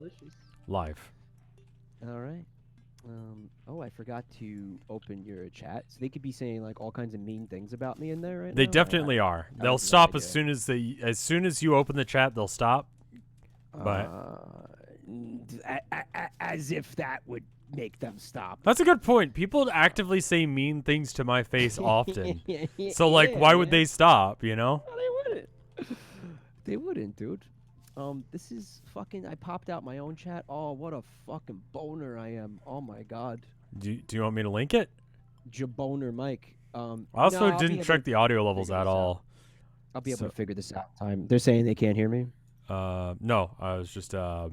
Delicious. Live. All right. Oh, I forgot to open your chat, so they could be saying like all kinds of mean things about me in there right They now. definitely are. I They'll have no stop idea. as soon as you open the chat. They'll stop. But As if that would make them stop. that's a good point. People actively say mean things to my face often. So like, Yeah, why would man. they stop? You know? No, they wouldn't. They wouldn't, dude. This is fucking. I popped out my own chat. Oh, what a fucking boner I am. Oh my god. Do you want me to link it? Jaboner Mike. I also No, I'll be didn't able check to the audio levels figure at this out. all. I'll be able So- to figure this out in time. They're saying they can't hear me. No, I was just you're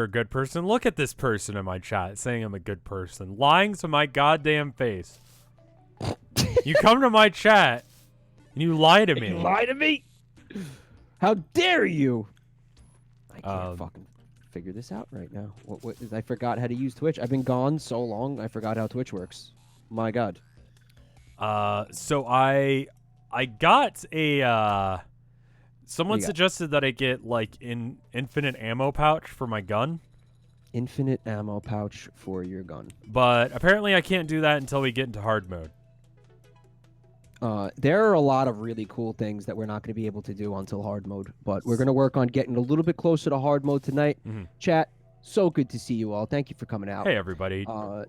a good person. Look at this person in my chat saying I'm a good person, lying to my goddamn face. You come to my chat and you lie to me. You lie to me? How dare you? I can't Um, fucking figure this out right now. What I forgot how to use Twitch. I've been gone so long, I forgot how Twitch works. My god. So I got a someone got? suggested that I get like an infinite ammo pouch for my gun, Infinite ammo pouch for your gun. but apparently I can't do that until we get into hard mode. There are a lot of really cool things that we're not going to be able to do until hard mode, but we're going to work on getting a little bit closer to hard mode tonight. Mhm. Chat, so good to see you all. Thank you for coming out. Hey everybody.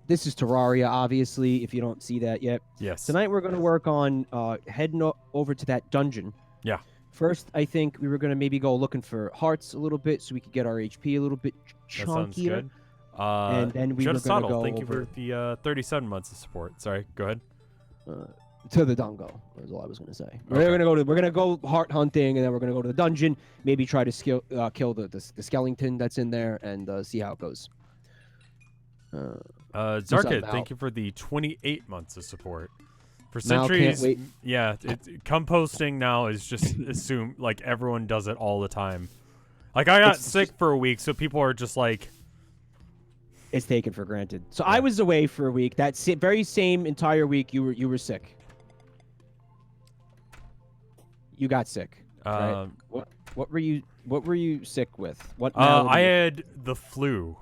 This is Terraria, obviously, if you don't see that yet. Yes. Tonight we're going to work on heading over to that dungeon. Yeah. First, I think we were going to maybe go looking for hearts a little bit so we could get our HP a little bit chunkier. That sounds good. And then we were going to go thank you over for the 37 months of support. Sorry, go ahead. to the Dungo. Is all I was going to say. Okay. We're going to go heart hunting, and then we're going to go to the dungeon. Maybe try to kill the skeleton that's in there, and see how it goes. Zarkid, Mal? thank you for the 28 months of support. For Mal, can't centuries, wait. yeah, composting now is just assumed like everyone does it all the time. Like I got sick for a week, so people are just like, It's taken for granted. So I was away for a week. That very same entire week, you were sick. You got sick. Right? What were you sick with? What? I malady? had the flu.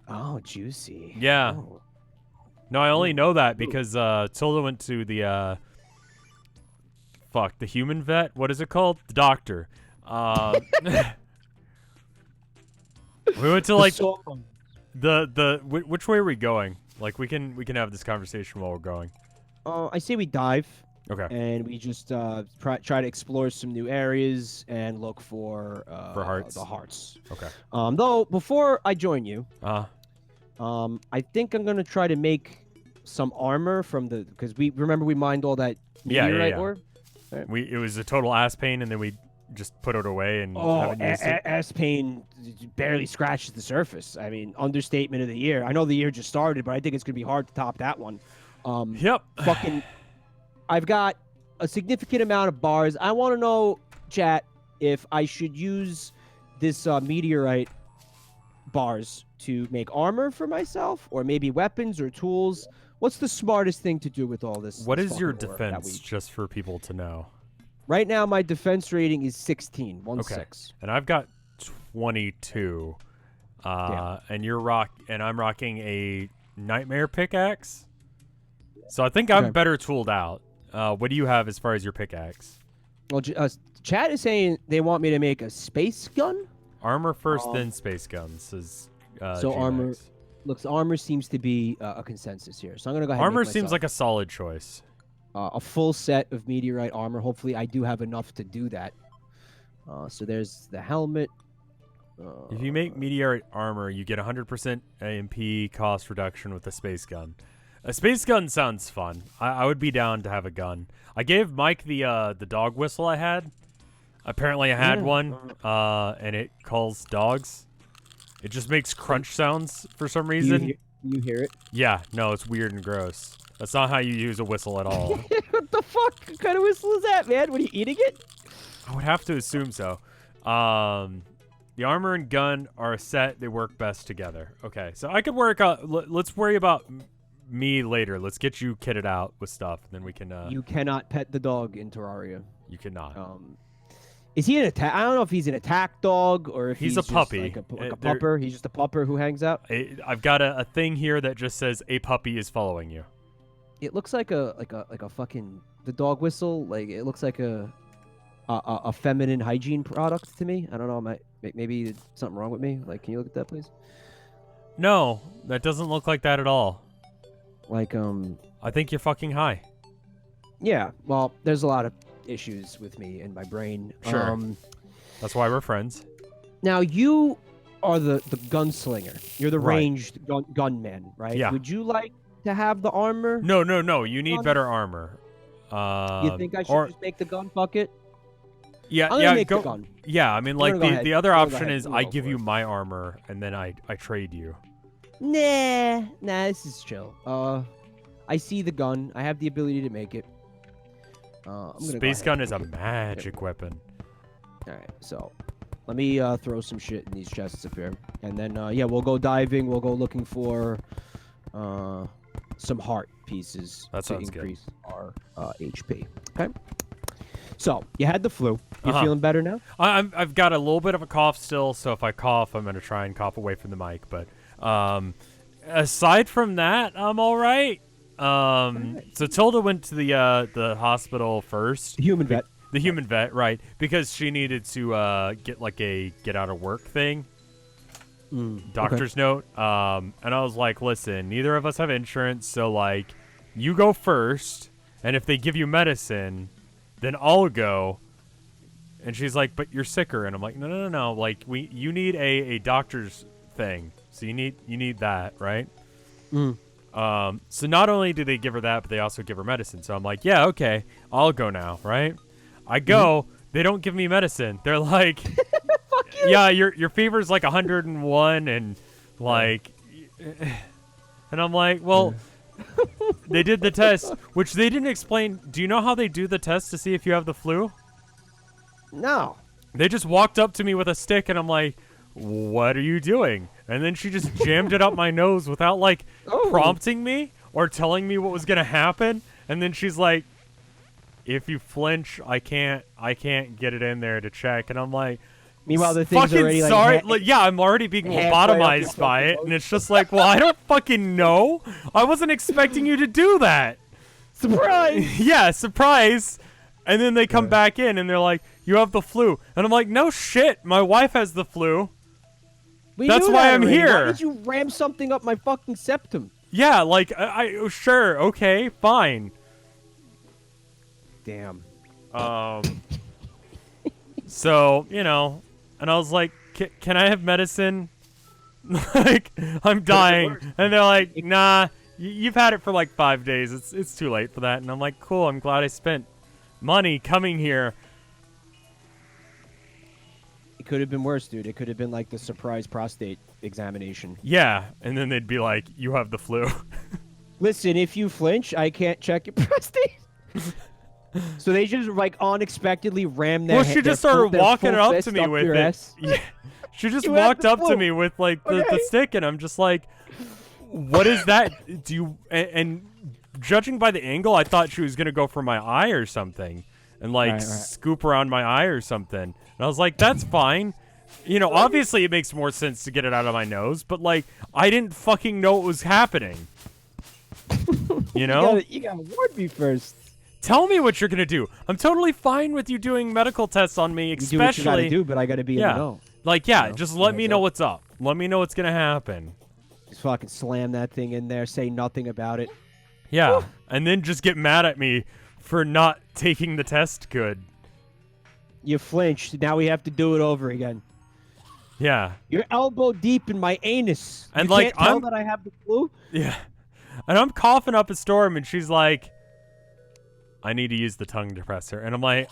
Oh, juicy. Yeah. Oh. No, I only know that because Tilda went to the the human vet. What is it called? The doctor. We went to like which way are we going? Like we can have this conversation while we're going. I say we dive. Okay. And we just try to explore some new areas and look for hearts. The hearts. Okay. Though before I join you, Uh I think I'm gonna try to make some armor from because we mined all that meteorite ore. It was a total ass pain, and then we just put it away and haven't used it. ass pain barely scratches the surface. I mean, understatement of the year. I know the year just started, but I think it's gonna be hard to top that one. Yep. Fucking, I've got a significant amount of bars. I want to know, chat, if I should use this meteorite bars to make armor for myself, or maybe weapons or tools. What's the smartest thing to do with all this? What this is your fucking ore that defense, just for people to know? Right now, my defense rating is 16. Okay. 6. And I've got 22. And I'm rocking a nightmare pickaxe. So I think I'm better tooled out. What do you have as far as your pickaxe? Well, chat is saying they want me to make a space gun. Armor first, then space guns. Is so G-Max. armor seems to be a consensus here. So I'm gonna go ahead. Armor and make seems myself like a solid choice. a full set of meteorite armor. Hopefully, I do have enough to do that. So there's the helmet. If you make meteorite armor, you get 100% AMP cost reduction with a space gun. A space gun sounds fun. I would be down to have a gun. I gave Mike the dog whistle I had. Apparently, I had one, and it calls dogs. It just makes crunch sounds for some reason. You hear it? Yeah, no, it's weird and gross. That's not how you use a whistle at all. What the fuck? What kind of whistle is that, man? What, are you eating it? I would have to assume so. The armor and gun are a set. They work best together. Okay, so I could work out. Let's worry about me later. Let's get you kitted out with stuff, and then we can. You cannot pet the dog in Terraria. You cannot. Is he an attack? I don't know if he's an attack dog or if He's he's a puppy. Like a pupper. He's just a pupper who hangs out. I've got a thing here that just says a puppy is following you. It looks like a fucking the dog whistle. Like it looks like a feminine hygiene product to me. I don't know. Maybe there's something wrong with me. Like, can you look at that, please? No, that doesn't look like that at all. Like I think you're fucking high. Yeah. Well, there's a lot of issues with me and my brain. Sure. That's why we're friends. Now you are the gunslinger. You're the Right. ranged gunman, right? Yeah. Would you like to have the armor? No. You need better armor. You think I should just make the gun? Fuck it. Yeah, I'm gonna make the gun. Yeah, I mean, We're like gonna go ahead. the other We're gonna option go ahead. is We're I gonna go give for you it. my armor and then I trade you. Nah, this is chill. I see the gun. I have the ability to make it. I'm gonna Space gun is a magic weapon. All right, so let me throw some shit in these chests up here, and then yeah, we'll go diving. We'll go looking for some heart pieces That to sounds good. increase our HP. Okay. So you had the flu. You Uh-huh. feeling better now? I've got a little bit of a cough still, so if I cough, I'm gonna try and cough away from the mic. But aside from that, I'm all right. So Tilda went to the hospital first. Human vet. The human vet, right? Because she needed to get like a get out of work thing. Doctor's note. And I was like, listen, neither of us have insurance, so like, you go first, and if they give you medicine, then I'll go. And she's like, but you're sicker, and I'm like, no. Like you need a doctor's thing, so you need that, right? So not only do they give her that, but they also give her medicine. So I'm like, yeah, okay, I'll go now, right? I go. They don't give me medicine. They're like, Fuck you. yeah, your fever's like 101, and like, and I'm like, well, they did the test, which they didn't explain. Do you know how they do the test to see if you have the flu? No. They just walked up to me with a stick, and I'm like, what are you doing? And then she just jammed it up my nose without like prompting me or telling me what was gonna happen. And then she's like, if you flinch, I can't get it in there to check. And I'm like, Meanwhile, the thing's fucking already sorry. like Yeah, I'm already being halfway up your lobotomized by fucking it, nose. and it's just like, well, I don't fucking know. I wasn't expecting you to do that. surprise. Yeah, surprise. And then they come back in and they're like, you have the flu. And I'm like, no shit, my wife has the flu. We That's knew why that I'm already. here. Why did you ram something up my fucking septum? Yeah, like, I sure, okay, fine. Damn. So, you know, and I was like, can I have medicine? Like, I'm dying. And they're like, nah, you've had it for like 5 days. It's too late for that. And I'm like, cool, I'm glad I spent money coming here. It could have been worse, dude. It could have been like the surprise prostate examination. Yeah, and then they'd be like, you have the flu. Listen, if you flinch, I can't check your prostate. So they just like unexpectedly rammed their Well, she just started walking up to me with it. Ass. Yeah. She just You have walked the up to flu. me with like the Okay. stick, and I'm just like, what is that? Do you and judging by the angle, I thought she was gonna go for my eye or something and like Right. scoop around my eye or something. And I was like, that's fine. You know, obviously it makes more sense to get it out of my nose, but like I didn't fucking know what was happening. You know? You gotta warn me first. Tell me what you're gonna do. I'm totally fine with you doing medical tests on me, You do what you gotta especially do, but I gotta be in the know. like, yeah, You know? just let Yeah, me so- know what's up. Let me know what's gonna happen. Just fucking slam that thing in there, say nothing about it. Yeah, and then just get mad at me for not taking the test good. You flinched. Now we have to do it over again. Yeah, You're elbow deep in my anus. And, you like, can't tell I'm- that I have the flu. yeah. And I'm coughing up a storm, and she's like, I need to use the tongue depressor. And I'm like,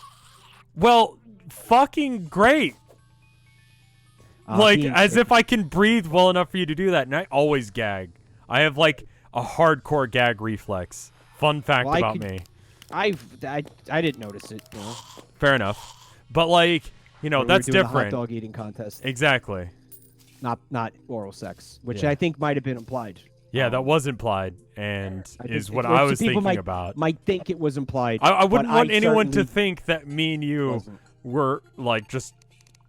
well, fucking great. Like, being as sick. if I can breathe well enough for you to do that. And I always gag. I have, like, a hardcore gag reflex. Fun fact Well, I about could- me. I didn't notice it. You know? Fair enough. But, like, you know, When we that's were doing different. The hot dog eating contest, Exactly. not oral sex, which Yeah. I think might have been implied. Yeah, that was implied, and I is think what it- I or was people thinking might, about. Might think it was implied. I wouldn't but want anyone to certainly think that me and you wasn't. we're like just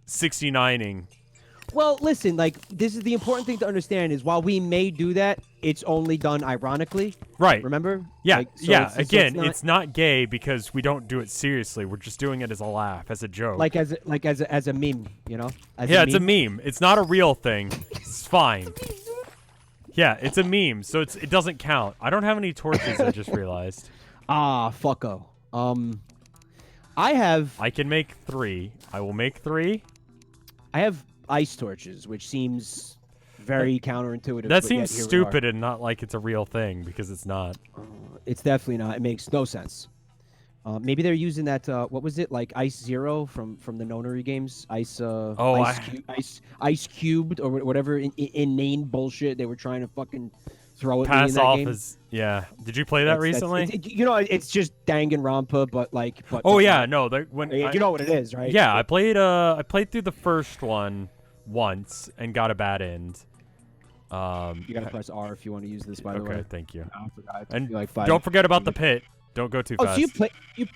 69ing. Well, listen, like, this is the important thing to understand is while we may do that, it's only done ironically. Right. Remember? Yeah, Like, so yeah. Again, not, it's not gay because we don't do it seriously. We're just doing it as a laugh, as a joke. like as a meme, you know? As yeah, it's a meme. It's not a real thing. It's fine. Yeah, it's a meme, so it doesn't count. I don't have any torches, I just realized. Ah, fucko. I can make 3. I will make 3. I have ice torches, which seems very counterintuitive. That but seems yet here we stupid are. and not like it's a real thing, because it's not. It's definitely not. It makes no sense. Maybe they're using that. What was it, like Ice Zero from the Nonary games? Ice. Ice Cubed or whatever inane bullshit they were trying to fucking throw at me in Pass that off game. as Did you play that recently? It's just Danganronpa, but like. Oh yeah, no. You know what it is, right? Yeah, I played through the first one once and got a bad end. You gotta press R if you want to use this. By the way. Okay, thank you. I forgot. And like 5 don't forget about the pit. Don't go too fast. So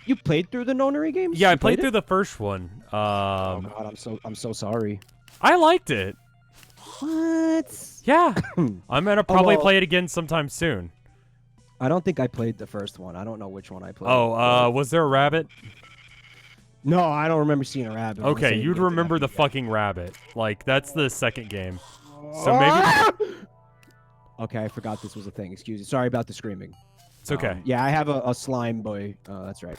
you played through the Nonary games? Yeah, I You played it? through the first one. Oh God, I'm so sorry. I liked it. What? Yeah, I'm gonna probably well- play it again sometime soon. I don't think I played the first one. I don't know which one I played. Was there a rabbit? No, I don't remember seeing a rabbit. Okay, you'd remember the fucking rabbit. Like, that's the second game. So maybe... Okay, I forgot this was a thing. Excuse me. Sorry about the screaming. It's okay. Yeah, I have a slime boy. That's right.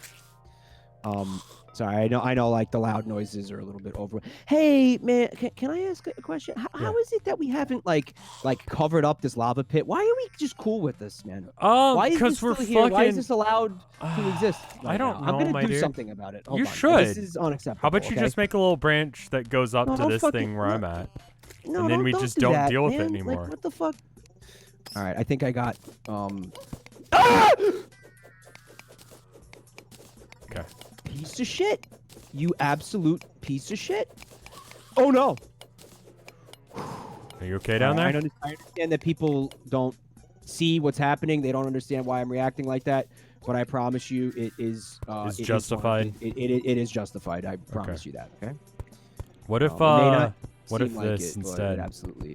Sorry, I know, like the loud noises are a little bit over. Hey, man, can I ask a question? How is it that we haven't like covered up this lava pit? Why are we just cool with this, man? Why is this we're still here? Why is fucking- this allowed to exist? I don't know, I'm gonna my do dude. something about it. Hold You on. should. This is unacceptable. How about you okay? just make a little branch that goes up No, to don't this fucking- thing where no. I'm at? No, and then we don't just do don't that, deal with it man. anymore. Like, what the fuck? All right, I think I got Okay. piece of shit. You absolute piece of shit. Oh no. Are you okay down there? I understand that people don't see what's happening. They don't understand why I'm reacting like that. But I promise you, it is. It's it is justified? It is justified. I promise you that. Okay. What if It may not what if seem like this it, but instead?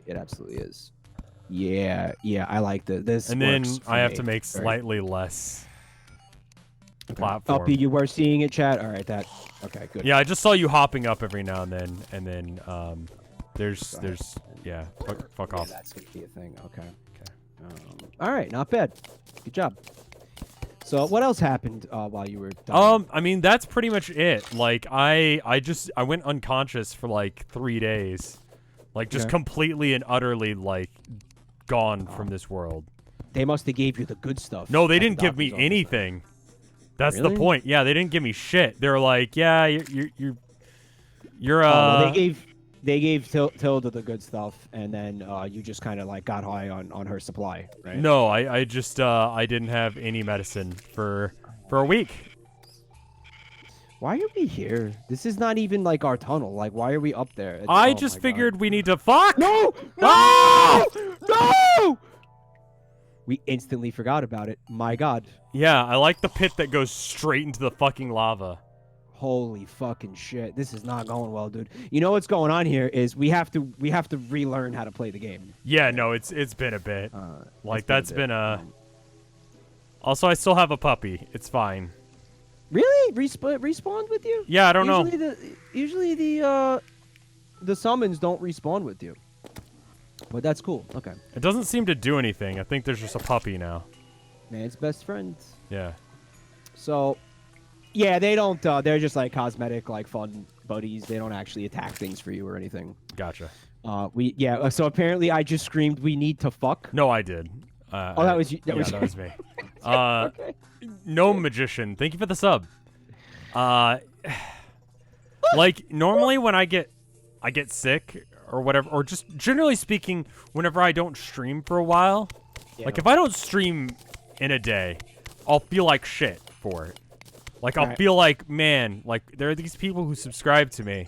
it absolutely is. Yeah, I like this. And then works for I have me. to make Very- slightly less Okay. platform. Uppy, you were seeing it, chat. All right, okay, good. Yeah, I just saw you hopping up every now and then there's fuck Yeah, off. that's gonna be a thing. Okay. All right, not bad. Good job. So, what else happened while you were dying? I mean, that's pretty much it. Like, I went unconscious for like 3 days, like just Okay. completely and utterly like gone from this world. They must have gave you the good stuff. No, they at the didn't give me doctor's office. anything. That's Really? the point. Yeah, they didn't give me shit. They were like, yeah, you're well, they gave Tilda the good stuff, and then you just kind of like got high on her supply, right? No, I just I didn't have any medicine for a week. Why are we here? This is not even like our tunnel. Like, why are we up there? I oh just my God. figured we need to fuck. No! Ah! No! We instantly forgot about it. My God. Yeah, I like the pit that goes straight into the fucking lava. Holy fucking shit. This is not going well, dude. You know what's going on here is we have to relearn how to play the game. Yeah, no, it's been a bit. Like It's that's been a. Also, I still have a puppy. It's fine. Really? Respawned with you? Yeah, I don't know. Usually the summons don't respawn with you. But that's cool. Okay. It doesn't seem to do anything. I think there's just a puppy now. Man's best friends. Yeah. So, yeah, they don't. They're just like cosmetic, like fun buddies. They don't actually attack things for you or anything. Gotcha. So apparently, I just screamed, "We need to fuck." No, I did. Oh, that was you. That was that you. was me. Okay. No magician. Thank you for the sub. Like normally when I get sick or whatever, or just generally speaking, whenever I don't stream for a while, like if I don't stream in a day, I'll feel like shit for it. Like I'll feel like, man, like there are these people who subscribe to me,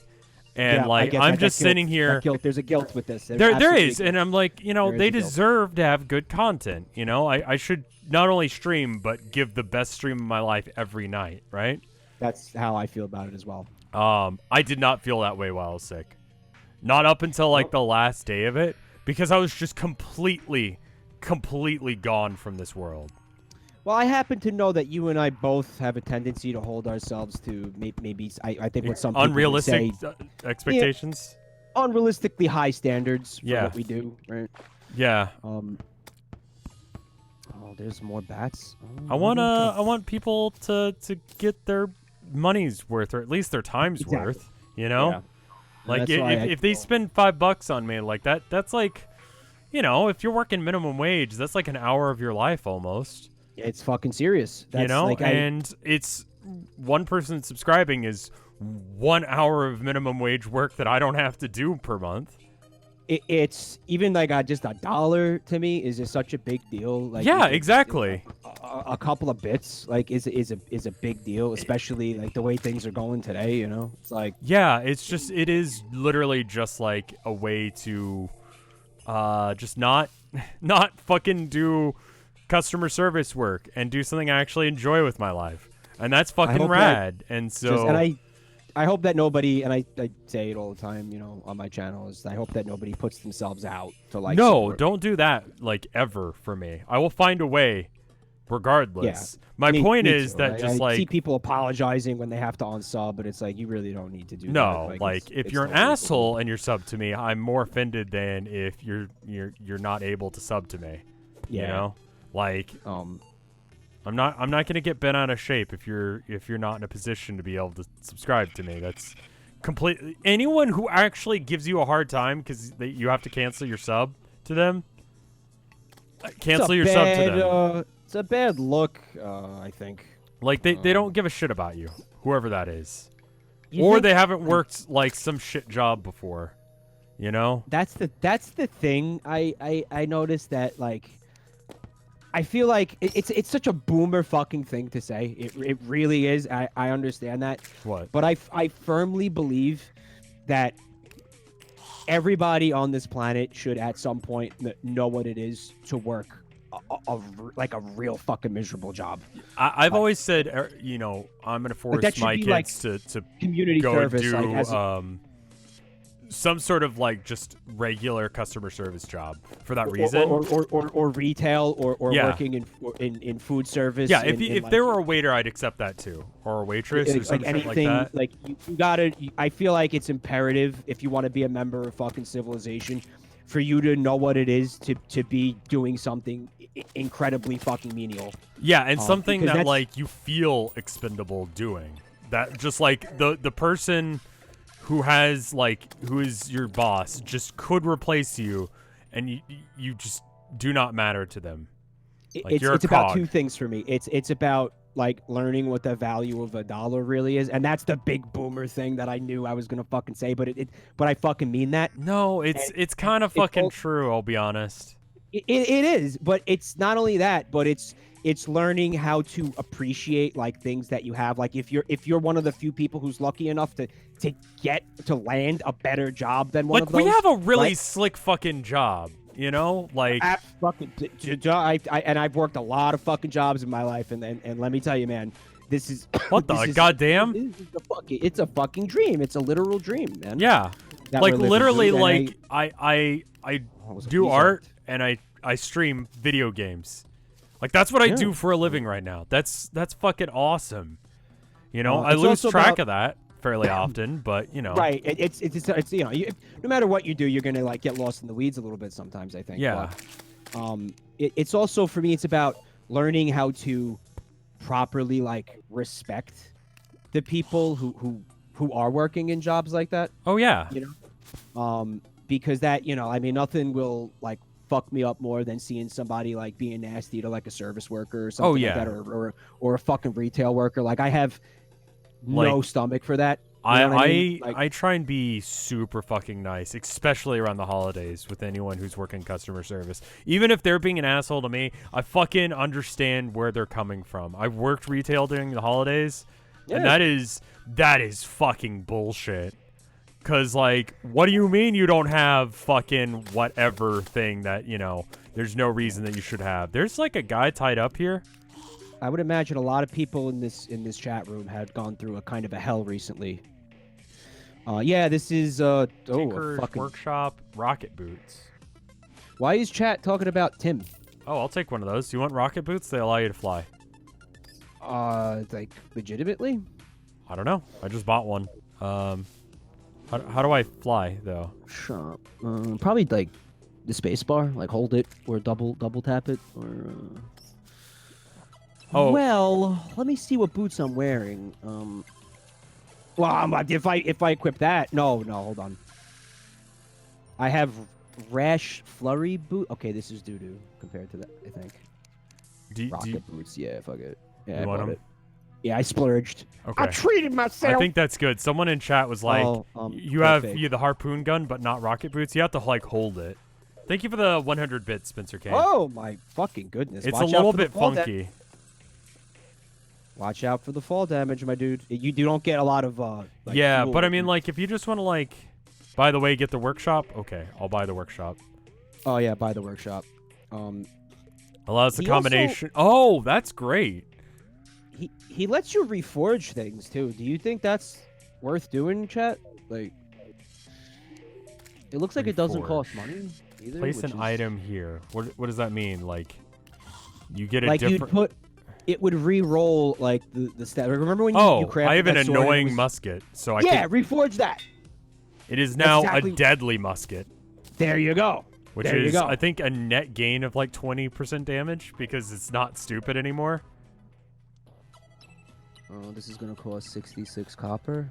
and like I'm just sitting here. There's a guilt with this. There is, and I'm like, you know, There is they a guilt. deserve to have good content. You know, I should not only stream but give the best stream of my life every night, right? That's how I feel about it as well. I did not feel that way while I was sick. Not up until like the last day of it, because I was just completely gone from this world. Well, I happen to know that you and I both have a tendency to hold ourselves to maybe I think what some people unrealistic would say, expectations. Unrealistically high standards for Yeah. what we do, right? Yeah. Oh, there's more bats. I want people to get their money's worth, or at least their time's worth. You know, Yeah. like That's why if they spend $5 on me like that, that's like, you know, if you're working minimum wage, that's like an hour of your life almost. It's fucking serious. That's you know, like and it's one person subscribing is 1 hour of minimum wage work that I don't have to do per month. It's even like just $1 to me is just such a big deal. Like yeah, exactly. A couple of bits like is a big deal, especially like the way things are going today. You know, it's like it is literally just like a way to just not fucking do customer service work and do something I actually enjoy with my life, and that's fucking rad. And so, I hope that nobody, and I say it all the time, you know, on my channel, is I hope that nobody puts themselves out to like. No, support. don't do that. Like ever for me, I will find a way, regardless. Yeah, my point me is too. that I like see people apologizing when they have to unsub, but it's like you really don't need to do that. No, like if it's you're an totally asshole and you're sub to me, I'm more offended than if you're not able to sub to me. Yeah. You know, like I'm not gonna get bent out of shape if you're not in a position to be able to subscribe to me. That's completely anyone who actually gives you a hard time because you have to cancel your sub to them. Cancel your sub to them. It's a bad look, I think. Like they don't give a shit about you, whoever that is, You or think- they haven't worked like some shit job before. You know. That's the thing. I noticed that like. I feel like it's such a boomer fucking thing to say. It really is. I understand that. What? But I firmly believe that everybody on this planet should at some point know what it is to work like a real fucking miserable job. I've always said, you know, I'm gonna force that should my be, kids like, to community go service, do like, as some sort of like just regular customer service job for that reason. or retail or Yeah. working in food service. Yeah, in if like, there were a waiter, I'd accept that too, or a waitress, or like something anything like that. like you gotta. I feel like it's imperative if you want to be a member of fucking civilization, for you to know what it is to be doing something incredibly fucking menial. Yeah, and something because that that's- like you feel expendable doing. That just like the person who is your boss just could replace you, and you just do not matter to them. Like, you're a It's about cog. two things for me. It's about like learning what the value of $1 really is, and that's the big boomer thing that I knew I was gonna fucking say, but but I fucking mean that. No, it's kind of it's fucking all- true. I'll be honest. It is, but it's not only that, but it's learning how to appreciate like things that you have. Like if you're one of the few people who's lucky enough to get to land a better job than one Like of those. we have a really right? slick fucking job, you know? Like I've worked a lot of fucking jobs in my life, and let me tell you, man, this is what the goddamn? It's a fucking dream. It's a literal dream, man. Yeah. that Like we're living literally through, and I was a do piece of art it. and I stream video games. Like that's what I Yeah. do for a living right now. That's fucking awesome. You know, I It's lose also track about- of that fairly often, but you know. Right. It's you know, no matter what you do, you're gonna like get lost in the weeds a little bit sometimes, I think. Yeah. But, it's also for me. It's about learning how to properly like respect the people who are working in jobs like that. Oh yeah. You know, because that, you know, I mean, nothing will like fuck me up more than seeing somebody like being nasty to like a service worker or something yeah. like that, or a fucking retail worker. Like I have no Like, stomach for that. You know what I mean? Like, I try and be super fucking nice, especially around the holidays with anyone who's working customer service. Even if they're being an asshole to me, I fucking understand where they're coming from. I've worked retail during the holidays, and that is fucking bullshit. Cause like, what do you mean you don't have fucking whatever thing that, you know, there's no reason that you should have? There's like a guy tied up here. I would imagine a lot of people in this chat room had gone through a kind of a hell recently. Yeah, this is a Tinker's fucking. Workshop rocket boots. Why is chat talking about Tim? Oh, I'll take one of those. Do you want rocket boots? They allow you to fly. Like legitimately? I don't know. I just bought one. How do I fly though? Shop. Probably like the space bar, like hold it or double tap it or. Oh. Well, let me see what boots I'm wearing. Well, if I equip that, no, hold on. I have rash flurry boot. Okay, this is doo doo compared to that. I think. Rocket boots. Yeah, fuck it. Yeah, I want bought them? it. Yeah, I splurged. Okay. I treated myself. I think that's good. Someone in chat was like, "You have fake. the harpoon gun, but not rocket boots. You have to like hold it." Thank you for the 100 bits, Spencer K. Oh my fucking goodness! It's Watch a out little for the bit fall funky. Watch out for the fall damage, my dude. You don't get a lot of like, yeah, fuel. but I mean, like, if you just want to like, by the way, get the workshop. Okay, I'll buy the workshop. Oh yeah, buy the workshop. Allows the He combination. Oh, that's great. He lets you reforge things too. Do you think that's worth doing, chat? Like, it looks like it doesn't cost money either. Place an item here. What does that mean? Like, you get a like different. you'd put. It would re-roll like the stat. Remember when you crafted I have an that sword and it annoying was... musket, so I yeah, reforge that. It is now exactly... a deadly musket. There you go. Which is, I think, a net gain of like 20% damage because it's not stupid anymore. Oh, this is gonna cost 66 copper.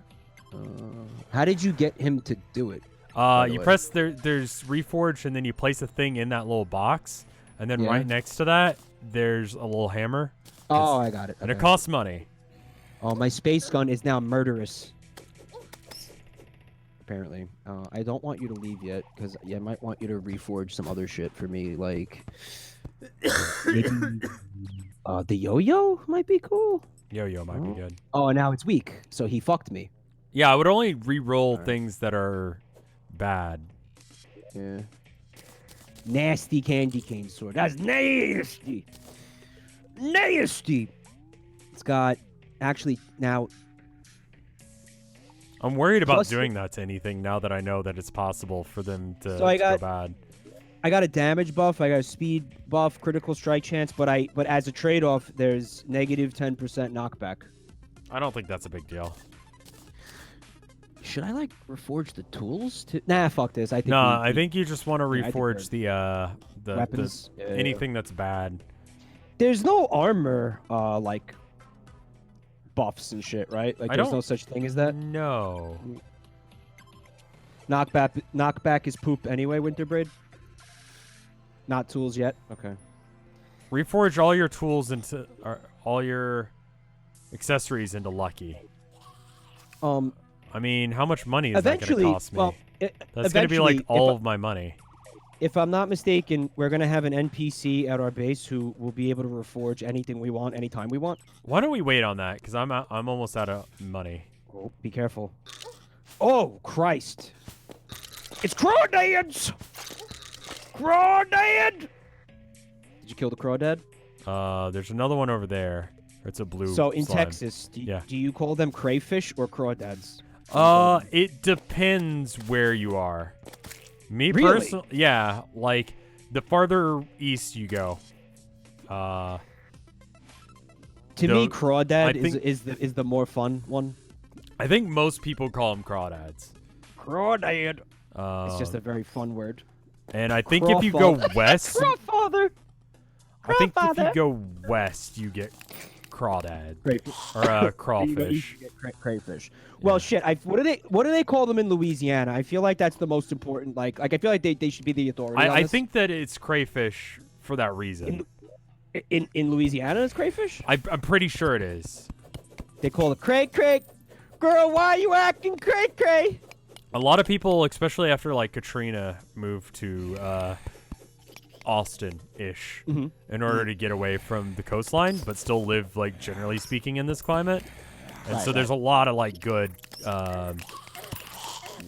How did you get him to do it? You press there's Reforge, and then you place a thing in that little box, and then right next to that, there's a little hammer. Oh, I got it. And it costs money. Oh, my space gun is now murderous. Apparently. I don't want you to leave yet, because I might want you to reforge some other shit for me, like... maybe... the yo-yo might be cool. Yo-yo might be good. Oh, now it's weak, so he fucked me. Yeah, I would only re-roll things that are bad. Yeah. Nasty candy cane sword. That's nasty. Nasty. It's got actually now. I'm worried about doing that to anything now that I know that it's possible for them to go bad. I got a damage buff. I got a speed buff, critical strike chance, but as a trade-off, there's negative 10% knockback. I don't think that's a big deal. Should I like reforge the tools? Nah, fuck this. I think. I think you just want to reforge the weapons. Anything that's bad. There's no armor like buffs and shit, right? Like there's no such thing as that. No. Knockback is poop anyway. Winterbraid. Not tools yet. Okay. Reforge all your tools into all your accessories into lucky. I mean, how much money is that going to cost me? Well, that's going to be like all of my money. If I'm not mistaken, we're going to have an NPC at our base who will be able to reforge anything we want, anytime we want. Why don't we wait on that? Because I'm almost out of money. Oh, be careful. Oh, Christ. It's Crawdads! Crawdad! Did you kill the Crawdad? There's another one over there. It's a blue So in slime. Texas, do you call them crayfish or crawdads? It depends where you are. Me Really? personally, yeah, like the farther east you go. To me, crawdad is the more fun one. I think most people call them crawdads. Crawdad. It's just a very fun word. And I think if you go west, Crawfather. I think if you go west, you get crawdad or crawfish. Crayfish. Well, shit. What do they call them in Louisiana? I feel like that's the most important. Like I feel like they should be the authority. I think that it's crayfish for that reason. In Louisiana, it's crayfish. I'm pretty sure it is. They call it cray. Girl, why are you acting cray? A lot of people, especially after like Katrina, moved to Austin-ish in order to get away from the coastline, but still live, like, generally speaking, in this climate. And so there's a lot of, like, good,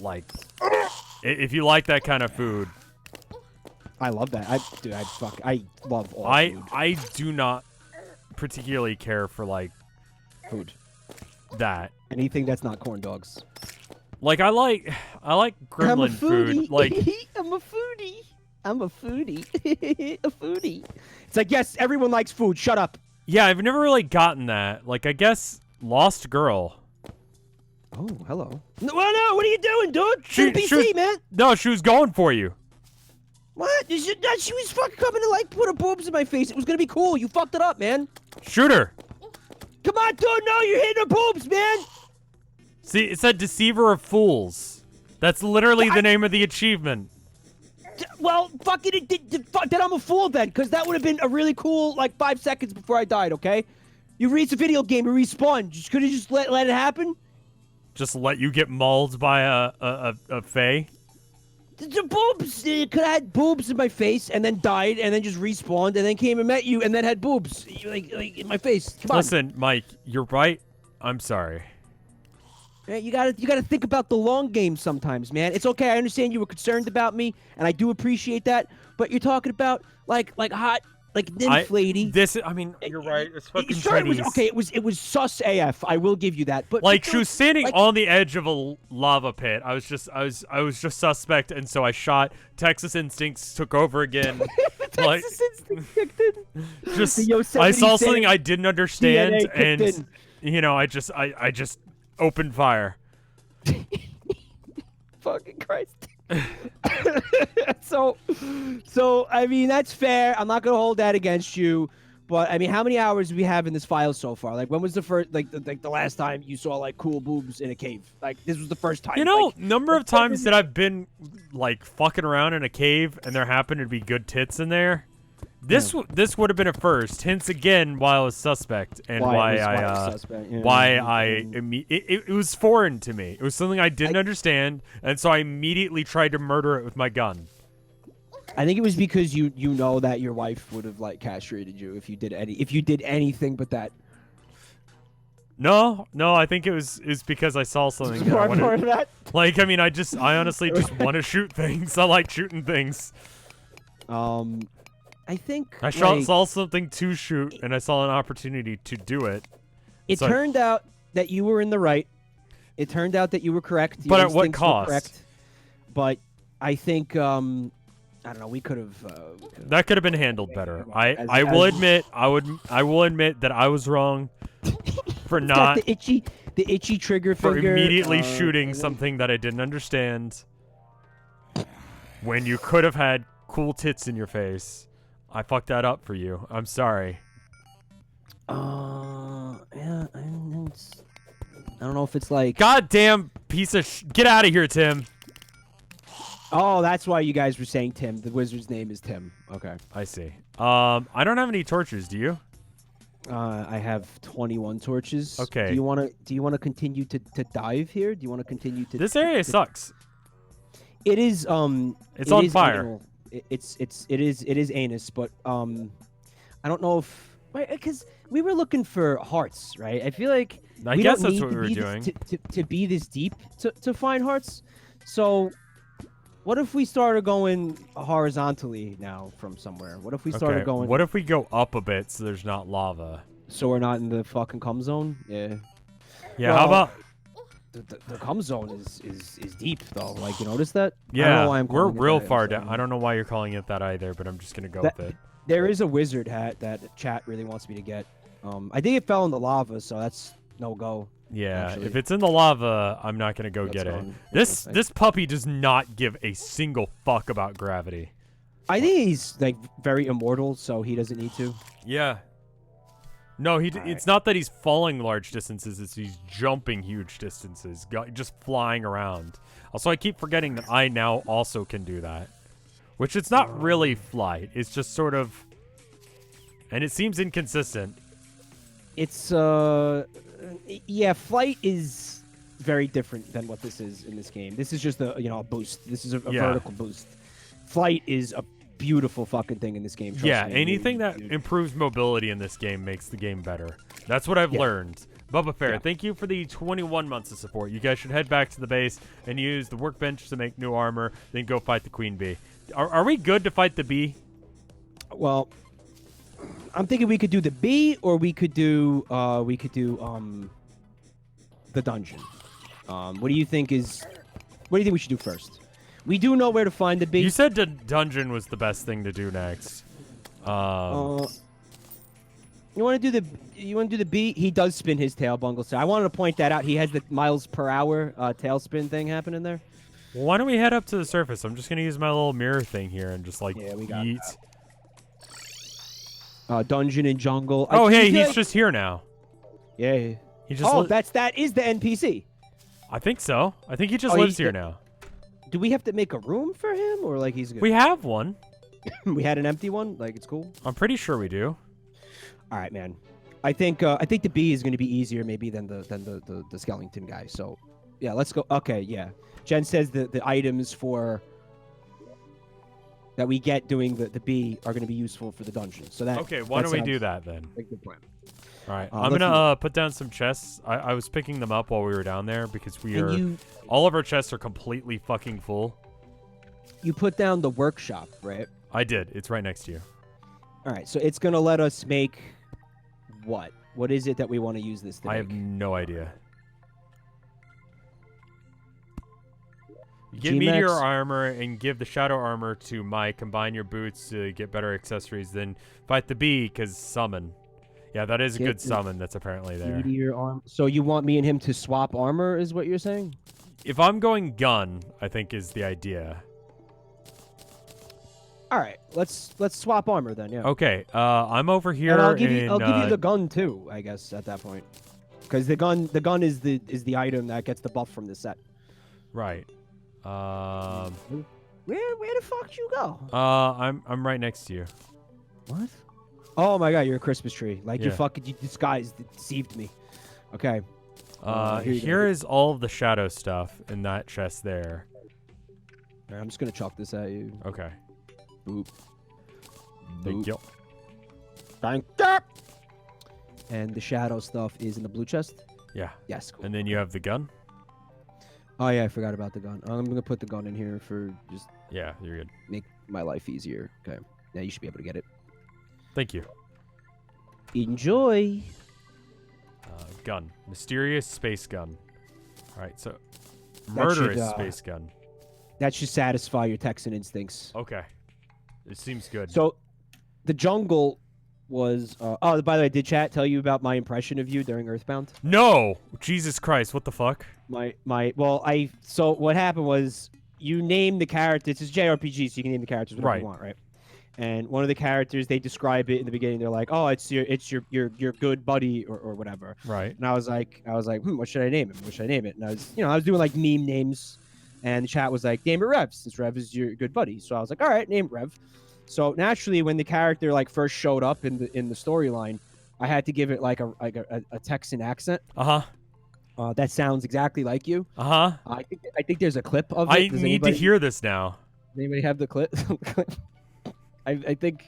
like, if you like that kind of food. I love that. I love all food. I do not particularly care for, like, food. That. Anything that's not corn dogs. Like I like gremlin food. Like I'm a foodie. I'm a foodie. A foodie. It's like, yes, everyone likes food. Shut up. yeah, I've never really gotten that. Like I guess Lost Girl. Oh, hello. No, what are you doing, dude? She NPC, man. No, she was going for you. What? She was fucking coming to like put her boobs in my face. It was gonna be cool. You fucked it up, man. Shoot her. Come on, dude. No, you're hitting her boobs, man. See, it said Deceiver of Fools. That's literally the name of the achievement. Well, fucking then I'm a fool then, because that would have been a really cool, like, 5 seconds before I died, okay? It's a video game, you respawn. Could you just let it happen? Just let you get mauled by a fae? The boobs! It could have had boobs in my face, and then died, and then just respawned, and then came and met you, and then had boobs, like in my face. Come on. Listen, Mike, you're right. I'm sorry. You gotta think about the long game sometimes, man. It's okay. I understand you were concerned about me, and I do appreciate that. But you're talking about like hot, like nymph lady. I mean, you're right. It's fucking Sure, it was titties. okay. It was sus AF. I will give you that. But Like she was standing on the edge of a lava pit. I was just suspect, and so I shot. Texas instincts took over again. Like, Texas instinct kicked in. just The Yosemite I saw Sam something I didn't understand, DNA kicked and you know, I just opened fire. Fucking Christ. so I mean, that's fair. I'm not gonna hold that against you. But I mean, how many hours do we have in this file so far? Like, when was the first, like the last time you saw like cool boobs in a cave? Like, this was the first time. You know, like, number of times that I've been like fucking around in a cave and there happened to be good tits in there. This would have been a first. Hence again why I was suspect and it was foreign to me. It was something I didn't understand, and so I immediately tried to murder it with my gun. I think it was because you know that your wife would have like castrated you if you did anything but that. No, I think it was because I saw something. That I wanted, part of that? like, I mean, I honestly just want to shoot things. I like shooting things. I think I saw something to shoot, and I saw an opportunity to do it. It turned out that you were in the right. It turned out that you were correct. But at what cost? Correct. But I think I don't know. We could have. That could have been handled better. I will admit that I was wrong for not the itchy trigger for finger. immediately shooting something that I didn't understand. When you could have had cool tits in your face. I fucked that up for you. I'm sorry. Yeah, I don't know if it's like... Goddamn piece of get out of here, Tim. Oh, that's why you guys were saying Tim. The wizard's name is Tim. Okay. I see. I don't have any torches, do you? I have 21 torches. Okay. Do you want to continue to dive here? Do you want to continue to... This area sucks. It is, It's on fire. Anal. It is anus, but I don't know if because we were looking for hearts, right? I feel like I guess that's what we were doing to be this deep to find hearts. So, what if we started going horizontally now from somewhere? What if we started going? What if we go up a bit so there's not lava? So we're not in the fucking cum zone. Yeah. Yeah. Well, how about? The cum zone is deep though. Like, you notice that? Yeah. I don't know why we're real far down. I don't know why you're calling it that either, but I'm just gonna go with it. There is a wizard hat that chat really wants me to get. I think it fell in the lava, so that's no go. Yeah, actually. if it's in the lava, I'm not gonna go get it. This puppy does not give a single fuck about gravity. I think he's like very immortal, so he doesn't need to. Yeah. No, it's not that he's falling large distances, it's he's jumping huge distances, just flying around. Also, I keep forgetting that I now also can do that. Which it's not really flight, it's just sort of... And it seems inconsistent. It's, yeah, flight is very different than what this is in this game. This is just a boost. This is a vertical boost. Flight is a beautiful fucking thing in this game. Yeah, anything that improves mobility in this game makes the game better. That's what I've learned. Bubba Fair, thank you for the 21 months of support. You guys should head back to the base and use the workbench to make new armor, then go fight the queen bee. Are we good to fight the bee? Well, I'm thinking we could do the bee, or we could do the dungeon. What do you think is? What do you think we should do first? We do know where to find the bee. You said the dungeon was the best thing to do next. You want to do the? You want to do the bee? He does spin his tail, Bungle. So I wanted to point that out. He has the miles per hour tail spin thing happening there. Well, why don't we head up to the surface? I'm just gonna use my little mirror thing here and just like we got eat. Dungeon and jungle. Oh, hey, he's just here now. Yeah. He just. Oh, that is the NPC. I think so. I think he just lives here now. Do we have to make a room for him, or like he's good? We have one. We had an empty one. Like it's cool. I'm pretty sure we do. All right, man. I think the bee is going to be easier maybe than the skeleton guy. So, yeah, let's go. Okay, yeah. Jen says the items for that we get doing the bee are going to be useful for the dungeon. So that okay. Why don't we do that then? Good plan. All right, I'm gonna put down some chests. I was picking them up while we were down there because all of our chests are completely fucking full. You put down the workshop, right? I did. It's right next to you. All right, so it's gonna let us make what? What is it that we want to use this to I make? have no idea. You get meteor armor and give the shadow armor to Mike. Combine your boots to get better accessories. Then fight the bee because summon. Yeah, that is a good summon that's apparently there. Meteor armor. So you want me and him to swap armor is what you're saying? If I'm going gun, I think is the idea. All right, let's swap armor then. Yeah. Okay, I'm over here. And I'll give you the gun too, I guess at that point, because the gun is the item that gets the buff from the set. Right. Where the fuck you go? I'm right next to you. What? Oh my god, you're a Christmas tree. Like you disguised, deceived me. Okay. Here is all of the shadow stuff in that chest there. All right, I'm just gonna chalk this at you. Okay. Boop. Thank you. Thank you. And the shadow stuff is in the blue chest? Yeah. Yes, cool. And then you have the gun? Oh, yeah, I forgot about the gun. I'm going to put the gun in here for just... Yeah, you're good. Make my life easier. Okay. Now you should be able to get it. Thank you. Enjoy. Gun. Mysterious space gun. All right, so... Murderous space gun. That should satisfy your Texan instincts. Okay. It seems good. So, the jungle was... oh, by the way, did chat tell you about my impression of you during Earthbound? No! Jesus Christ, what the fuck? So what happened was you name the characters. It's JRPG, so you can name the characters whatever you want, right? And one of the characters, they describe it in the beginning. They're like, "Oh, it's your good buddy or whatever." Right. And I was like, what should I name him? What should I name it? And I was doing like meme names, and the chat was like, "Name it Rev, since Rev is your good buddy." So I was like, "All right, name it Rev." So naturally, when the character like first showed up in the storyline, I had to give it like a Texan accent. That sounds exactly like you. I think there's a clip of it. I need to hear this now. Does anybody have the clip? I think.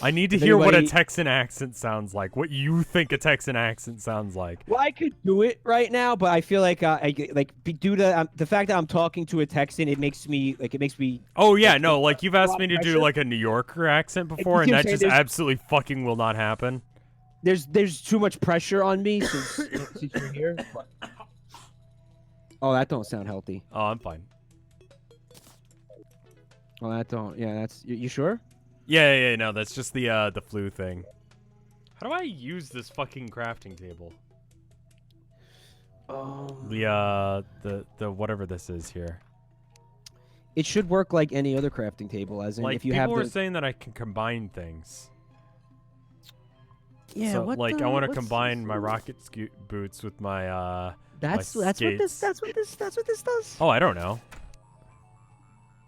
I need to hear what a Texan accent sounds like. What you think a Texan accent sounds like. Well, I could do it right now, but I feel like due to the fact that I'm talking to a Texan, it makes me. Oh yeah, no, like you've asked me to do like a New Yorker accent before, and that just absolutely fucking will not happen. There's too much pressure on me since you're here. But... Oh, that don't sound healthy. Oh, I'm fine. Oh, that don't. Yeah, that's. You sure? Yeah, no, that's just the flu thing. How do I use this fucking crafting table? The whatever this is here. It should work like any other crafting table, as in like if you have. People were saying that I can combine things. Yeah, so, I want to combine my rocket boots with my That's my what this does. Oh, I don't know.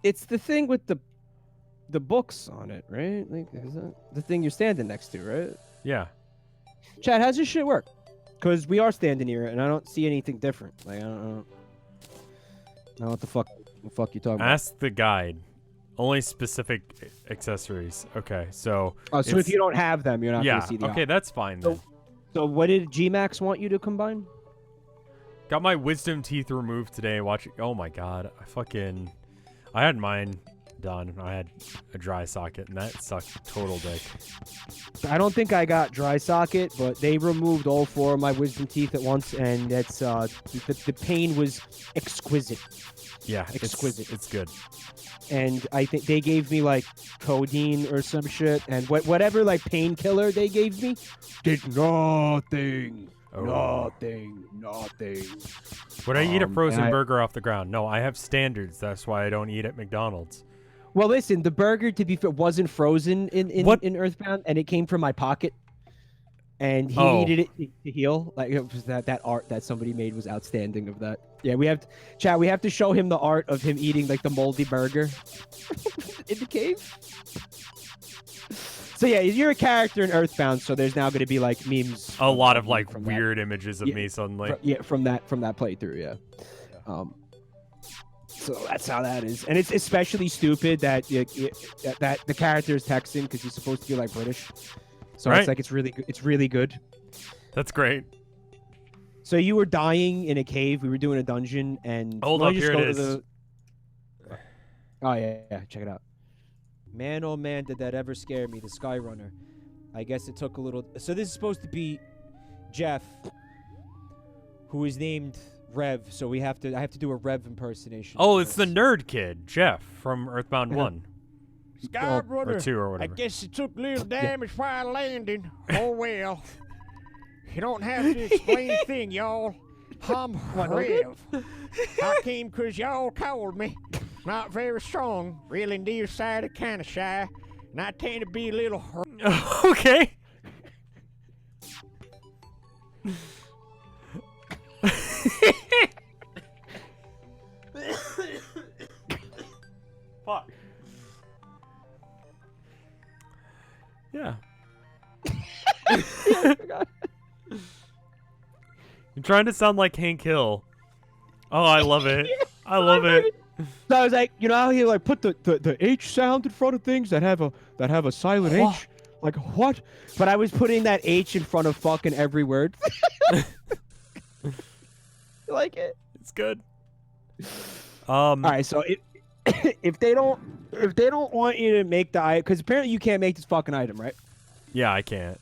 It's the thing with the books on it, right? Like, is that the thing you're standing next to, right? Yeah. Chad, how's this shit work? Because we are standing here, and I don't see anything different. Like, I don't know what the fuck you're talking about. Ask the guide. Only specific accessories. Okay, so... Oh, so if you don't have them, you're not going to see the okay, that's fine then. So what did G-Max want you to combine? Got my wisdom teeth removed today. Oh my god. I had mine done. I had a dry socket, and that sucked total dick. I don't think I got dry socket, but they removed all 4 of my wisdom teeth at once, and that's the pain was exquisite. Yeah, exquisite. It's good. And I think they gave me like codeine or some shit, and whatever like painkiller they gave me did nothing. Oh. Nothing. Would I eat a frozen I- burger off the ground? No, I have standards. That's why I don't eat at McDonald's. Well, listen, the burger, to be fair, wasn't frozen in Earthbound, and it came from my pocket. And he needed it to heal. Like it was that art that somebody made was outstanding of that. Yeah, we have to show him the art of him eating like the moldy burger in the cave. So yeah, you're a character in Earthbound, so there's now going to be like memes. A lot of like from weird images of me suddenly. From that playthrough, yeah. So that's how that is, and it's especially stupid that that the character is Texan because he's supposed to be like British. So Right. it's like it's really good. That's great. So you were dying in a cave. We were doing a dungeon, and Hold why up, don't you here just it go is. to Oh yeah, check it out. Man, oh man, did that ever scare me? The Skyrunner. I guess it took a little. So this is supposed to be Jeff, who is named Rev. So I have to do a Rev impersonation. Oh, it's the nerd kid, Jeff, from Earthbound 1. Skyrunner, Or 2 or I whatever. guess it took little damage while landing. Oh well. You don't have to explain a thing, y'all. I'm Rev. I came 'cause y'all called me. Not very strong, really nearsighted, kind of shy, and I tend to be a little. Okay. Fuck. Yeah. You're trying to sound like Hank Hill. Oh, I love it. I love it. So I was like, you know how he like put the H sound in front of things that have a silent H? Like what? But I was putting that H in front of fucking every word. You like it? It's good. All right, so if they don't want you to make the item, because apparently you can't make this fucking item, right? Yeah, I can't.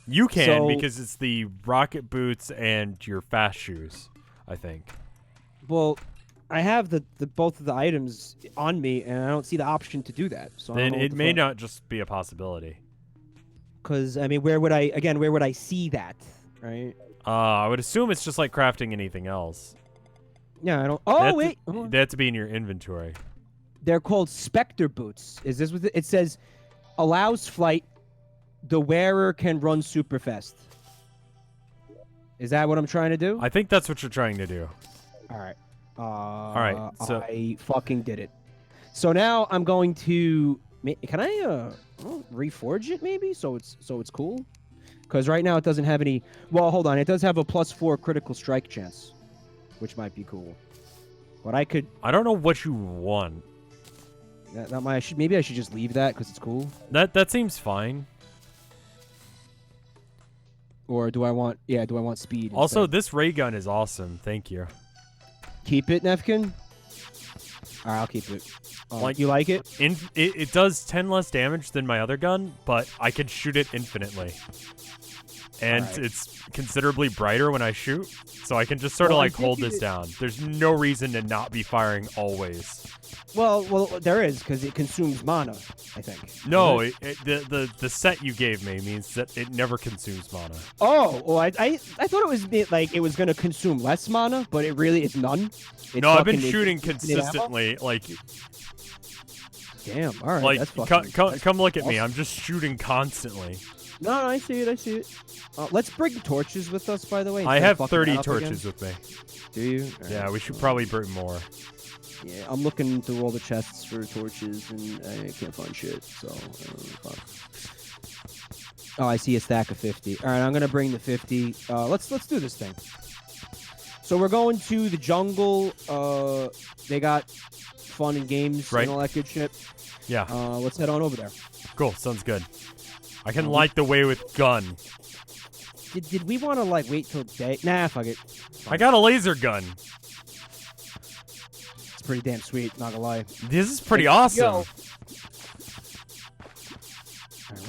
You can So- because it's the rocket boots and your fast shoes, I think. Well, I have the both of the items on me, and I don't see the option to do that. So Then it may not just be a possibility. Because I mean, where would I see that? Right? I would assume it's just like crafting anything else. Yeah, I don't. They Oh have wait, to, hold on. they have to be in your inventory. They're called Spectre boots. Is this what it says? Allows flight. The wearer can run super fast. Is that what I'm trying to do? I think that's what you're trying to do. All right. right, so- I fucking did it. So now I'm going to. Can I reforge it maybe so it's cool? Because right now it doesn't have any. Well, hold on. It does have a +4 critical strike chance, which might be cool. But I could. I don't know what you want. Maybe I should just leave that because it's cool. That seems fine. Or do I want? Yeah, do I want speed? Also, instead? this ray gun is awesome. Thank you. Keep it, Nefkin. All right, I'll keep it. Like- You like it? It does 10 less damage than my other gun, but I can shoot it infinitely. And Alright. it's considerably brighter when I shoot, so I can just sort of Well, I like think hold this it- down. There's no reason to not be firing always. Well, there is because it consumes mana. I think. No, Doesn't it? the set you gave me means that it never consumes mana. Oh, well, I thought it was like it was gonna consume less mana, but it's none. No, I've been It's shooting infinite ammo? consistently. Like Damn. All right. like that's fucking, that's come look at me. awesome. I'm just shooting constantly. No, I see it. Let's bring torches with us, by the way. I instead of have fucking 30 that up again. torches with me. Do you? All Yeah, right, we should cool. probably bring more. Yeah, I'm looking through all the chests for torches, and I can't find shit. So, fuck. Oh, I see a stack of 50. All right, I'm gonna bring the 50. Let's do this thing. So we're going to the jungle. They got fun and games Right. and all that good shit. Yeah, Let's head on over there. cool. Sounds good. I can light the way with gun. Did we want to like wait till day? Nah, fuck it. I got a laser gun. pretty damn sweet. Not gonna lie. This is pretty awesome. Yo. All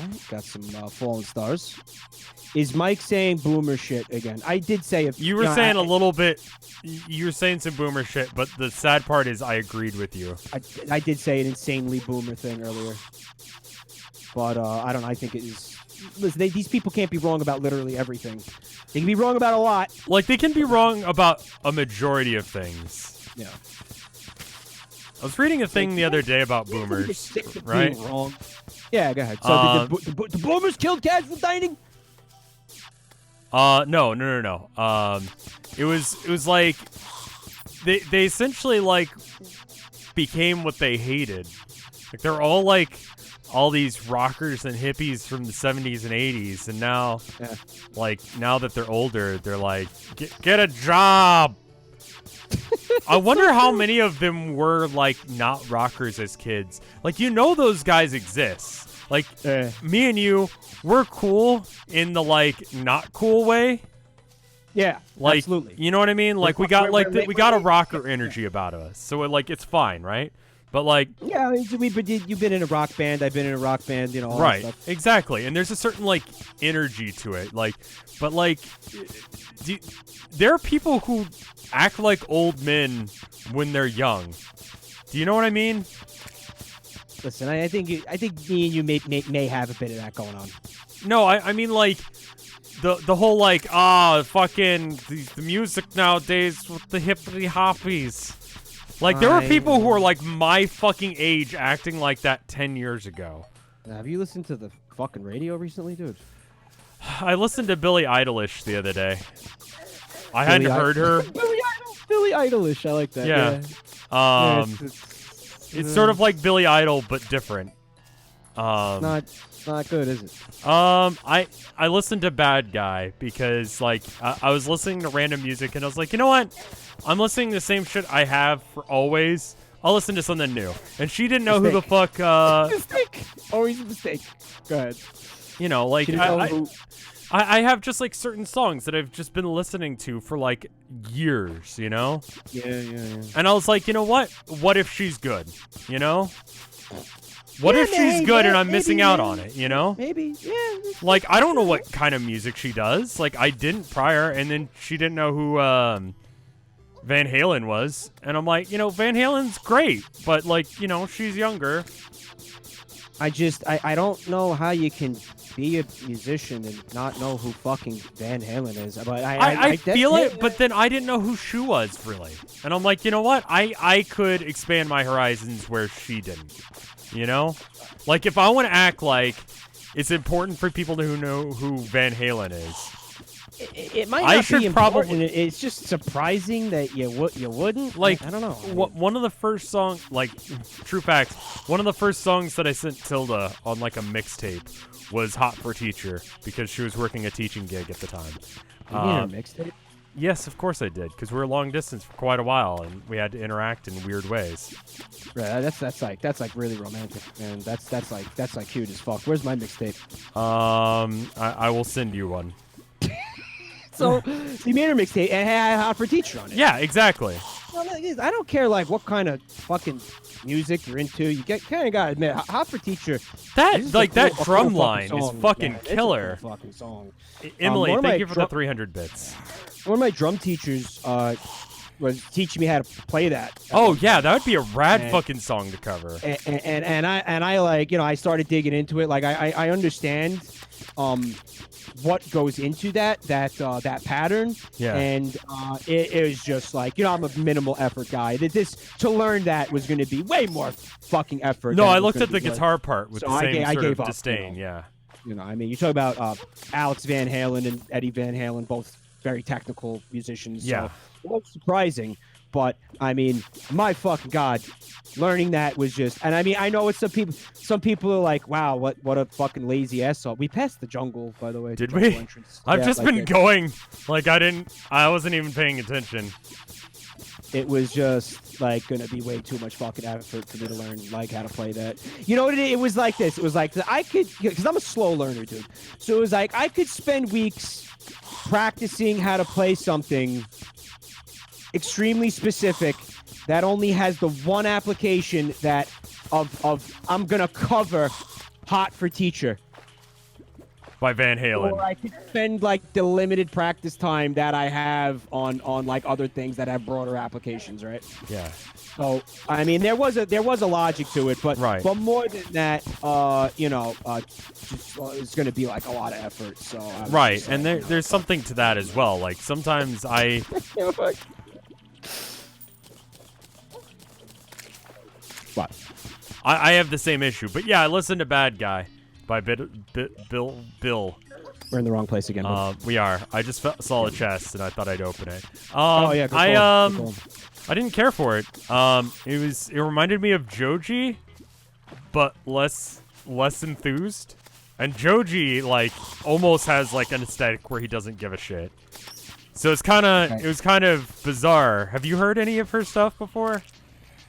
right, got some fallen stars. Is Mike saying boomer shit again? I did say if You were saying a little bit. You were saying some boomer shit, but the sad part is I agreed with you. I did say an insanely boomer thing earlier, but I don't know. I think it is. Listen, these people can't be wrong about literally everything. They can be wrong about a lot. Like they can be wrong about a majority of things. Yeah. I was reading a thing the other day about boomers, right? Wrong. Yeah, go ahead. So did the boomers killed casual dining? No. It was like they essentially like became what they hated. Like they're all like all these rockers and hippies from the 70s and 80s, and now, like now that they're older, they're like, get a job. I wonder how many of them were like not rockers as kids. Like those guys exist. Like me and you, we're cool in the like not cool way. Yeah, like, absolutely. You know what I mean? Like we got a rocker energy about us, so it's fine, right? But like, yeah, you've been in a rock band. I've been in a rock band. You know, all right? That stuff. Exactly. And there's a certain like energy to it. Like, but like, there are people who act like old men when they're young. Do you know what I mean? Listen, I think me and you may have a bit of that going on. No, I mean like the whole like fucking the music nowadays with the hippity hoppies. Like there were people who are like my fucking age acting like that 10 years ago. Have you listened to the fucking radio recently, dude? I listened to Billie Eilish the other day. I hadn't heard her. Billie Eilish, I like that. Yeah. It's sort of like Billy Idol, but different. Not good, is it? I listened to Bad Guy because like I was listening to random music and I was like, you know what? I'm listening to the same shit I have for always. I'll listen to something new. And she didn't know who the fuck. Mistake. Always a mistake. Go ahead. You know, like I have just like certain songs that I've just been listening to for like years, you know? Yeah. And I was like, you know what? What if she's good? You know? What if she's good and I'm missing out on it, you know? Maybe, yeah. Like, I don't know what kind of music she does. Like, I didn't prior, and then she didn't know who Van Halen was. And I'm like, Van Halen's great, but like, she's younger. I don't know how you can be a musician and not know who fucking Van Halen is. But I feel it, but then I didn't know who Shu was, really. And I'm like, you know what? I could expand my horizons where she didn't. You know? Like, if I want to act like it's important for people to know who Van Halen is. It might not be important. It's just surprising that you wouldn't. Like, I don't know. One of the first songs, like, true facts, one of the first songs that I sent Tilda on, like, a mixtape was Hot for Teacher, because she was working a teaching gig at the time. You mean a mixtape? Yes, of course I did, because we were long distance for quite a while, and we had to interact in weird ways. Right, that's like really romantic, man. That's like cute as fuck. Where's my mixtape? I will send you one. So you made a mixtape and had Hot for Teacher on it. Yeah, exactly. Well, I don't care like what kind of fucking music you're into. You kind of gotta admit, Hot for Teacher. That drum line is fucking yeah, killer. It's a cool fucking song. Emily, thank you for the 300 bits. One of my drum teachers was teaching me how to play that. Oh yeah, that would be a rad fucking song to cover. And I like I started digging into it. Like I understand what goes into that pattern. Yeah. And it was just like I'm a minimal effort guy. To learn that was going to be way more fucking effort. No, I looked at the guitar part with the same I sort gave of up, disdain. Yeah. I mean, you talk about Alex Van Halen and Eddie Van Halen, both very technical musicians. Yeah. So it was surprising, but I mean, my fucking God, learning that was just, and I mean, I know it's some people are like, wow, what a fucking lazy ass song. We passed the jungle, by the way. Did we? I've just been going, like I wasn't even paying attention. It was just like going to be way too much fucking effort for me to learn like how to play that. You know what it was like this. It was like I could, because I'm a slow learner, dude. So it was like I could spend weeks practicing how to play something extremely specific that only has the one application that of I'm gonna cover Hot for Teacher. By Van Halen. Or I could spend like the limited practice time that I have on like other things that have broader applications, right? Yeah. So I mean, there was a logic to it, but more than that, it's going to be like a lot of effort. So right, and there's something to that as well. Like sometimes I. What? I have the same issue, but yeah, I listened to Bad Guy by Bill. We're in the wrong place again. We are. I just saw a chest and I thought I'd open it. Oh yeah. I didn't care for it. It reminded me of Joji, but less enthused. And Joji like almost has like an aesthetic where he doesn't give a shit. So it was kind of bizarre. Have you heard any of her stuff before?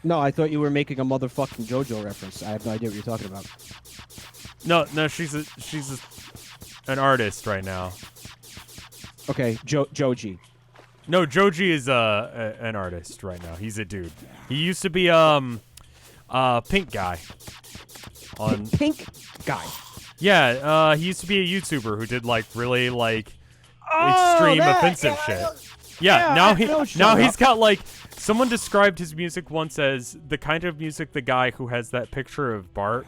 No, I thought you were making a motherfucking JoJo reference. I have no idea what you're talking about. No, she's an artist right now. Okay, Joji. No, Joji is an artist right now. He's a dude. He used to be Pink Guy. Pink Guy. Yeah, he used to be a YouTuber who did like really like extreme offensive shit. Yeah, now he's got like someone described his music once as the kind of music the guy who has that picture of Bart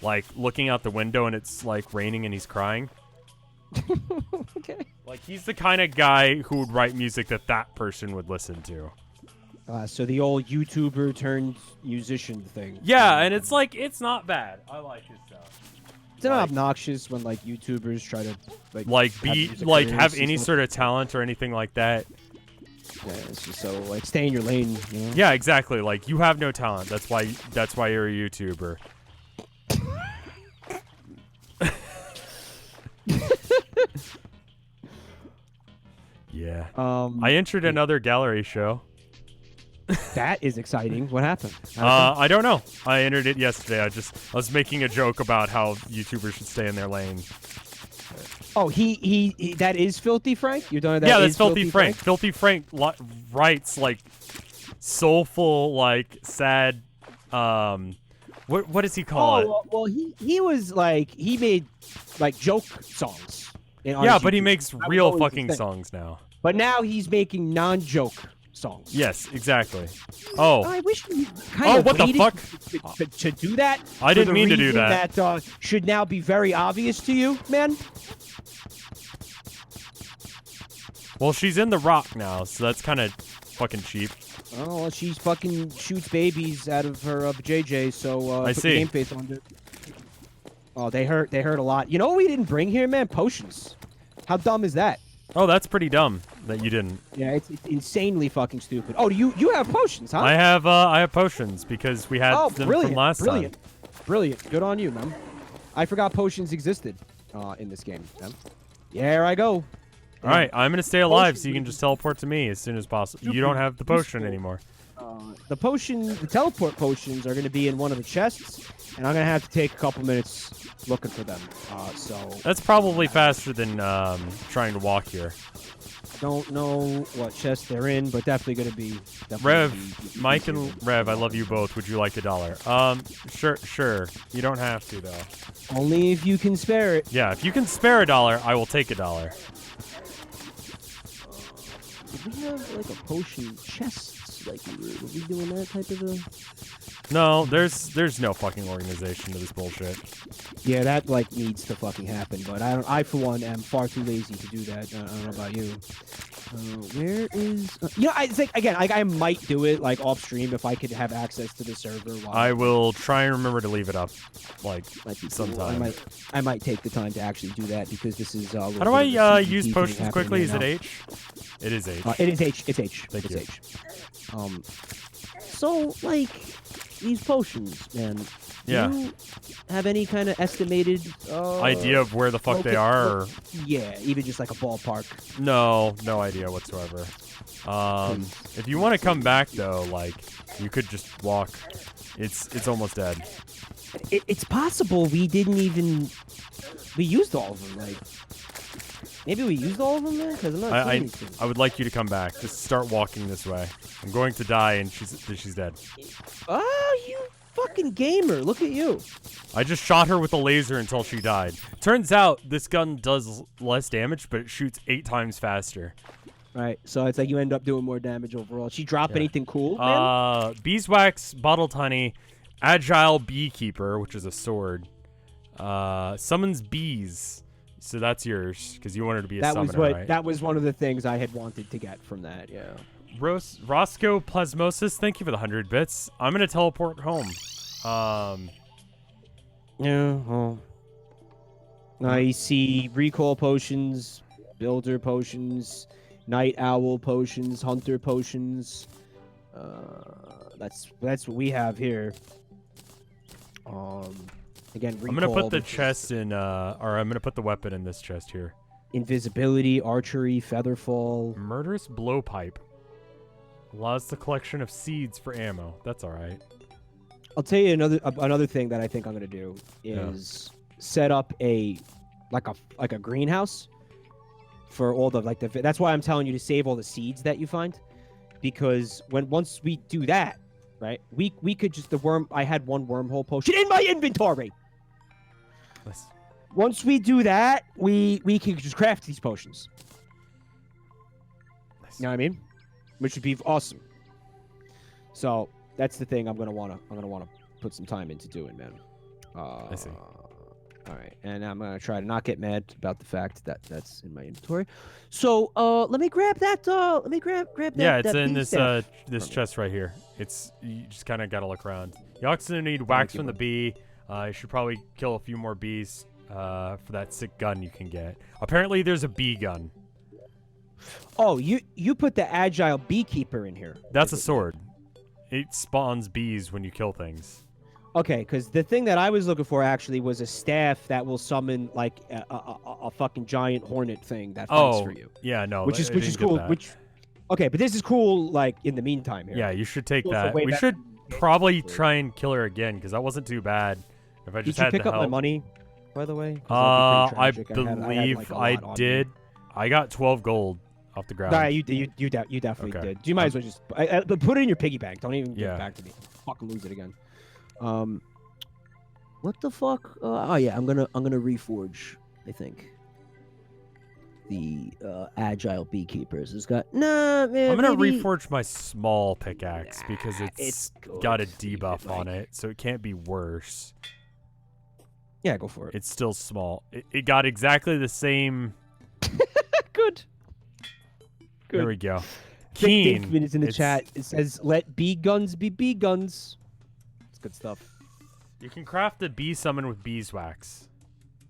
like looking out the window and it's like raining and he's crying. Okay. Like he's the kind of guy who would write music that person would listen to. So the old YouTuber turned musician thing. Yeah, and it's like it's not bad. I like his stuff. It's not obnoxious when like YouTubers try to have any sort of talent or anything like that. Yeah, it's just so like stay in your lane. You know? Yeah, exactly. Like you have no talent. That's why you're a YouTuber. Yeah. I entered another gallery show. That is exciting. What happened? I don't know. I entered it yesterday. I was making a joke about how YouTubers should stay in their lane. Oh, he that is Filthy Frank? You're done with that? Yeah, that's Filthy Frank. Filthy Frank writes like soulful, like sad. What does he call it? Well, he was like he made like joke songs. Yeah, but he makes real fucking songs now. But now he's making non-joke songs. Yes, exactly. Oh. I wish you kind of what the fuck? To do that. I didn't mean to do that. That should now be very obvious to you, man. Well, she's in The Rock now, so that's kind of fucking cheap. Oh, well, she's fucking shoots babies out of her JJ, so I put see. Game face on it. Oh, they hurt a lot. You know what we didn't bring here, man? Potions. How dumb is that? Oh, that's pretty dumb that you didn't. Yeah, it's insanely fucking stupid. Oh, you have potions, huh? I have potions because we had them from last time. Brilliant. Good on you, man. I forgot potions existed in this game. Man. Here I go. All right, I'm gonna stay alive so you can just teleport to me as soon as possible. You don't have the potion anymore. The teleport potions are gonna be in one of the chests, and I'm gonna have to take a couple minutes looking for them. So that's probably faster than trying to walk here. Don't know what chest they're in, but definitely gonna be. Mike and Rev, I love you both. Would you like $1? Sure. You don't have to though. Only if you can spare it. Yeah, if you can spare $1, I will take $1. Did we have like a potion chest? Like were we doing that type of a? No, there's no fucking organization to this bullshit. Yeah, that like needs to fucking happen, but I for one am far too lazy to do that. I don't know about you. Where is? It's like again, I might do it like off stream if I could have access to the server. I will try and remember to leave it up, like sometime. Cool. I might take the time to actually do that because this is. How do I use potions quickly? Is it H? It is H. It is H. It's H. Thank you. H. So like these potions, man. Yeah. Do you have any kind of estimated idea of where the fuck they are? Or? Yeah, even just like a ballpark. No idea whatsoever. If you want to come back though, like you could just walk. It's almost dead. It's possible we didn't even we used all of them. Like Maybe we used all of them then? Because I'm not seeing these things. I would like you to come back. Just start walking this way. I'm going to die, and she's dead. Oh, you fucking gamer. Look at you. I just shot her with a laser until she died. Turns out this gun does less damage, but it shoots 8 times faster. Right, so it's like you end up doing more damage overall. She drop anything cool, man? Beeswax, bottled honey, agile beekeeper, which is a sword. Summons bees. So that's yours, because you want her to be a summoner, right? That was one of the things I had wanted to get from that, yeah. Roscoe Plasmosis, thank you for the 100 bits. I'm going to teleport home. Yeah, well. I see recall potions, builder potions, night owl potions, hunter potions. That's what we have here. Again, recall. I'm gonna put the chest in, or I'm gonna put the weapon in this chest here. Invisibility, archery, featherfall. Murderous blowpipe. Allows the collection of seeds for ammo. That's all right. I'll tell you another thing that I think I'm gonna do is set up a greenhouse for all the that's why I'm telling you to save all the seeds that you find, because once we do that, right, we could just I had one wormhole potion in my inventory. Nice. Once we do that, we can just craft these potions. Nice. You know what I mean? Which would be awesome. So that's the thing I'm gonna wanna put some time into doing, man. I see. All right, and I'm gonna try to not get mad about the fact that that's in my inventory. So let me grab that. Let me grab that. Yeah, it's that in bee this staff. this chest right here. You just kind of gotta look around. You also need wax from the bee. You should probably kill a few more bees for that sick gun you can get. Apparently, there's a bee gun. Oh, you put the agile beekeeper in here. That's a sword. It spawns bees when you kill things. Okay, because the thing that I was looking for actually was a staff that will summon like a fucking giant hornet thing that fights for you. Yeah, no, which is cool. Okay, but this is cool. Like in the meantime here. Yeah, you should take that. We should probably try and kill her again because that wasn't too bad. If I just had Did you pick the up help. my money, by the way? I believe I did. I got 12 gold off the ground. Nah, you definitely did. You might as well just but put it in your piggy bank. Don't even give it back to me. Fucking lose it again. What the fuck? Oh yeah, I'm gonna reforge. I think the agile beekeepers has got man. I'm gonna reforge my small pickaxe because it's got a debuff on it, so it can't be worse. Yeah, go for it. It's still small. It got exactly the same. Good. There we go. Keen. Dave is in the chat. It says, "Let bee guns be bee guns." It's good stuff. You can craft a bee summon with beeswax.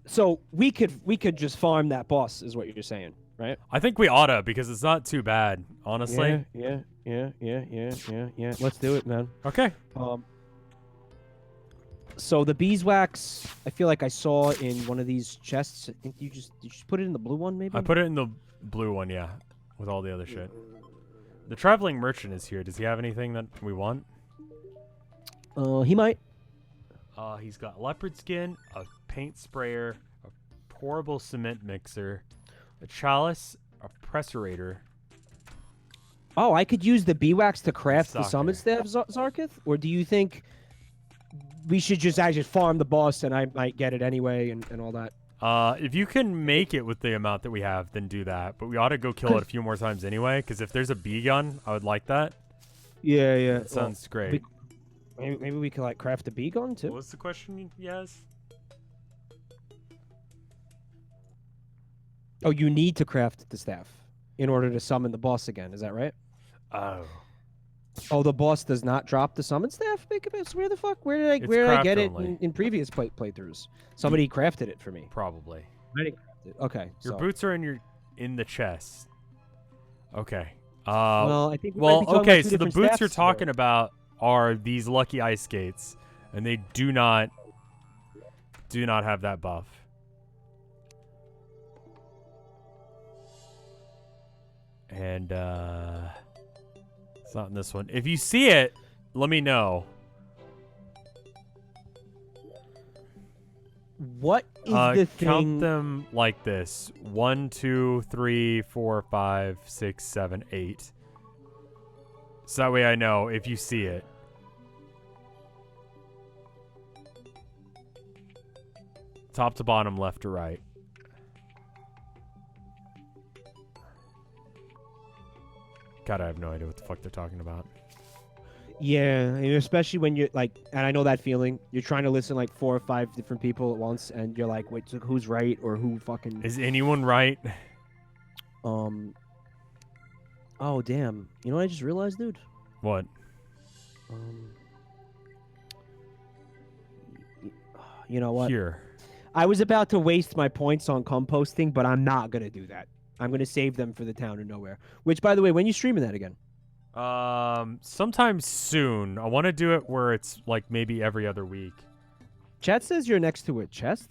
So we could just farm that boss, is what you're saying, right? I think we oughta because it's not too bad, honestly. Yeah. Let's do it, man. Okay. So the beeswax, I feel like I saw in one of these chests. I think you just put it in the blue one, maybe. I put it in the blue one, yeah, with all the other shit. The traveling merchant is here. Does he have anything that we want? He might. He's got leopard skin, a paint sprayer, a pourable cement mixer, a chalice, a pressurator. Oh, I could use the beeswax to craft the Sake. summon staff, Zarkith? Or do you think we should just actually farm the boss and I might get it anyway and all that? If you can make it with the amount that we have, then do that. But we ought to go kill it a few more times anyway, because if there's a bee gun, I would like that. Yeah. That sounds great. Maybe we could like craft a bee gun too. What's the question, Yes? Oh, you need to craft the staff in order to summon the boss again. Is that right? Oh. Oh, the boss does not drop the summon staff? Where the fuck? Where did I get it in previous playthroughs? Somebody crafted it for me. Probably. I didn't craft it. Okay. Your boots are in the chest. Okay. Well, I think. Okay, so the boots you're talking about are these lucky ice skates, and they do not have that buff. And it's not in this one. If you see it, let me know. What is the thing? Count them like this: 1, 2, 3, 4, 5, 6, 7, 8. So that way I know if you see it. Top to bottom, left to right. God, I have no idea what the fuck they're talking about. Yeah, and especially when you're like, and I know that feeling. You're trying to listen like 4 or 5 different people at once, and you're like, wait, so who's right or who fucking? Is anyone right? Oh damn! You know what I just realized, dude? What? You know what? Here. I was about to waste my points on composting, but I'm not gonna do that. I'm gonna save them for the town of nowhere. Which, by the way, when you streaming that again? Sometime soon. I want to do it where it's like maybe every other week. Chat says you're next to a chest.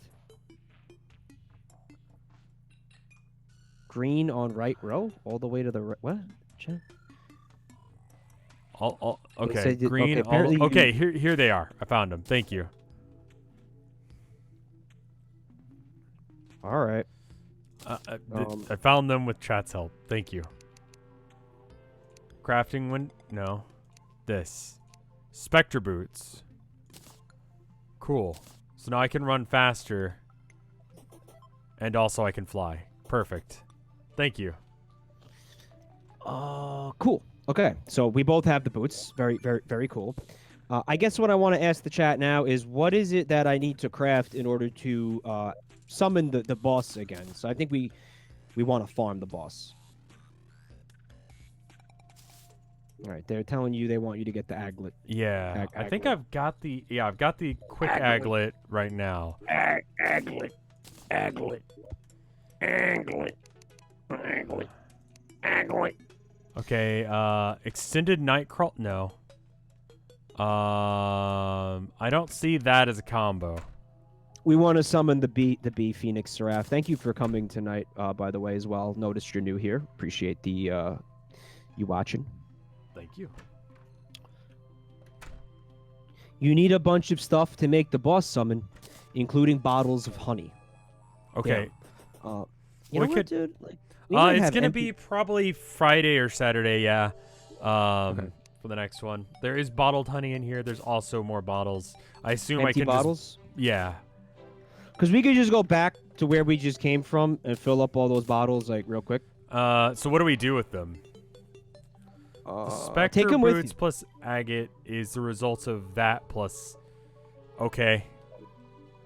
Green on right row, all the way to the right. What? Chat? Okay, green. Okay, apparently Okay, here they are. I found them. Thank you. All right. I found them with chat's help. Thank you. Crafting no. This. Spectre boots. Cool. So now I can run faster. And also I can fly. Perfect. Thank you. Cool. Okay, so we both have the boots. Very, very, very cool. I guess what I want to ask the chat now is, what is it that I need to craft in order to summon the boss again? So I think we want to farm the boss. All right, they're telling you they want you to get the aglet. Yeah, I think aglet. I've got the quick aglet right now. Aglet. Okay, extended night crawl. No. I don't see that as a combo. We want to summon the bee Phoenix Seraph. Thank you for coming tonight, by the way, as well. Noticed you're new here. Appreciate the you watching. Thank you. You need a bunch of stuff to make the boss summon, including bottles of honey. Okay. You We know what, could- dude? Like, we might It's have gonna empty- be probably Friday or Saturday, yeah. Okay. For the next one. There is bottled honey in here. There's also more bottles. I assume I empty can bottles. yeah. Because we could just go back to where we just came from and fill up all those bottles like real quick. So what do we do with them? The Spectre take them with boots you. plus agate is the result of that plus. Okay.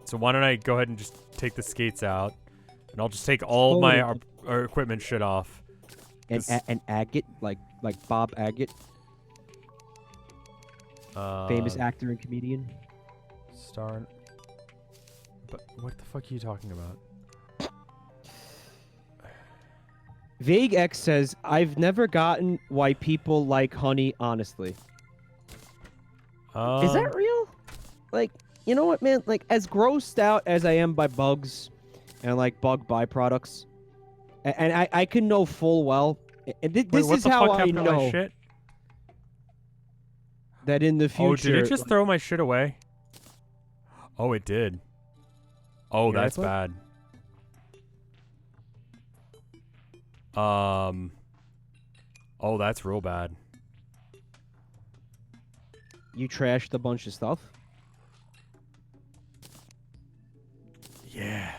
So why don't I go ahead and just take the skates out, and I'll just take all of my our equipment shit off. And agate, like Bob Agate, famous actor and comedian. Star. But what the fuck are you talking about? Vague X says, "I've never gotten why people like honey. Honestly, is that real? Like, you know what, man? Like, as grossed out as I am by bugs and like bug byproducts, and I can know full well, and this Wait, what is the how fuck I happened to my know shit? that in the future. Oh, did it just throw my shit away? Oh, it did. Oh, Your that's iPod? bad. Oh, that's real bad. You trashed a bunch of stuff? Yeah.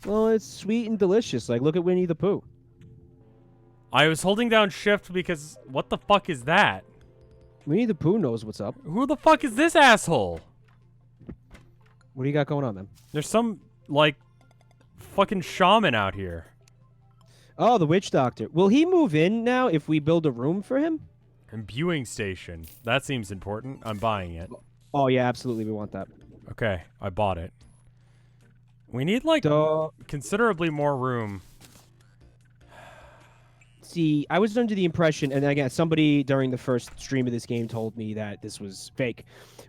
Well, it's sweet and delicious. Like, look at Winnie the Pooh. I was holding down shift because what the fuck is that? Winnie the Pooh knows what's up. Who the fuck is this asshole? What do you got going on, man? There's some, like, fucking shaman out here. Oh, the witch doctor. Will he move in now if we build a room for him? Imbuing station. That seems important. I'm buying it. Oh, yeah, absolutely. We want that. Okay, I bought it. We need, like, considerably more room. See, I was under the impression, and again, somebody during the first stream of this game told me that this was fake,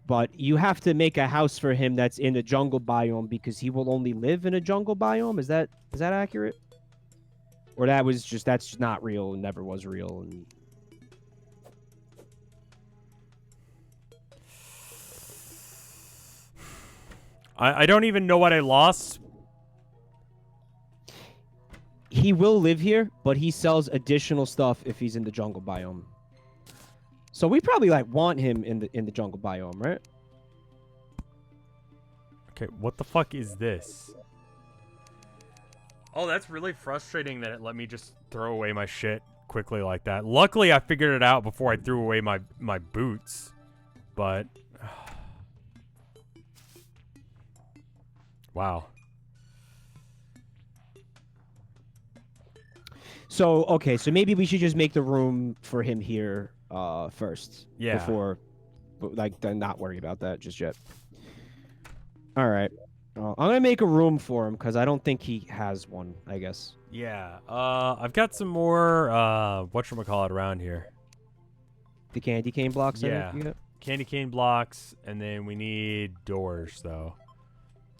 but you have to make a house for him that's in a jungle biome because he will only live in a jungle biome. Is that accurate? Or that's just not real and never was real? And I don't even know what I lost. He will live here, but he sells additional stuff if he's in the jungle biome. So we probably like want him in the jungle biome, right? Okay, what the fuck is this? Oh, that's really frustrating that it let me just throw away my shit quickly like that. Luckily, I figured it out before I threw away my boots. But wow. So okay, so maybe we should just make the room for him here first. Yeah. Before, like, then not worry about that just yet. All right. I'm gonna make a room for him because I don't think he has one. I guess. Yeah. I've got some more whatchamacallit around here. The candy cane blocks. Yeah. I think you got? Candy cane blocks, and then we need doors though.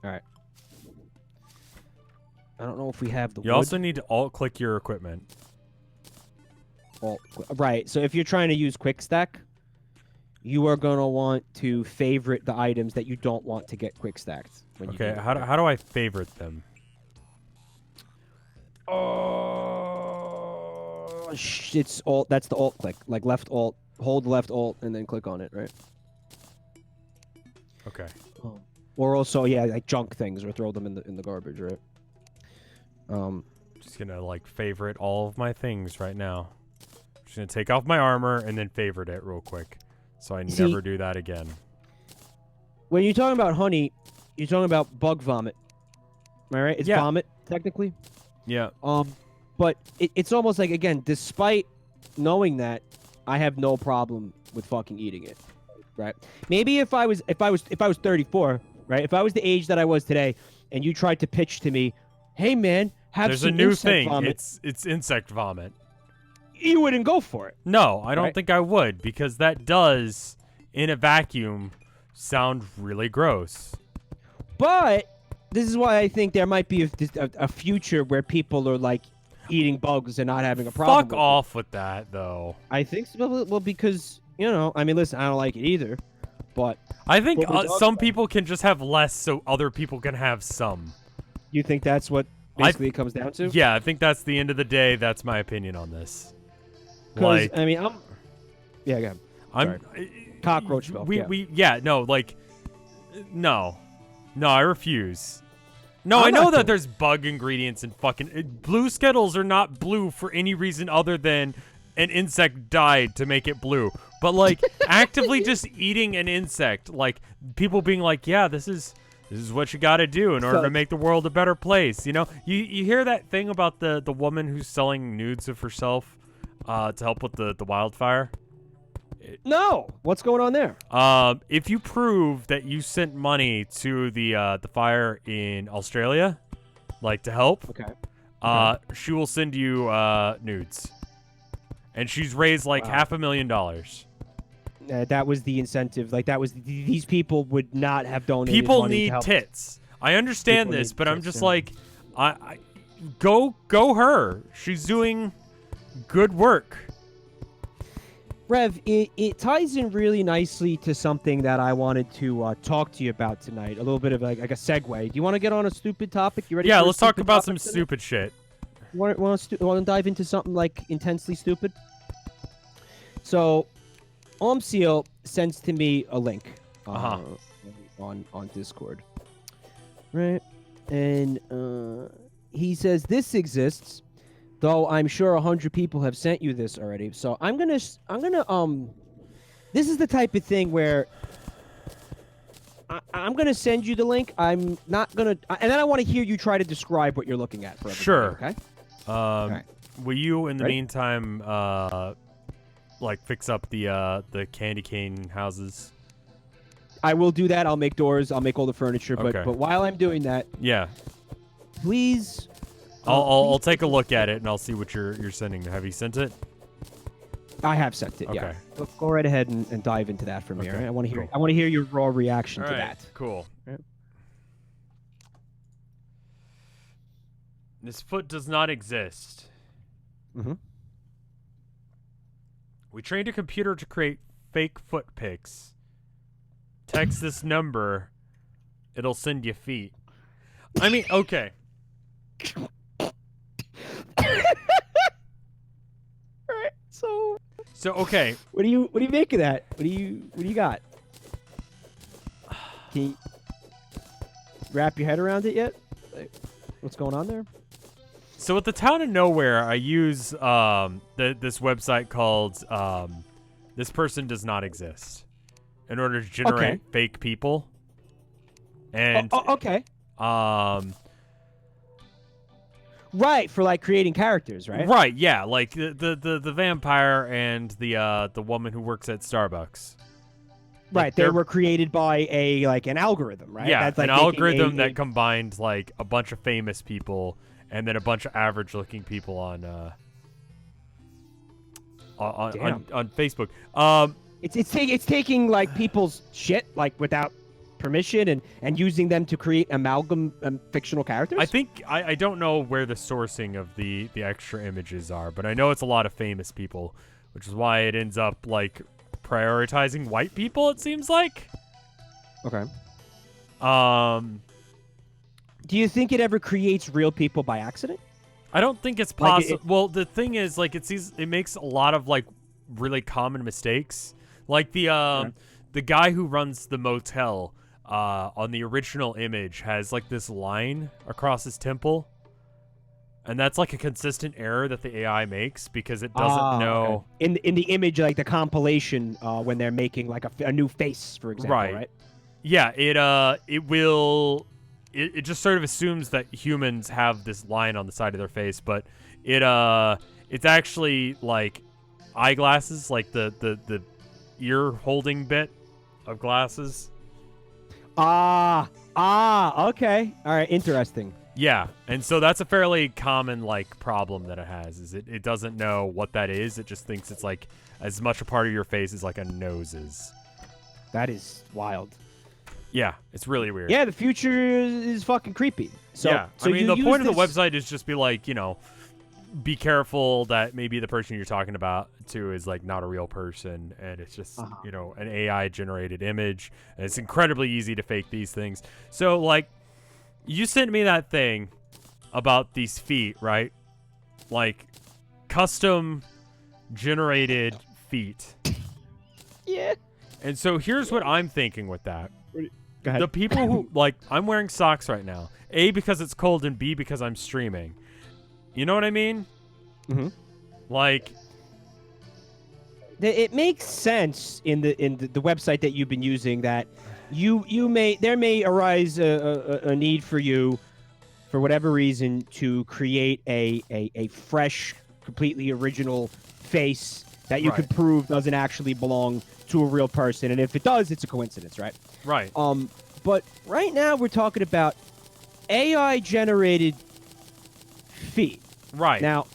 All right. I don't know if we have the. You also need to alt-click your equipment. Right. So if you're trying to use quick stack, you are gonna want to favorite the items that you don't want to get quick stacked. When you Okay. How do I favorite them? It's alt. That's the alt click. Like left alt. Hold left alt and then click on it. Right. Okay. Or also, yeah, like junk things or throw them in the garbage. Right. Just gonna like favorite all of my things right now. Just gonna take off my armor and then favorite it real quick, so I never do that again. When you're talking about honey, you're talking about bug vomit. Am I right? It's vomit technically. Yeah. But it's almost like, again, despite knowing that, I have no problem with fucking eating it. Right? Maybe if I was 34, right? If I was the age that I was today, and you tried to pitch to me, hey man, there's a new thing. It's insect vomit. You wouldn't go for it. No, I don't think I would, because that does, in a vacuum, sound really gross. But this is why I think there might be a future where people are like eating bugs and not having a problem. Fuck off with that, though. I think so. Well, because, you know, I mean, listen, I don't like it either, but I think some people can just have less so other people can have some. You think that's what basically it comes down to? Yeah, I think that's the end of the day. That's my opinion on this. Like, I mean, go ahead. I'm cockroach milk. No, I refuse. No, I know that there's bug ingredients in fucking blue Skittles are not blue for any reason other than an insect died to make it blue. But like actively just eating an insect, like people being like, yeah, this is what you got to do in order to make the world a better place. You know, you hear that thing about the woman who's selling nudes of herself to help with the wildfire? No, what's going on there? If you prove that you sent money to the fire in Australia, like to help, she will send you nudes, and she's raised like $500,000. That was the incentive. Like that was these people would not have donated. People money need to help. Tits. I understand People this, need but I'm tits, just yeah. like, I go her. She's doing good work. Rev, it ties in really nicely to something that I wanted to talk to you about tonight. A little bit of like a segue. Do you want to get on a stupid topic? You ready? Yeah, for let's talk about some stupid shit. Want to dive into something like intensely stupid? So, Omseal sends to me a link on Discord, right? And he says this exists. Though I'm sure 100 people have sent you this already. So I'm gonna this is the type of thing where I'm gonna send you the link. I'm not gonna, and then I want to hear you try to describe what you're looking at for everybody. Sure. Okay. Right. Will you, in the Ready? meantime, like fix up the candy cane houses? I will do that. I'll make doors. I'll make all the furniture. Okay. But while I'm doing that, Yeah. please. I'll take a look at it and I'll see what you're sending. Have you sent it? I have sent it. Yeah. Okay. Go right ahead and dive into that for me. Okay, All right? I want to hear. cool. I want to hear your raw reaction All to right, that. cool. Yep. This foot does not exist. Mm-hmm. We trained a computer to create fake foot pics. Text this number it'll send you feet. I mean, okay. Alright, so Okay. what do you make of that? What do you got? Can you wrap your head around it yet? Like, what's going on there? So at the town of nowhere, I use this website called This Person Does Not Exist in order to generate fake people. And okay. Right, for like creating characters, right? Right, yeah, like the vampire and the woman who works at Starbucks. Right, Like they were created by an algorithm, right? Yeah, That's like an algorithm that a combined like a bunch of famous people and then a bunch of average-looking people on Facebook. It's taking like people's shit like without permission and using them to create amalgam fictional characters. I think I don't know where the sourcing of the extra images are, but I know it's a lot of famous people, which is why it ends up like prioritizing white people. It seems like. Okay. Do you think it ever creates real people by accident? I don't think it's possible. Well, the thing is, like, it makes a lot of like really common mistakes. Like the guy who runs the motel on the original image has like this line across his temple, and that's like a consistent error that the AI makes because it doesn't know. Okay. In the image, like the compilation, when they're making like a new face, for example, right? Yeah, it just sort of assumes that humans have this line on the side of their face, but it's actually like eyeglasses, like the ear holding bit of glasses. Okay. All right, interesting. Yeah, and so that's a fairly common like problem that it has. Is it doesn't know what that is. It just thinks it's like as much a part of your face as like a nose is. That is wild. Yeah, it's really weird. Yeah, the future is fucking creepy. So, yeah, so I mean, the point of the website is just be like, be careful that maybe the person you're talking about to is like not a real person, and it's just an AI generated image, and it's incredibly easy to fake these things. So like, you sent me that thing about these feet, right? Like, custom generated feet. Yeah. And so here's what I'm thinking with that. Go ahead. The people who, like, I'm wearing socks right now. A, because it's cold, and B, because I'm streaming. You know what I mean? Mm-hmm. Like, it makes sense in the website that you've been using that there may arise a need for you, for whatever reason, to create a fresh, completely original face that you could prove doesn't actually belong to a real person, and if it does, it's a coincidence, right? Right. But right now we're talking about AI-generated feet. Right. Now,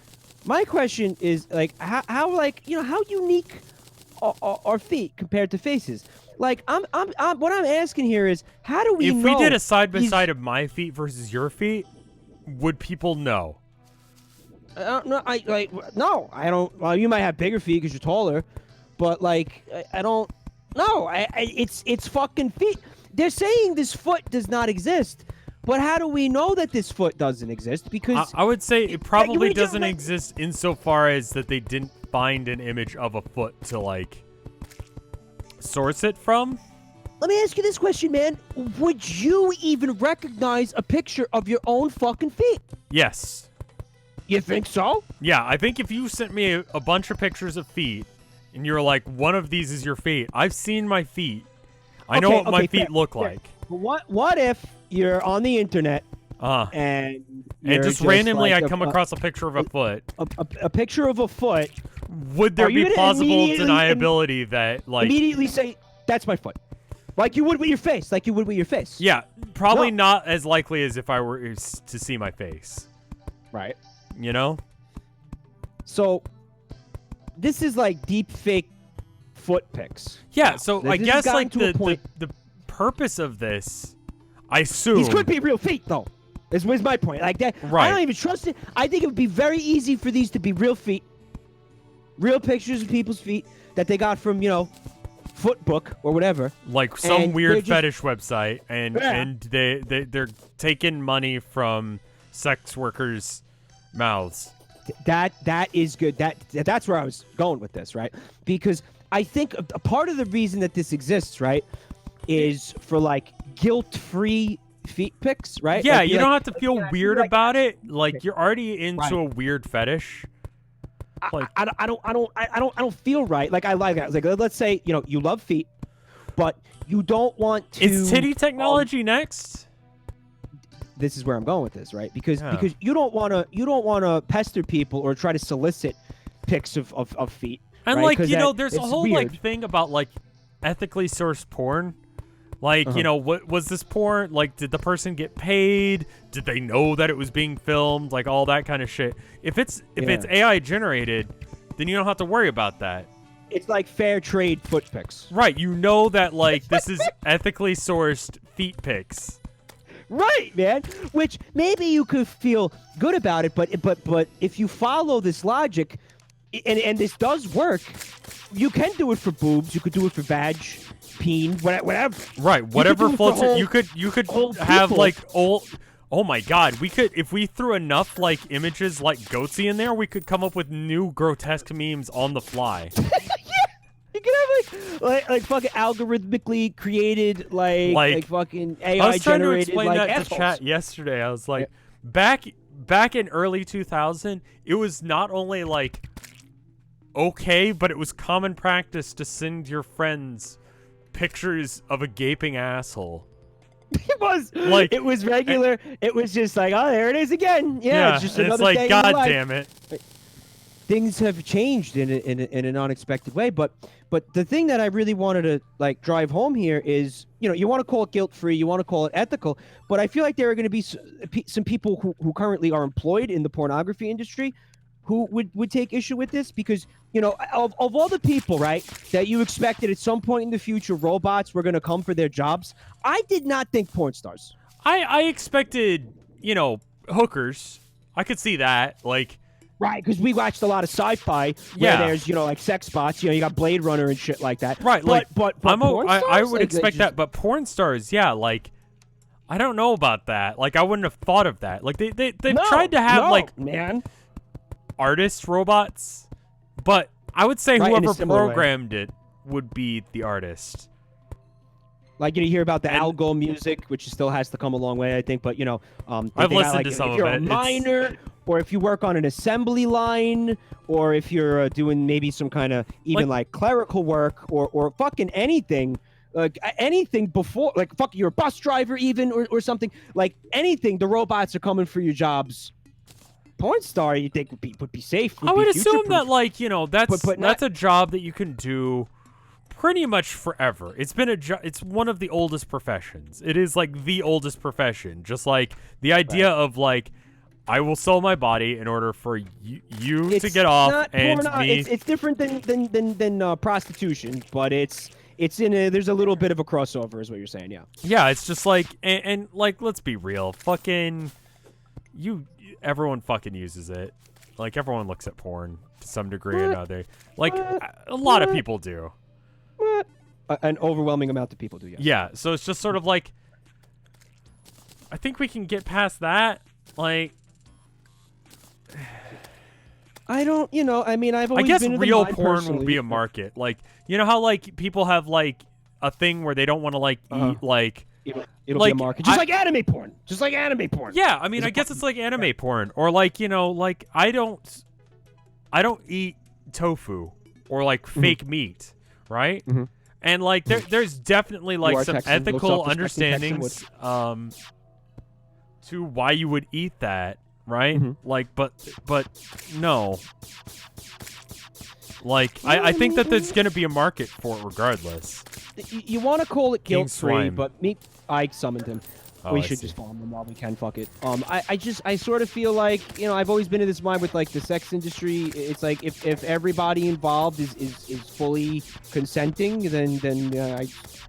my question is like, how unique are feet compared to faces? Like, what I'm asking here is, how do we know? If we did a side by side of my feet versus your feet, would people know? No, I don't. Well, you might have bigger feet because you're taller, but like, I don't. No, it's fucking feet. They're saying this foot does not exist, but how do we know that this foot doesn't exist? Because I would say it probably doesn't exist insofar as that they didn't find an image of a foot to like source it from. Let me ask you this question, man. Would you even recognize a picture of your own fucking feet? Yes. You think so? Yeah, I think if you sent me a bunch of pictures of feet and you're like, one of these is your feet, I've seen my feet. I know what my feet look like. What if you're on the internet and just randomly I come across a picture of a foot? A picture of a foot. Would there be plausible deniability that like immediately say that's my foot? Like you would with your face. Yeah, probably not as likely as if I were to see my face. Right. You know? So this is like deep fake foot pics. Yeah, so I guess like the purpose of this, I assume these could be real feet though. Is my point. Like that. Right. I don't even trust it. I think it would be very easy for these to be real feet. Real pictures of people's feet that they got from, foot book or whatever. Like some And weird they're just- fetish website, and Yeah. and they're taking money from sex workers' mouths. That is good. That's where I was going with this, right? Because I think a part of the reason that this exists, right, is for like guilt-free feet pics, right? Yeah, Like, you you're don't like, have to feel "Yeah, weird you're like- about it. Like you're already into Right. a weird fetish. Like I don't feel right. Like I like that. Like let's say you love feet, but you don't want to. is titty technology next? This is where I'm going with this, right? Because Yeah. because you don't want to pester people or try to solicit pics of feet. And right? like 'Cause there's a it's whole weird. like thing about like ethically sourced porn. Like what was this porn? Like, did the person get paid? Did they know that it was being filmed? Like all that kind of shit. If it's AI generated, then you don't have to worry about that. It's like fair trade foot pics. Right, you know that like this is ethically sourced feet pics. Right, man. Which maybe you could feel good about it, but if you follow this logic, and this does work, you can do it for boobs. You could do it for vag, peen, whatever. Right, whatever do it for floats. whole- You could whole have people. like old. Oh my God, we could if we threw enough like images like Goatsy in there, we could come up with new grotesque memes on the fly. You can have like fucking algorithmically created like fucking AI I was trying to generated explain like that to assholes. chat yesterday. I was like, back in early 2000, it was not only like okay, but it was common practice to send your friends pictures of a gaping asshole. It was Like- it was regular. It was just like, oh, there it is again. Yeah, it's just and another it's like, day in your God life. damn it. Things have changed in an unexpected way. But the thing that I really wanted to like drive home here is, you want to call it guilt-free, you want to call it ethical, but I feel like there are going to be some people who currently are employed in the pornography industry who would take issue with this because, of all the people, right, that you expected at some point in the future robots were going to come for their jobs, I did not think porn stars. I expected, hookers. I could see that. Like, Right, because we watched a lot of sci-fi where Yeah. there's, like sex spots. You got Blade Runner and shit like that. right, But porn I stars? would Like, expect that, but porn stars, yeah, like, I don't know about that. Like, I wouldn't have thought of that. Like, they've tried to have, like, man. artist robots, but I would say Right, in a whoever similar way. programmed it would be the artist. Like, you hear about the And- algo music, which still has to come a long way, I think. But, I've they got, listened like, to if some of you're it. a It's- miner, or if you work on an assembly line, or if you're doing maybe some kind of even like clerical work, or fucking anything. Like anything before, like fuck, you're a bus driver even, or something. Like anything, the robots are coming for your jobs. Porn star, you think would be safe? I would be assume future-proof. that, like, that's but that's a job that you can do pretty much forever. It's been it's one of the oldest professions. It is like the oldest profession. Just like the idea of like, I will sell my body in order for you to get off not and porn, me. It's different than prostitution, but it's in a, there's a little bit of a crossover, is what you're saying, yeah. Yeah, it's just like and like, let's be real, fucking everyone fucking uses it. Like, everyone looks at porn to some degree or another. Like, a lot of people do. An overwhelming amount of people do, yes. Yeah, so it's just sort of like, I think we can get past that. Like, I don't, I mean, I've I always guess been in the real mind porn will personally. be a market. Like, you know how like people have like a thing where they don't want to like eat like. It'll like, be a market, just like anime porn. Just like anime porn. Yeah, I mean, I guess it's like anime porn, or like, like I don't eat tofu or like fake meat, right? Mhm. And like there's definitely like are some Texan, no ethical self-respecting understandings to why you would eat that, right? Mhm. Like, but no. Like, I think that there's gonna be a market for it regardless. You want to call it King guilt-free, Swine. but I summoned him. Oh, We I should see. just farm them while we can. Fuck it. I sort of feel like, I've always been in this mind with like the sex industry. It's like if everybody involved is fully consenting, then I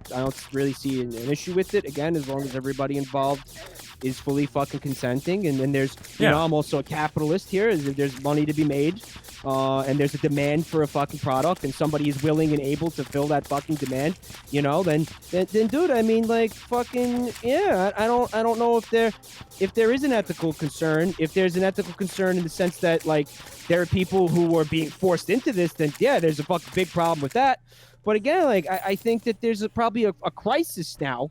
don't really see an issue with it. Again, as long as everybody involved is fully fucking consenting, and then there's you know, I'm also a capitalist here. There's money to be made, and there's a demand for a fucking product, and somebody is willing and able to fill that fucking demand, you know, then dude, I mean, like, fucking yeah, I don't know if there is an ethical concern. If there's an ethical concern in the sense that, like, there are people who are being forced into this, then yeah, there's a fucking big problem with that. But again, like, I think that there's probably a crisis now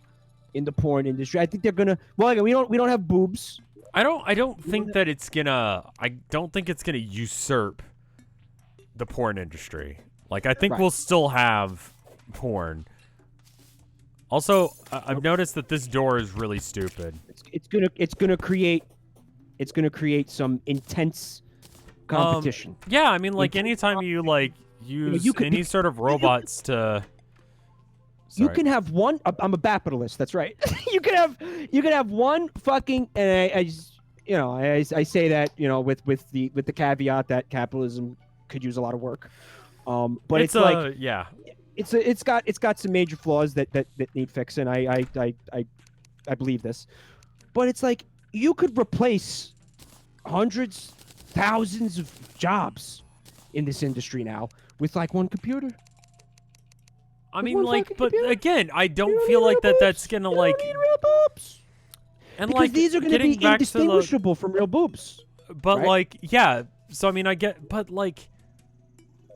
in the porn industry. I think they're gonna. Well, again, we don't have boobs. I don't think that it's gonna. I don't think it's gonna usurp the porn industry. Like, I think we'll still have porn. Also, I've noticed that this door is really stupid. It's gonna create some intense competition. Yeah, I mean, like, anytime you like use any sort of robots to. Sorry. You can have one. I'm a capitalist. That's right. you can have one fucking. And I just, you know, I say that, you know, with the caveat that capitalism could use a lot of work. But it's like, yeah, it's got some major flaws that need fixing. I believe this, but it's like you could replace hundreds, thousands of jobs in this industry now with like one computer. I mean, like, but again, I don't feel like that's gonna, like, don't need real boobs. And because like, these are gonna be indistinguishable from real boobs. But right? like, yeah. So I mean, I get, but like,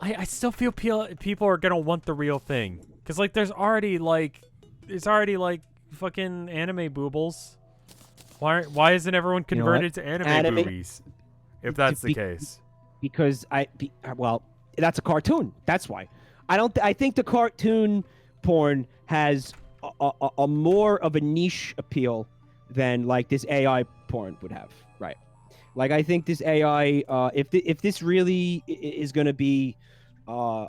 I still feel people are gonna want the real thing, because like, there's already like fucking anime boobles. Why isn't everyone converted to anime boobies? If that's the case. Because well, that's a cartoon. That's why. I think the cartoon porn has a more of a niche appeal than like this AI porn would have, right? Like, I think this AI, if this really is going to be a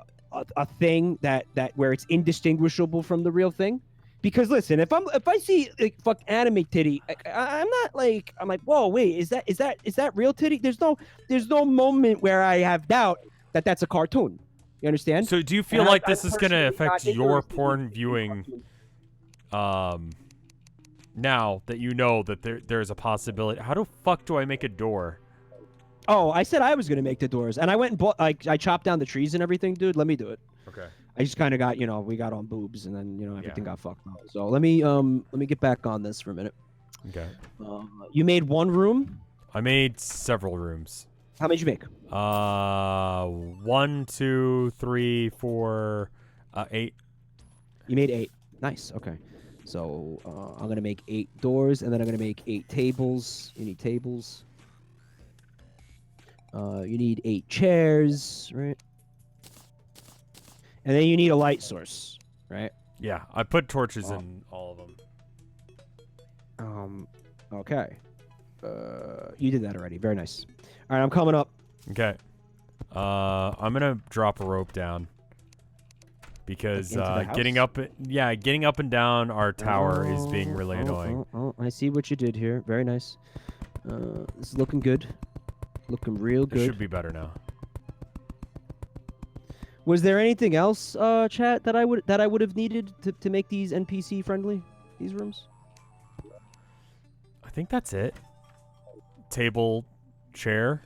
thing that where it's indistinguishable from the real thing, because listen, if I see like fuck anime titty, I'm like whoa, wait, is that real titty? There's no moment where I have doubt that that's a cartoon. You understand? So do you feel like this is going to affect your porn viewing now that you know that there's a possibility? How the fuck do I make a door? Oh, I said I was going to make the doors, and I went and bought, like, I chopped down the trees and everything, dude. Let me do it. Okay. I just kind of got, you know, we got on boobs, and then, you know, everything got fucked up. So let me get back on this for a minute. Okay. You made one room? I made several rooms. How many did you make? 1, 2, 3, 4, 8. You made 8. Nice. Okay. So I'm gonna make 8 doors, and then I'm gonna make 8 tables. You need tables. You need 8 chairs, right? And then you need a light source, right? Yeah, I put torches in all of them. Okay. You did that already. Very nice. All right, I'm coming up. Okay. I'm gonna drop a rope down because getting up and down our tower is being really annoying. I see what you did here. Very nice. This is looking good. Looking real good. It should be better now. Was there anything else, chat, that I would have needed to make these NPC friendly? These rooms? I think that's it. Table, chair.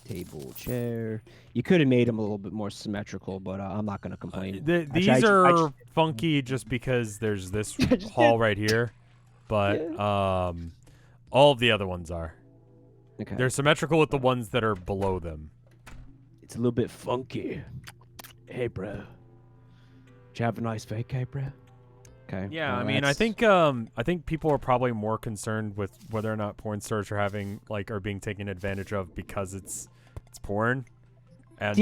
Table, chair. You could have made them a little bit more symmetrical, but I'm not going to complain. These are funky just because there's this hall right here, but all of the other ones are. Okay. They're symmetrical with the ones that are below them. It's a little bit funky. Hey, bro. Did you have a nice vacay, bro? Okay. Yeah, I mean, I think people are probably more concerned with whether or not porn stars are being taken advantage of because it's porn, and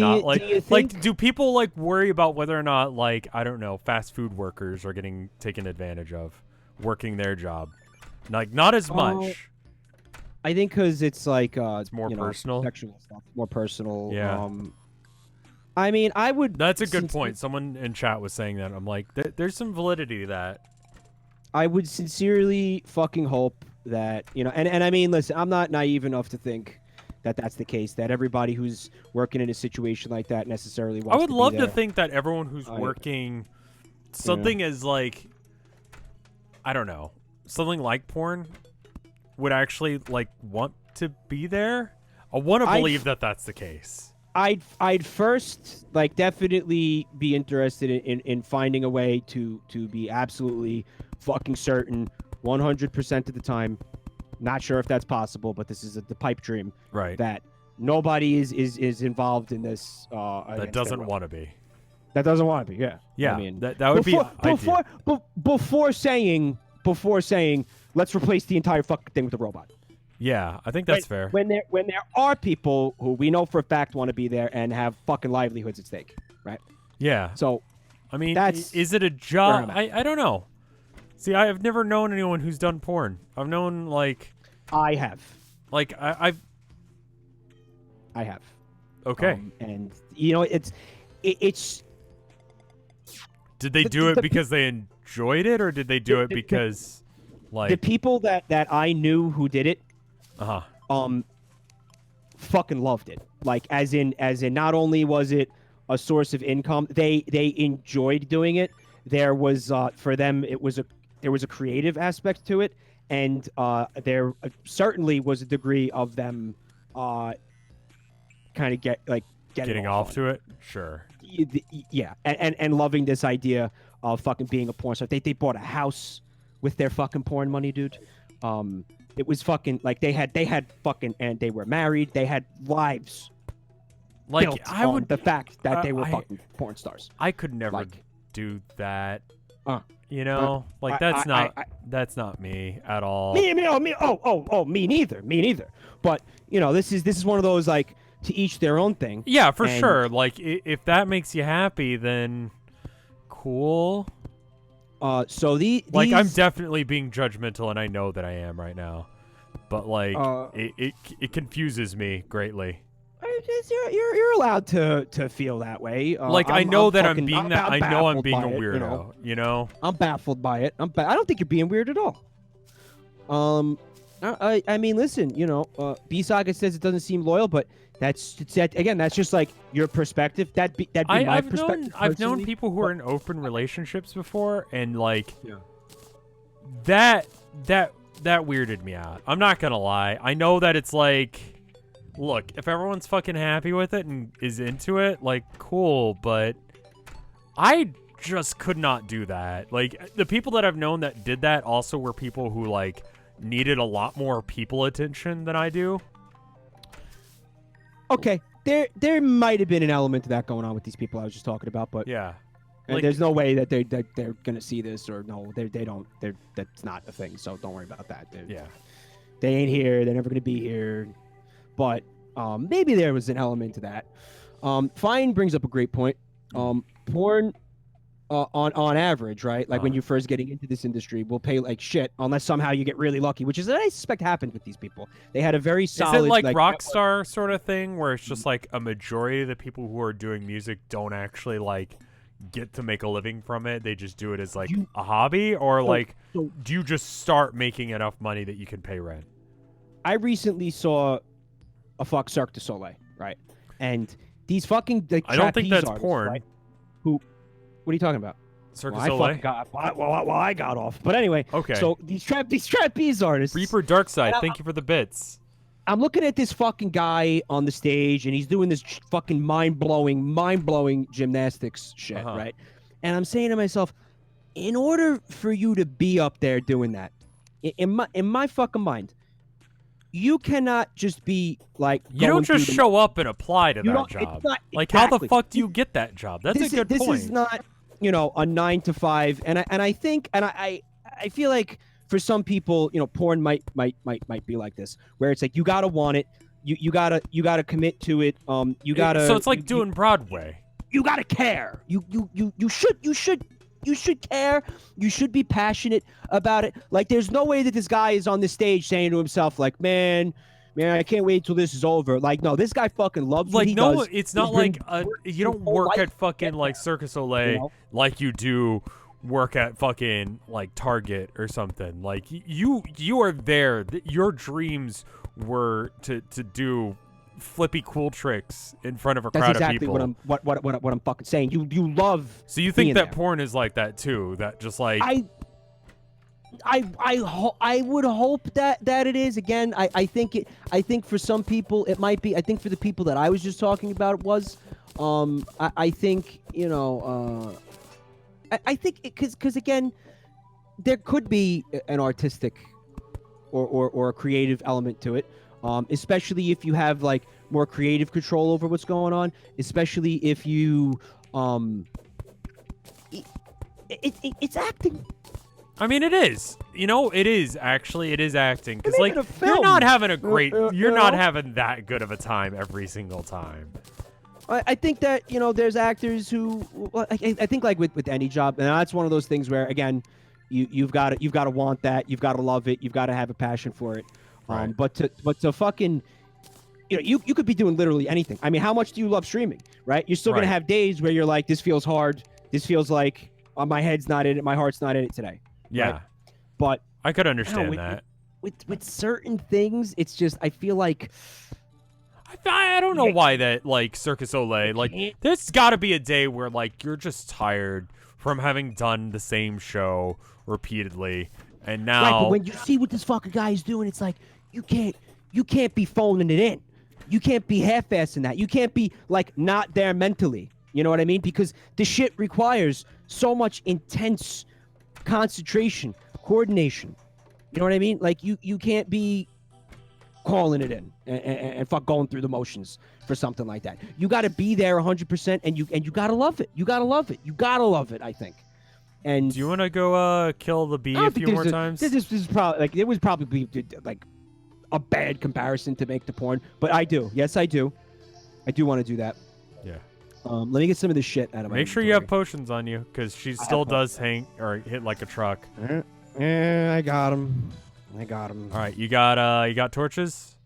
do people like worry about whether or not, like, I don't know, fast food workers are getting taken advantage of working their job? Like, not as much. I think because it's like it's more personal, sexual stuff, more personal. Yeah. I mean, I would. That's a good point. Someone in chat was saying that. I'm like, there's some validity to that. I would sincerely fucking hope that, you know, and I mean, listen, I'm not naive enough to think that that's the case, that everybody who's working in a situation like that necessarily wants to be there. I would love to think that everyone who's working something as, like, I don't know, something like porn would actually like want to be there. I want to believe that that's the case. I'd first like definitely be interested in finding a way to be absolutely fucking certain 100% of the time. Not sure if that's possible, but this is the pipe dream. Right. That nobody is involved in this. That doesn't want to be. That doesn't want to be. Yeah. Yeah. I mean, that would be before saying let's replace the entire fucking thing with a robot. Yeah, I think that's fair. When there are people who we know for a fact want to be there and have fucking livelihoods at stake, right? Yeah. So, I mean, that's is it a job? I don't know. See, I've never known anyone who's done porn. I've known like I have. Like I've. I have. Okay. And you know it's. Did they do it because they enjoyed it, or did they do it because, like, the people that I knew who did it? Fucking loved it. Like as in not only was it a source of income, they enjoyed doing it. There was for them there was a creative aspect to it, and there certainly was a degree of them kind of getting off to it. Sure. Yeah, and loving this idea of fucking being a porn star. They bought a house with their fucking porn money, dude. It was fucking like they had fucking, and they were married. They had lives. Like built on the fact that they were fucking porn stars. I could never do that. You know, that's not me at all. Me neither. But you know, this is one of those like to each their own thing. Yeah, for sure. Like if that makes you happy, then cool. So I'm definitely being judgmental, and I know that I am right now, but like it confuses me greatly. You're allowed to feel that way. I know that I'm being that. I know I'm being a weirdo. You know? I'm baffled by it. I don't think you're being weird at all. I mean, listen. You know, B-Saga says it doesn't seem loyal, but that's just like your perspective. That'd be my perspective. I've known people who are in open relationships before, and like that weirded me out. I'm not gonna lie. I know that it's like, look, if everyone's fucking happy with it and is into it, like cool, but I just could not do that. Like the people that I've known that did that also were people who like needed a lot more people attention than I do. Okay, there might have been an element to that going on with these people I was just talking about, but yeah, and there's no way that they're gonna see this, or no, they don't. That's not a thing. So don't worry about that. They ain't here. They're never gonna be here. But maybe there was an element to that. Fine brings up a great point. Porn, on average, right? Like when you're first getting into this industry, will pay like shit unless somehow you get really lucky, which is what I suspect happened with these people. They had a very solid. Is it like Rockstar sort of thing where it's just like a majority of the people who are doing music don't actually like get to make a living from it? They just do it as like a hobby, or do you just start making enough money that you can pay rent? I recently saw a Cirque du Soleil, right? And these fucking I don't think that's artists, porn. right? What are you talking about? Cirque du Soleil? I got off. But anyway, okay. So these trapeze artists. Reaper Darkside, thank you for the bits. I'm looking at this fucking guy on the stage, and he's doing this fucking mind-blowing gymnastics shit, right? And I'm saying to myself, in order for you to be up there doing that, in my fucking mind, you cannot just be like. You don't just show up and apply to that job. Like, how the fuck do you get that job? That's a good point. This is not, a 9 to 5, and I think, and I feel like for some people, porn might be like this, where it's like you gotta want it, you gotta commit to it, you gotta. So it's like doing Broadway. You gotta care. You should care. You should be passionate about it. Like, there's no way that this guy is on the stage saying to himself, like, man, I can't wait till this is over. Like, no, this guy fucking loves what he does. Like, no, it's not like you don't work at fucking like Cirque du Soleil like you do work at fucking like Target or something. Like you are there. Your dreams were to do flippy cool tricks in front of a crowd of people. That's exactly what I'm fucking saying. You love. So you think that porn is like that too? That just like I would hope that it is. Again, I think for some people it might be. I think for the people that I was just talking about, it was. I think I think because again, there could be an artistic or a creative element to it, especially if you have like more creative control over what's going on. Especially if you it's acting. I mean, it is. It is actually. It is acting because They're like making a you're film. not having a great. You're not know? having that good of a time every single time. I think that there's actors who I think like with any job, and that's one of those things where again, you've got to want that, you've got to love it, you've got to have a passion for it. Right. But to fucking you could be doing literally anything. I mean, how much do you love streaming? Right? You're still gonna Right. have days where you're like, this feels hard. This feels like my head's not in it, my heart's not in it today. Yeah, Right? But I could understand with- that. with certain things, it's just I feel like. I don't know why that like Circus Olay like there's got to be a day where like you're just tired from having done the same show repeatedly, and now Right, but when you see what this fucking guy is doing, it's like you can't be phoning it in. You can't be half-assing that. You can't be like not there mentally. You know what I mean? Because the shit requires so much intense concentration, coordination. You know what I mean? Like you can't be calling it in and fuck going through the motions for something like that. You got to be there 100%, and you got to love it. You got to love it. You got to love it, I think. And do you want to go kill the bee I don't a think few more there's times? This is probably like it was probably like a bad comparison to make to porn, but I do. Yes, I do. I do want to do that. Yeah. Let me get some of this shit out of my Make sure you have inventory. potions on you, because she still does hang or hit like a truck. Yeah, I got him. All right, you got torches?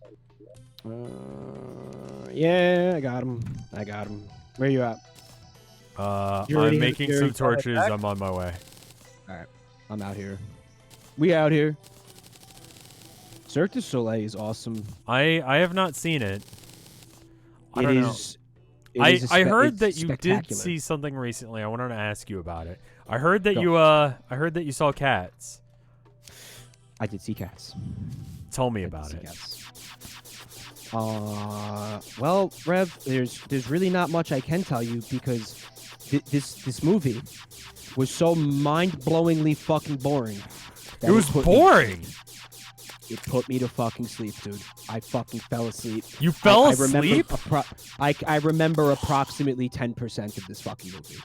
Yeah, I got him. Where you at? I'm making some torches. I'm on my way. All right, I'm out here. We out here. Cirque du Soleil is awesome. I have not seen it. I don't know. I heard that you did see something recently. I wanted to ask you about it. I heard that you saw cats. I did see cats. Tell me about it. Well, Rev, there's really not much I can tell you because this movie was so mind-blowingly fucking boring. It was boring. It put me to fucking sleep, dude. I fucking fell asleep. You fell asleep? I remember approximately 10% of this fucking movie.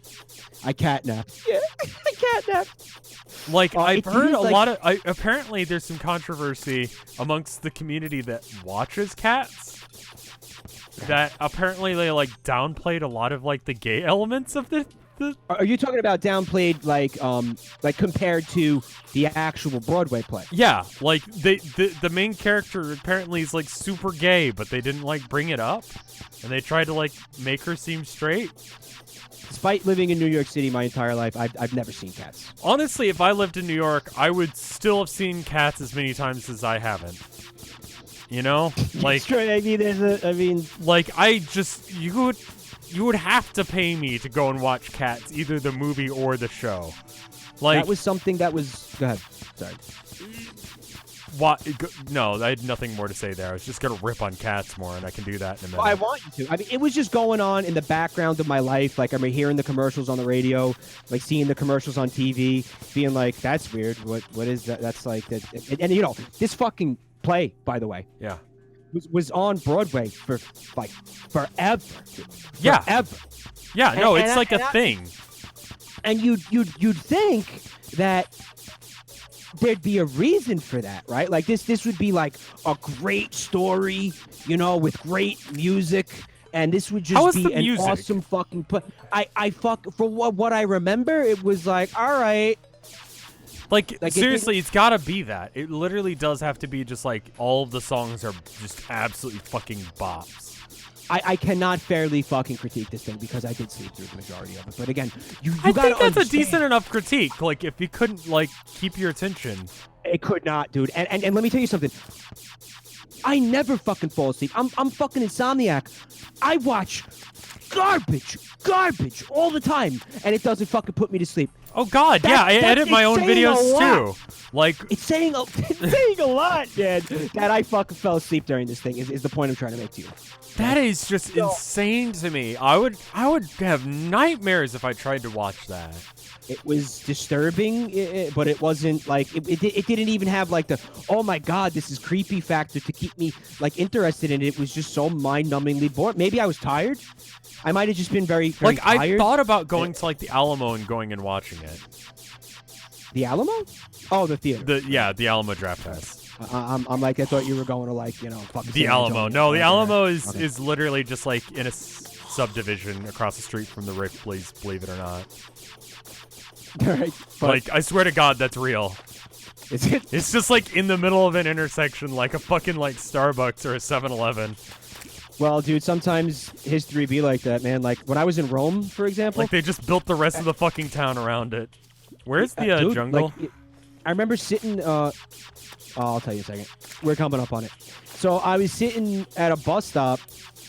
I catnapped. Yeah, I catnapped. Like, I've heard a like, lot of... apparently, there's some controversy amongst the community that watches cats. That apparently they, like, downplayed a lot of, like, the gay elements of the... Are you talking about downplayed, like compared to the actual Broadway play? Yeah, like the main character apparently is like super gay, but they didn't like bring it up, and they tried to like make her seem straight. Despite living in New York City my entire life, I've never seen cats. Honestly, if I lived in New York, I would still have seen cats as many times as I haven't. You know, like you would have to pay me to go and watch Cats, either the movie or the show. Like that was something that was. Go ahead. Sorry. What? No, I had nothing more to say there. I was just gonna rip on Cats more, and I can do that in a minute. Well, I want you to. I mean, it was just going on in the background of my life. Like, I'm hearing the commercials on the radio, like seeing the commercials on TV, being like, "That's weird. What is that? That's like that." And you know, this fucking play, by the way. Yeah. Was on Broadway for like forever. Yeah. Forever. Yeah, no, it's like a I, thing. And you'd think that there'd be a reason for that, right? Like this would be like a great story, you know, with great music, and this would just be an awesome fucking play. For what I remember, it was like, all right. Like seriously, it's gotta be that. It literally does have to be just like all of the songs are just absolutely fucking bops. I cannot fairly fucking critique this thing because I did sleep through the majority of it. But again, you I gotta think that's understand. a decent enough critique. Like if you couldn't like keep your attention. It could not, dude. And let me tell you something. I never fucking fall asleep. I'm fucking insomniac. I watch garbage all the time, and it doesn't fucking put me to sleep. Oh God, yeah, I edit my own videos too. Like It's saying a lot, man. That I fucking fell asleep during this thing is the point I'm trying to make to you. that is just insane to me. I would have nightmares if I tried to watch that. It was disturbing, but it wasn't like it didn't even have like the oh my god, this is creepy factor to keep me like interested in it. It was just so mind-numbingly boring. Maybe I was tired. I might have just been very Like tired. I thought about going to like the Alamo and going and watching it. The Alamo? Oh, the theater. The Alamo Draft Fest. I'm like, I thought you were going to like, fucking The San Alamo. Antonio. No, the Okay. Alamo is Okay. is literally just like in a subdivision across the street from the Ripley's, believe it or not. Right, but Like, I swear to God, that's real. is it? It's just like in the middle of an intersection, like a fucking like Starbucks or a 7-Eleven. Well, dude, sometimes history be like that, man. Like when I was in Rome, for example. Like they just built the rest of the fucking town around it. Where's the dude, jungle? like, I remember sitting. I'll tell you in a second. We're coming up on it. So I was sitting at a bus stop,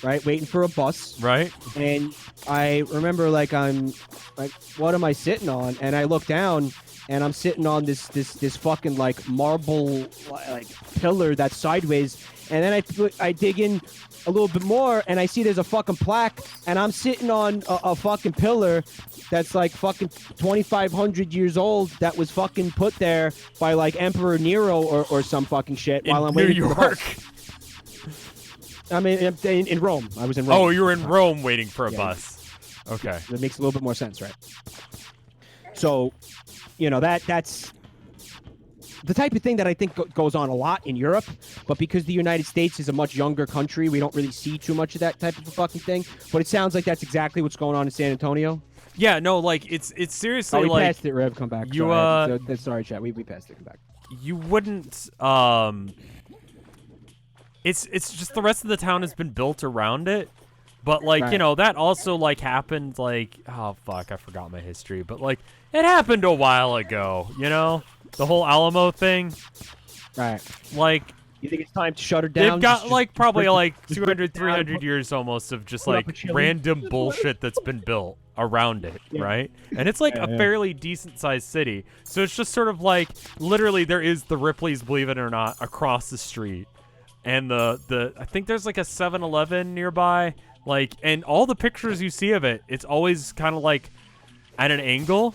right, waiting for a bus, Right? and I remember like I'm like, what am I sitting on? And I look down, and I'm sitting on this fucking like marble like pillar that's sideways, and then I dig in a little bit more, and I see there's a fucking plaque, and I'm sitting on a fucking pillar that's like fucking 2,500 years old that was fucking put there by like Emperor Nero or some fucking shit In while I'm New waiting for the York. bus. I mean, in Rome. I was in Rome. Oh, you were in Rome waiting for a Yeah. bus. Okay. That makes a little bit more sense, right? So, that's the type of thing that I think goes on a lot in Europe, but because the United States is a much younger country, we don't really see too much of that type of a fucking thing. But it sounds like that's exactly what's going on in San Antonio. Yeah, no, like it's seriously Oh, we like passed it, Rev. Come back. you, sorry, chat. We passed it. Come back. you wouldn't it's just the rest of the town has been built around it. But like, Right. that also like happened like oh fuck, I forgot my history, but like it happened a while ago, The whole Alamo thing. Right. Like You think it's time to shut her down? they've got Just like probably break it- like just 200 break it down, 300 years almost of just put up like a chili. random bullshit that's been built around it, Yeah. right? And it's like Yeah, a yeah. fairly decent sized city. So it's just sort of like literally there is the Ripley's, believe it or not, across the street. And the I think there's like a 7-Eleven nearby. Like, and all the pictures you see of it, it's always kind of like at an angle,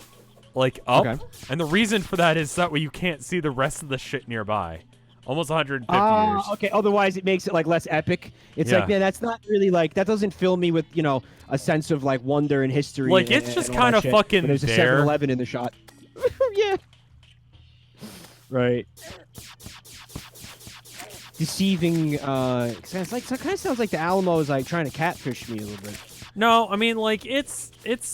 like up. Okay. And the reason for that is that way you can't see the rest of the shit nearby. Almost 150 years. Okay. Otherwise, it makes it like less epic. It's Yeah. like, man, that's not really like that doesn't fill me with a sense of like wonder and history. Like, and- it's and just all that kinda shit. fucking When there's a there. 7-Eleven in the shot. Yeah. Right. Deceiving. It's like, it kind of sounds like the Alamo is like trying to catfish me a little bit. No, I mean, like, it's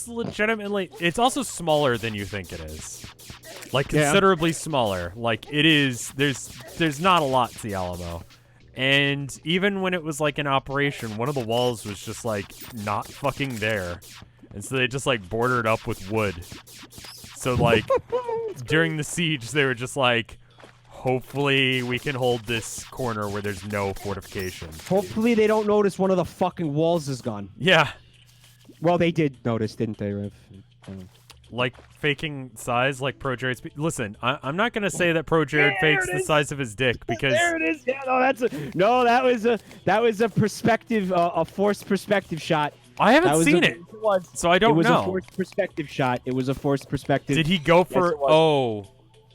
legitimately... It's also smaller than you think it is. Like, Yeah. considerably smaller. Like, it is... There's not a lot to the Alamo. And even when it was, like, in operation, one of the walls was just, like, not fucking there. And so they just, like, bordered up with wood. So, like, during the siege, they were just like... Hopefully we can hold this corner where there's no fortification. Hopefully, they don't notice one of the fucking walls is gone. Yeah. Well, they did notice, didn't they, Rev? Like faking size, like Pro Jared's. Listen, I'm not gonna say that Pro Jared fakes the size of his dick because There it is. Yeah, that was a perspective, a forced perspective shot. I haven't That was seen a- it, so I don't It was know. a forced perspective shot. It was a forced perspective. Did he go for? it was. Oh,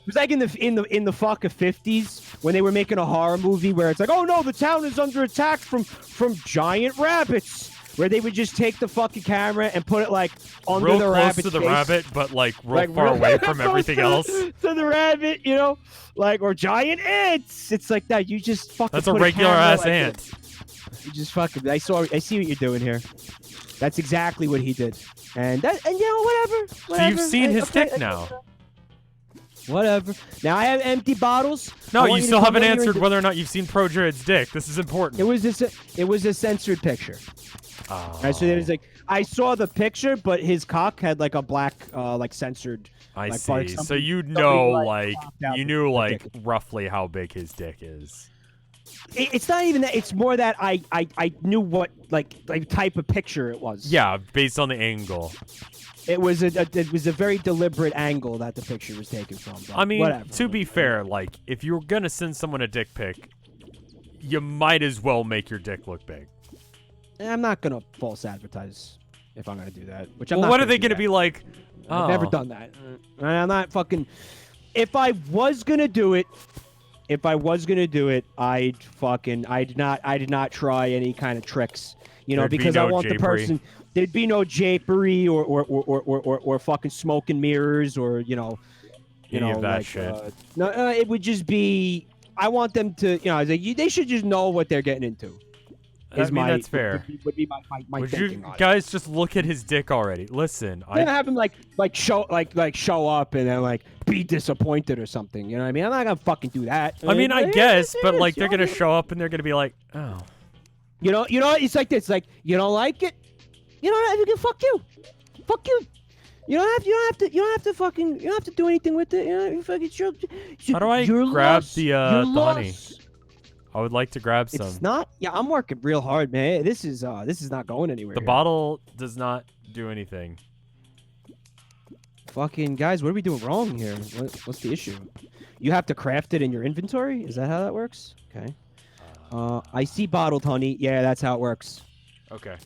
It was like in the fucking 50s when they were making a horror movie where it's like, oh no, the town is under attack from giant rabbits. Where they would just take the fucking camera and put it like under real the close rabbit's to the face. rabbit, but like real Like, far real away from close everything to else. To the rabbit, like or giant ants. It's like that. You just fucking. That's a put regular camera ass like ant. this. You just fucking. I see what you're doing here. That's exactly what he did. And whatever. So you've seen his okay, dick now. Whatever. Now I have empty bottles. No, I you want to still come haven't in here answered and- whether or not you've seen Pro Jared's dick. This is important. It was a censored picture. Oh, Right, so there's like I saw the picture, but his cock had like a black, like censored. I like, see. something- So you something, know, like, like popped out you the- knew the like dick. roughly how big his dick is. It's not even that. It's more that I knew what like type of picture it was. Yeah, based on the angle. It was a very deliberate angle that the picture was taken from. I mean, whatever. to be fair, like if you're gonna send someone a dick pic, you might as well make your dick look big. I'm not gonna false advertise if I'm gonna do that. Which I'm Well, not what are they do gonna that. be like? I've never Oh. done that. I'm not fucking. If I was gonna do it, I did not try any kind of tricks. You know, There'd be because I no want the japery. person. There'd be no japery or fucking smoke and mirrors or Any of that like, shit. no, it would just be. I want them to, they should just know what they're getting into. I mean, that's fair. Would be my Would thinking you on it. guys just look at his dick already? Listen, Then have him show up and then like be disappointed or something. You know what I mean? I'm not gonna fucking do that. I mean, I Yeah, guess, but yes, like they're you know, gonna show up and they're gonna be like, oh. You know, it's like this. Like, you don't like it? You don't have to fuck you. Fuck you. You don't have to do anything with it. You know, you fucking How do I your grab loss, the your honey? loss. I would like to grab some. It's not. Yeah, I'm working real hard, man. This is not going anywhere. The here. bottle does not do anything. Fucking guys, what are we doing wrong here? What's the issue? You have to craft it in your inventory? Is that how that works? Okay. I see bottled honey. Yeah, that's how it works. Okay.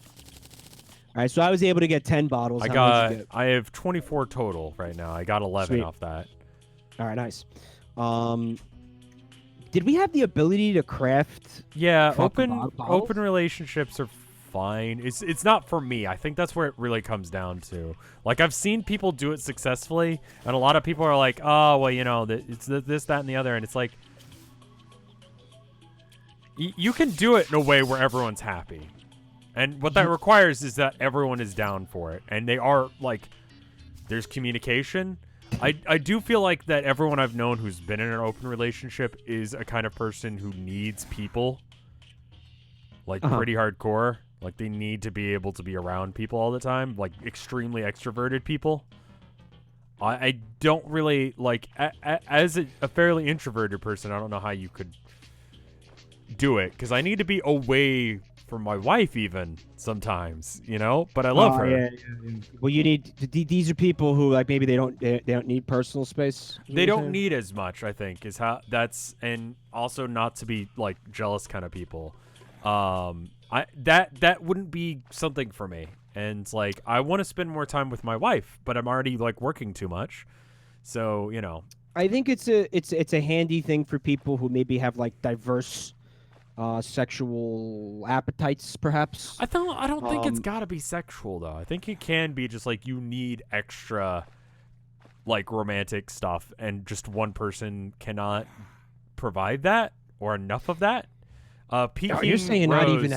All right, so I was able to get 10 bottles. How many did you get? I have 24 total right now. I got 11 Sweet. off that. All right, nice. Did we have the ability to craft? Yeah, fucking open bottles? relationships are fine. It's not for me. I think that's where it really comes down to. Like I've seen people do it successfully, and a lot of people are like, "Oh, well, it's this, that, and the other," and it's like you can do it in a way where everyone's happy. And what that requires is that everyone is down for it. And they are, like, there's communication. I do feel like that everyone I've known who's been in an open relationship is a kind of person who needs people. Like, pretty hardcore. Like, they need to be able to be around people all the time. Like, extremely extroverted people. I don't really, like, as a fairly introverted person, I don't know how you could do it. Because I need to be away from my wife even sometimes, but I love her. Yeah. Well, you need these are people who like maybe they don't need personal space. They don't need as much, I think, is how that's, and also not to be like jealous kind of people. That wouldn't be something for me. And like I want to spend more time with my wife, but I'm already like working too much. So, I think it's a handy thing for people who maybe have like diverse sexual appetites, perhaps. I don't think it's got to be sexual though. I think it can be just like you need extra like romantic stuff and just one person cannot provide that or enough of that. You're saying not even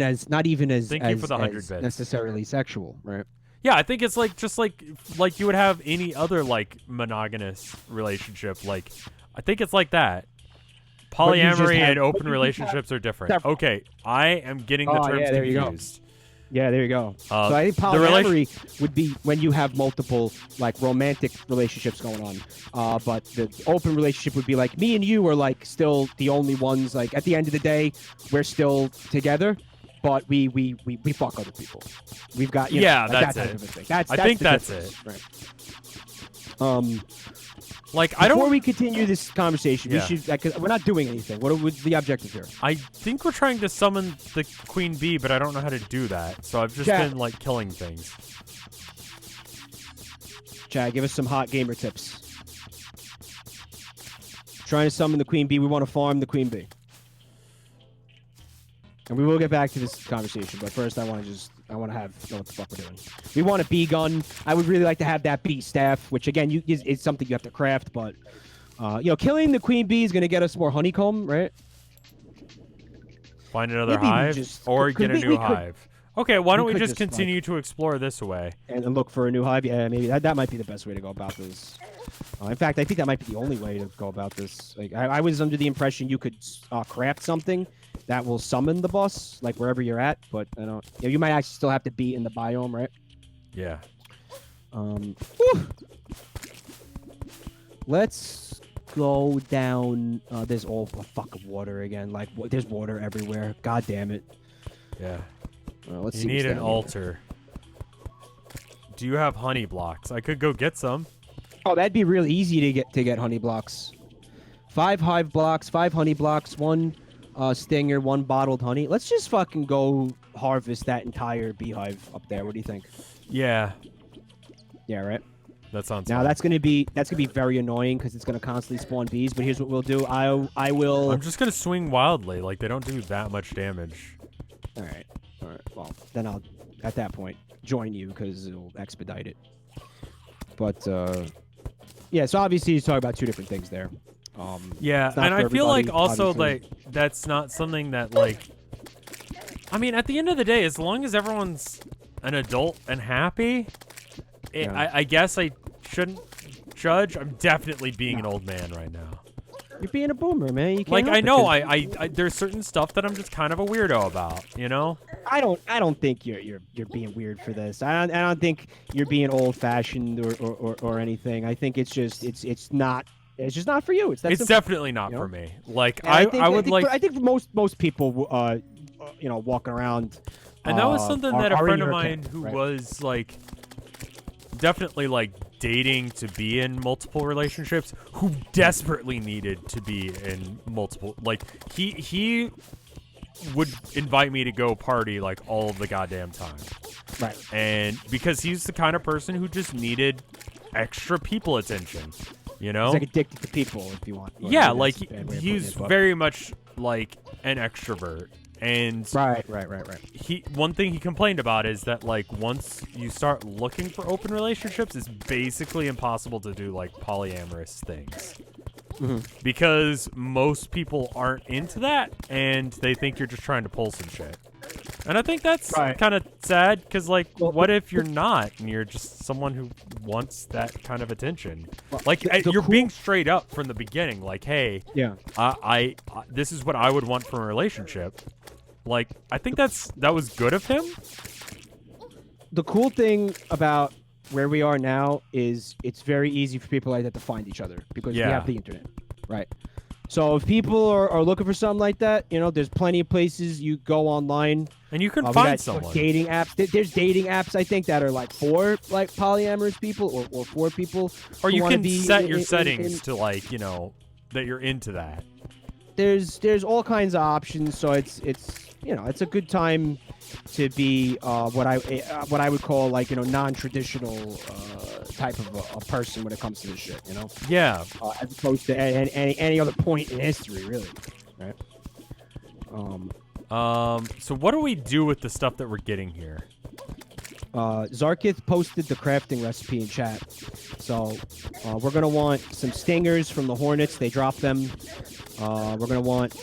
as Thank you for the 100 as bits. necessarily sexual, right? Yeah, I think it's like just like you would have any other like monogamous relationship. Like I think it's like that. Polyamory and open relationships are different. Okay, I am getting the terms there you confused. Yeah, there you go. So I think polyamory would be when you have multiple like romantic relationships going on. But the open relationship would be like me and you are like still the only ones. Like at the end of the day, we're still together, but we fuck other people. We've got that's that type it. of a thing. I think that's difference, it. Right. Like I don't. Before we continue this conversation, we should. Like, we're not doing anything. What was the objective here? I think we're trying to summon the queen bee, but I don't know how to do that. So I've just been like killing things. Chad, give us some hot gamer tips. Trying to summon the queen bee. We want to farm the queen bee. And we will get back to this conversation, but first I want to know what the fuck we're doing. We want a bee gun. I would really like to have that bee staff, which again, it's something you have to craft, but killing the queen bee is going to get us more honeycomb, right? Find another Maybe hive or get a new hive. Okay, why don't we just continue to explore this way? And look for a new hive? Yeah, maybe that might be the best way to go about this. In fact, I think that might be the only way to go about this. Like, I was under the impression you could craft something that will summon the boss, like wherever you're at, but I don't. You might actually still have to be in the biome, right? Yeah. Let's go down. There's all fucking water again. Like there's water everywhere. God damn it. Yeah. Let's You see. need what's an down here. altar. Do you have honey blocks? I could go get some. Oh, that'd be real easy to get honey blocks. 5 hive blocks, 5 honey blocks, 1 stinger, 1 bottled honey. Let's just fucking go harvest that entire beehive up there. What do you think? Yeah. Yeah, right. That sounds Now fun. that's gonna be very annoying because it's gonna constantly spawn bees. But here's what we'll do. I will. I'm just gonna swing wildly. Like they don't do that much damage. All right. Well, then I'll at that point join you because it'll expedite it. But yeah. So obviously he's talking about 2 different things there. Yeah, it's not and for I feel like everybody, also obviously. like that's not something that like. I mean, at the end of the day, as long as everyone's an adult and happy, Yeah. I guess I shouldn't judge. I'm definitely being an old man right now. You're being a boomer, man. You can't Like help I it, know, 'cause I there's certain stuff that I'm just kind of a weirdo about, you know. I don't think you're being weird for this. I don't think you're being old fashioned or anything. I think it's just it's not for you. It's It's definitely not you for know? me. Like And I think for most people walking around. And that was something that a are in friend of your mine camp, who right? was like definitely like dating to be in multiple relationships, who desperately needed to be in multiple, like he would invite me to go party like all of the goddamn time. Right. And because he's the kind of person who just needed extra people attention, you know? He's like addicted to people, if you want. Well, Yeah, maybe like that's a bad way of putting he's it, but- very much like an extrovert. And Right. one thing he complained about is that like once you start looking for open relationships, it's basically impossible to do like polyamorous things. Because most people aren't into that and they think you're just trying to pull some shit. And I think that's Right. kind of sad because like Well, what if you're not and you're just someone who wants that kind of attention? Well, Like the you're cool- being straight up from the beginning, like, hey, Yeah. I this is what I would want from a relationship. Like, I think that was good of him. The cool thing about where we are now is it's very easy for people like that to find each other because we Yeah. have the internet, right? So if people are looking for something like that, there's plenty of places you go online. And you can We find got someone. dating apps. There's dating apps I think that are like for like polyamorous people or for people. Or who you wanna can be set in- your in- settings in- to like, that you're into that. There's all kinds of options, so it's a good time to be what I would call like non-traditional type of a person when it comes to this shit, Yeah. as opposed to any other point in history, really, right? So what do we do with the stuff that we're getting here? Zarkith posted the crafting recipe in chat, so we're gonna want some stingers from the hornets. They dropped them. We're gonna want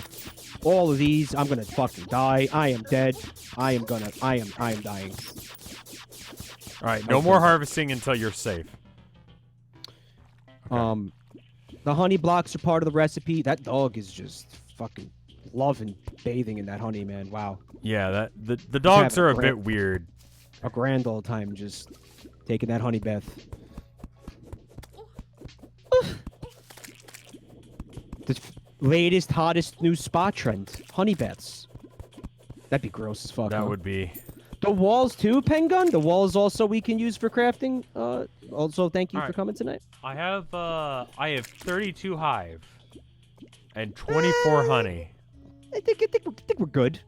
all of these. I'm gonna fucking die. I am dead. I am dying. All right, no more harvesting until you're safe. The honey blocks are part of the recipe. That dog is just fucking loving bathing in that honey, man. Wow. Yeah, the dogs having are a a great- bit weird. A grand old time just taking that honey bath. The latest, hottest new spa trend. Honey baths. That'd be gross as fuck. That huh? would be. The walls too, Pengun? The walls also we can use for crafting. Also, thank you All for right. coming tonight. I have 32 hive and 24 honey. I think we're good.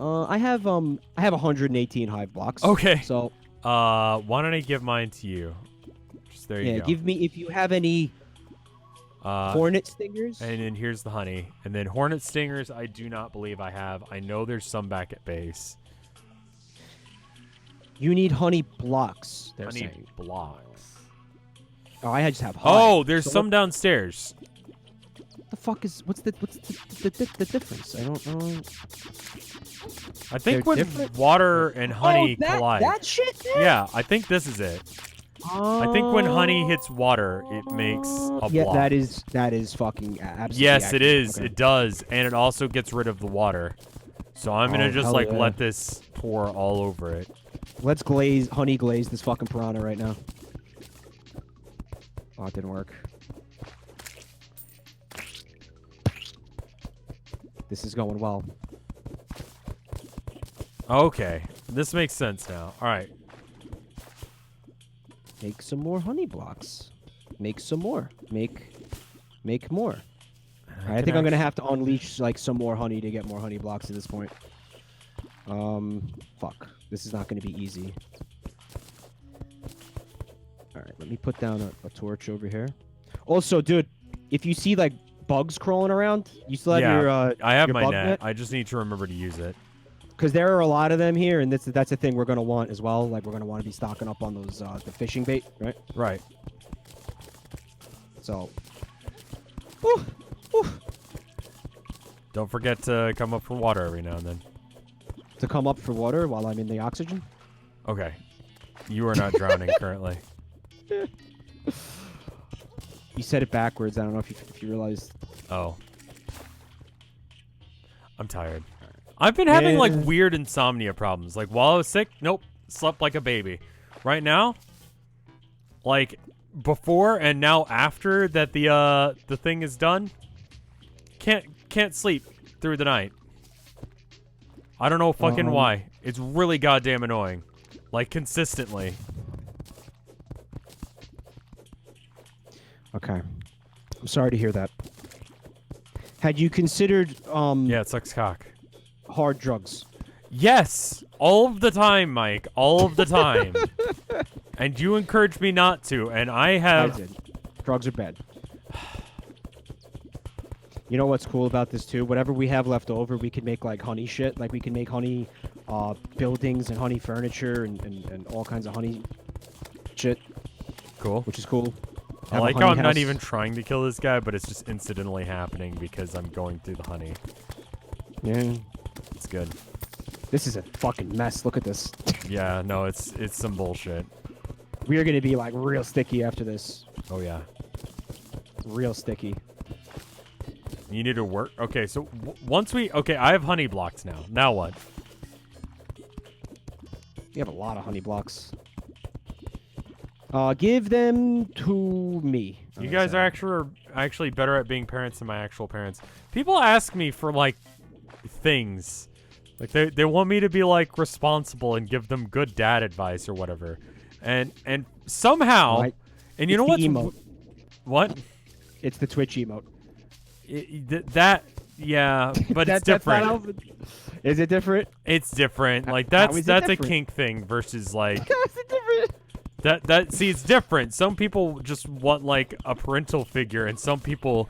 I have 118 hive blocks. Okay. So Why don't I give mine to you? Just there you yeah, go. give me if you have any hornet stingers. And then here's the honey. And then hornet stingers, I do not believe I have. I know there's some back at base. You need honey blocks. They're Honey saying. blocks. Oh, I just have hive. Oh, there's So some downstairs. What the fuck is what's the difference? I don't know. I think They're when different? water and honey collide. That shit. There? Yeah, I think this is it. I think when honey hits water, it makes a yeah, block. that is fucking absolutely. Yes, it accurate. is. Okay. It does, and it also gets rid of the water. So I'm gonna Oh, just hell like yeah. let this pour all over it. Let's honey glaze this fucking piranha right now. Oh, it didn't work. This is going well. Okay, this makes sense now. All right. Make some more honey blocks. Make some more. Make more. I think I'm gonna have to unleash like some more honey to get more honey blocks at this point. Fuck. This is not gonna be easy. All right, let me put down a torch over here. Also, dude, if you see like bugs crawling around, you still have your I have your my bug net. I just need to remember to use it. Because there are a lot of them here, and that's a thing we're gonna want as well. Like we're gonna want to be stocking up on those the fishing bait, right? Right. So. Whew, whew. Don't forget to come up for water every now and then. To come up for water while I'm in the oxygen. Okay. You are not drowning currently. You said it backwards. I don't know if you realized. Oh. I'm tired. I've been having like Yeah. weird insomnia problems. Like while I was sick, nope, slept like a baby. Right now, like before and now after that the thing is done, can't sleep through the night. I don't know fucking why. It's really goddamn annoying. Like consistently. Okay. I'm sorry to hear that. Had you considered Yeah, it sucks cock. hard drugs? Yes, all of the time, Mike. All of the time. And you encouraged me not to, and I have. I did. Drugs are bad. You know what's cool about this too? Whatever we have left over, we can make like honey shit. Like we can make honey buildings and honey furniture and all kinds of honey shit, Cool. which is cool. I Have a like how honey I'm not house. even trying to kill this guy, but it's just incidentally happening because I'm going through the honey. Yeah. It's good. This is a fucking mess. Look at this. Yeah, no, it's some bullshit. We are gonna be like real sticky after this. Oh yeah. Real sticky. You need to work. Okay, so once we I have honey blocks now. Now what? You have a lot of honey blocks. Give them to me. You guys are actually better at being parents than my actual parents. People ask me for like things. Like they want me to be like responsible and give them good dad advice or whatever. And somehow Right. and you It's know the what? emote. What? It's the Twitch emote. Yeah, but it's That's different. not how- Is it different? It's different. Like How that's is it a different? kink thing versus like How is it different? that see it's different. Some people just want like a parental figure and some people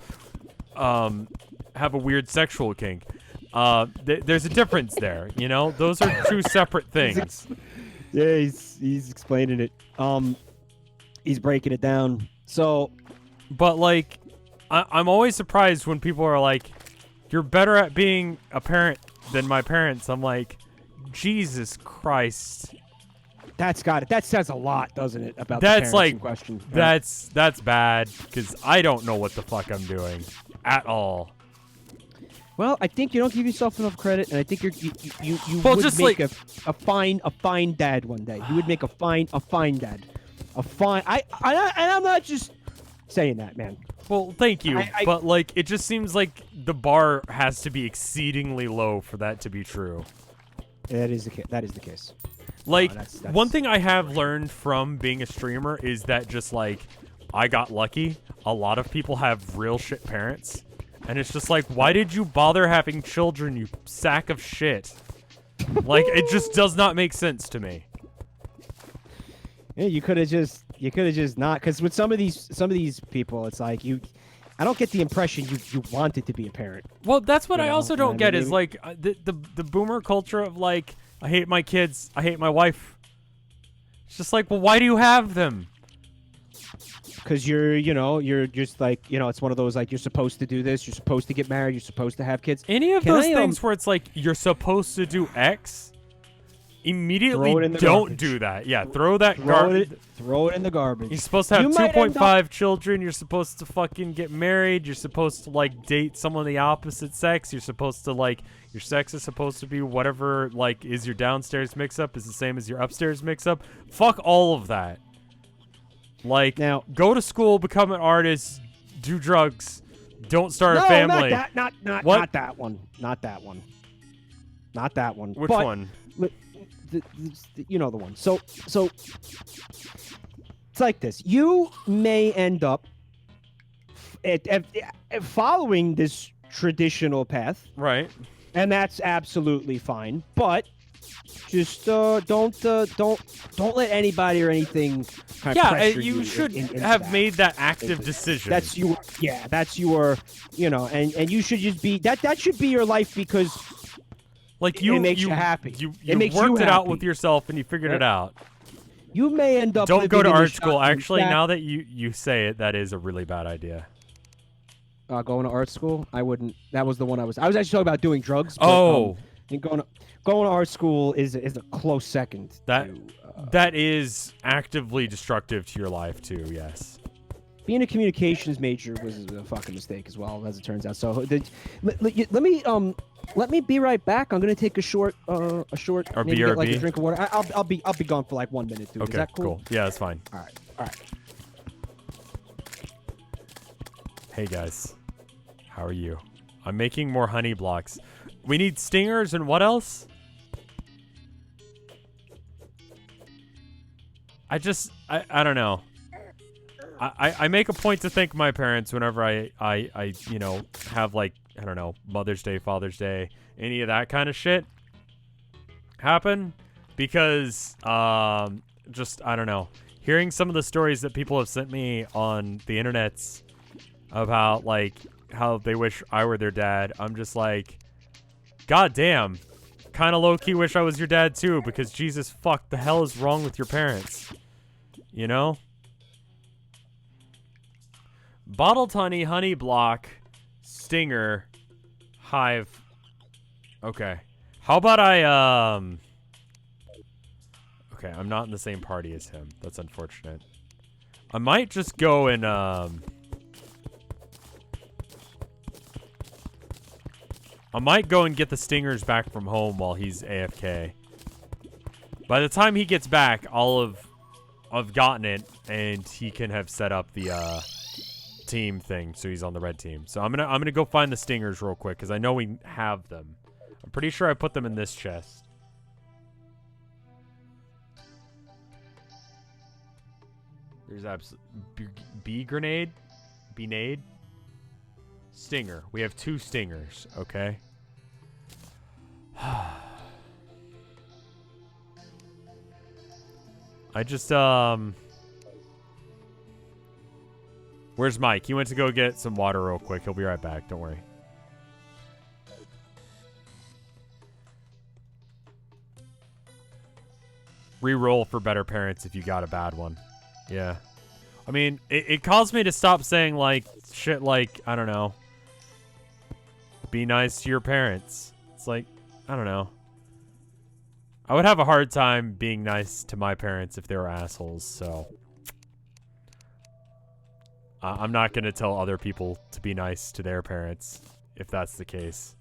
have a weird sexual kink. There's a difference there, you know? Those are two separate things. Yeah, he's explaining it. He's breaking it down. So, But like I'm always surprised when people are like, "You're better at being a parent than my parents." I'm like, Jesus Christ. that's got it. That says a lot, doesn't it, about That's the parents like in question? that's bad because I don't know what the fuck I'm doing at all. Well, I think you don't give yourself enough credit, and I think you Well, would just make like- a fine dad one day. You would make a fine dad, I'm not just saying that, man. Well, thank you, I- but like it just seems like the bar has to be exceedingly low for that to be true. That is the case. Like that's- one thing I have learned from being a streamer is that just like I got lucky. A lot of people have real shit parents. And it's just like, why did you bother having children, you sack of shit? Like, it just does not make sense to me. Yeah, you could have just not, because with some of these people, it's like I don't get the impression you wanted to be a parent. Well, that's what You I know, also you know don't what get I is mean? like the boomer culture of like, I hate my kids, I hate my wife. It's just like, well, why do you have them? Because you're just like, it's one of those like, you're supposed to do this, you're supposed to get married, you're supposed to have kids. Any of Can those I, things where it's like you're supposed to do X, immediately Throw it in the don't garbage. do that. Yeah, throw that throw garbage. it in the garbage. You're supposed to have You might end 2.5 children. You're supposed to fucking get married. You're supposed to like date someone of the opposite sex. You're supposed to like your sex is supposed to be whatever like is your downstairs mix up is the same as your upstairs mix up. Fuck all of that. Like Now- go to school, become an artist, do drugs, Don't start no, a family. not that one. Not that one. Not that one. Which but one? You know the one. So it's like this. You may end up following this traditional path, Right. and that's absolutely fine. But just don't let anybody or anything kind of pressure you should into have that. made that active decision. That's your and you should just be that should be your life because like it makes you happy. You It makes worked you it out happy. with yourself and you figured it out. You may end up Don't go living to in the art school. shopping Actually, shack. now that you say it, that is a really bad idea. Going to art school, I wouldn't. That was the one I was actually talking about doing drugs. But, Oh. I think going to art school is a close second. That is actively destructive to your life too. Yes. Being a communications major was a fucking mistake as well, as it turns out. So let me be right back. I'm gonna take a short Or maybe get like a BRB? drink of water. I'll be gone for like 1 minute, dude. Okay. Is that cool? Yeah, that's fine. All right. Hey guys, how are you? I'm making more honey blocks. We need stingers and what else? I don't know. I make a point to thank my parents whenever I have like, I don't know, Mother's Day, Father's Day, any of that kind of shit happen because just I don't know. Hearing some of the stories that people have sent me on the internets about like how they wish I were their dad, I'm just like, God damn. Kind of low-key wish I was your dad too, because Jesus fuck, the hell is wrong with your parents? You know? Bottled honey block, stinger, hive. Okay. How about okay, I'm not in the same party as him. That's unfortunate. I might just go and I might go and get the stingers back from home while he's AFK. By the time he gets back, I've gotten it, and he can have set up the team thing, so he's on the red team. So I'm gonna go find the stingers real quick because I know we have them. I'm pretty sure I put them in this chest. There's B grenade, stinger. We have 2 stingers. Okay. I just Where's Mike? He went to go get some water real quick. He'll be right back. Don't worry. Reroll for better parents if you got a bad one. Yeah. I mean, it caused me to stop saying, like, shit like, I don't know, be nice to your parents. It's like, I don't know. I would have a hard time being nice to my parents if they were assholes, so I'm not going to tell other people to be nice to their parents if that's the case.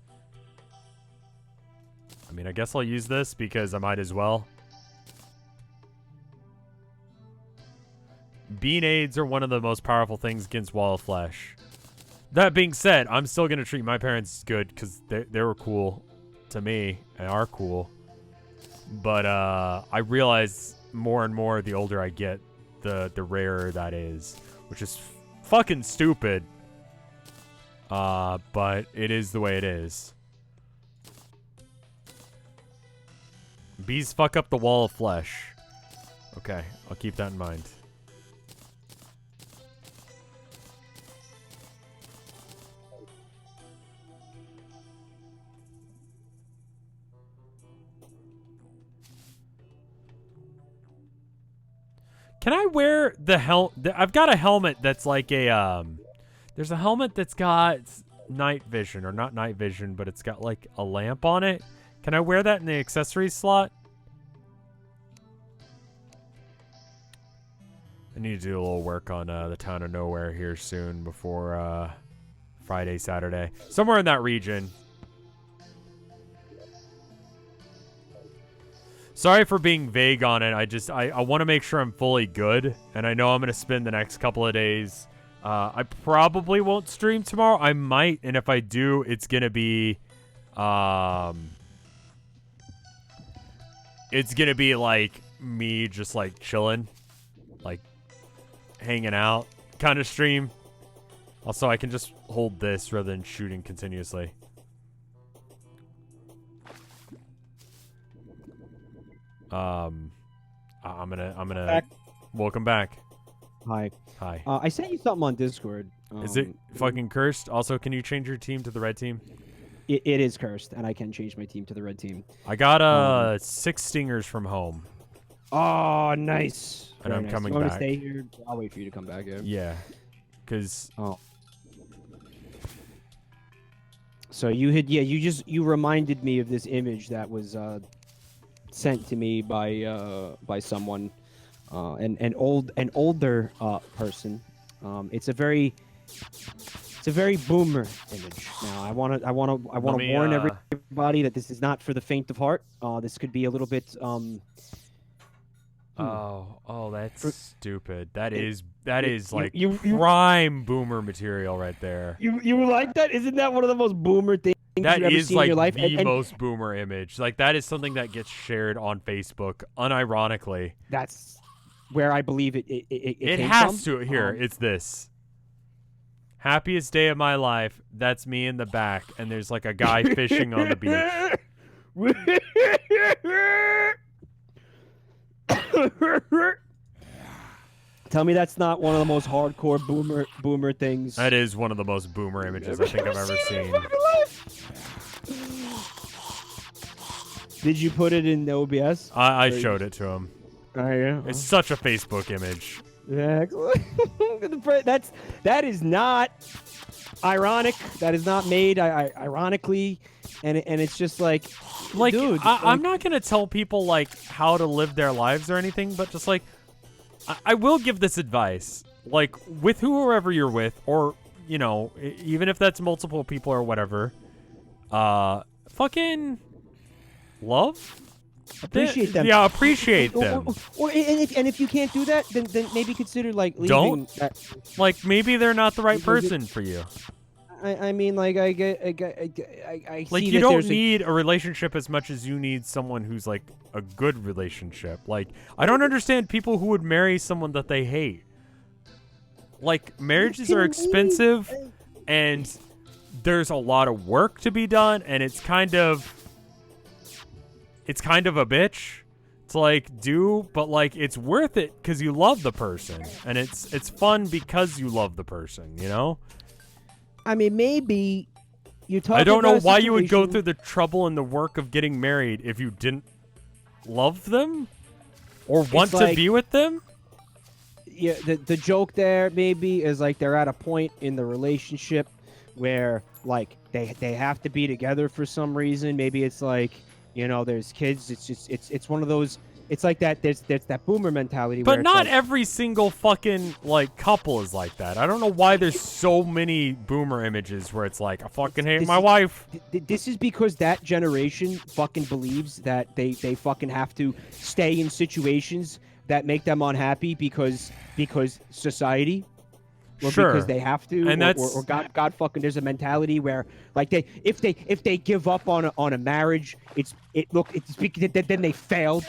I mean, I guess I'll use this because I might as well. Beanades are one of the most powerful things against Wall of Flesh. That being said, I'm still going to treat my parents good because they were cool to me and are cool. But I realize more and more the older I get, the rarer that is, which is fucking stupid. But it is the way it is. Bees fuck up the Wall of Flesh. Okay, I'll keep that in mind. Can I wear the I've got a helmet that's like a, there's a helmet that's got night vision, or not night vision, but it's got like a lamp on it. Can I wear that in the accessories slot? I need to do a little work on the Town of Nowhere here soon before Friday, Saturday. Somewhere in that region. Sorry for being vague on it. I want to make sure I'm fully good. And I know I'm going to spend the next couple of days I probably won't stream tomorrow. I might, and if I do, it's gonna be, like me just like chilling, like hanging out kind of stream. Also, I can just hold this rather than shooting continuously. I'm gonna. Back. Welcome back. Hi. Hi. I sent you something on Discord. Is it fucking cursed? Also, can you change your team to the red team? It is cursed, and I can change my team to the red team. I got 6 stingers from home. Oh, nice. And I'm nice. coming you want back. to stay here? I'll wait for you to come back. Yeah. Yeah. Because... Oh. So you had... Yeah, you reminded me of this image that was sent to me by someone, an older person. It's a very boomer image. Now I want to warn everybody that this is not for the faint of heart. This could be a little bit Oh, that's stupid. That is like you prime boomer material right there. You like that? Isn't that one of the most boomer things That you've ever is seen like in your life? the most boomer image. Like that is something that gets shared on Facebook, unironically. That's where I believe it came has from. to. Here, it's this. Happiest day of my life. That's me in the back, and there's like a guy fishing on the beach. Tell me that's not one of the most hardcore boomer things. That is one of the most boomer images I think I've ever seen. Did you put it in OBS? I showed it to him. Oh, yeah. It's such a Facebook image. Yeah, excellent. that is not ironic. That is not made ironically, and it's just like dude. I'm not gonna tell people like how to live their lives or anything, but just like I will give this advice, like with whoever you're with, or you know, even if that's multiple people or whatever, fucking love. Appreciate them. Yeah, appreciate them. Or if you can't do that, then maybe consider like leaving. Don't. Like maybe they're not the right person for you. I mean, like I like see you that don't there's need a relationship as much as you need someone who's like a good relationship. Like I don't understand people who would marry someone that they hate. Like marriages are expensive, and there's a lot of work to be done, and it's kind of a bitch to like do, but like it's worth it because you love the person, and it's fun because you love the person, you know? I mean, maybe you talk. I don't know why you would go through the trouble and the work of getting married if you didn't love them or want to be with them. Yeah, the joke there maybe is like they're at a point in the relationship where like they have to be together for some reason. Maybe it's like, you know, there's kids. It's just it's one of those. It's like that. There's that boomer mentality. But where not like, every single fucking like couple is like that. I don't know why there's so many boomer images where it's like I fucking hate my wife. This is because that generation fucking believes that they fucking have to stay in situations that make them unhappy because society. Or sure. Because they have to, and or God fucking. There's a mentality where, like, if they give up on a marriage, it's because then they failed.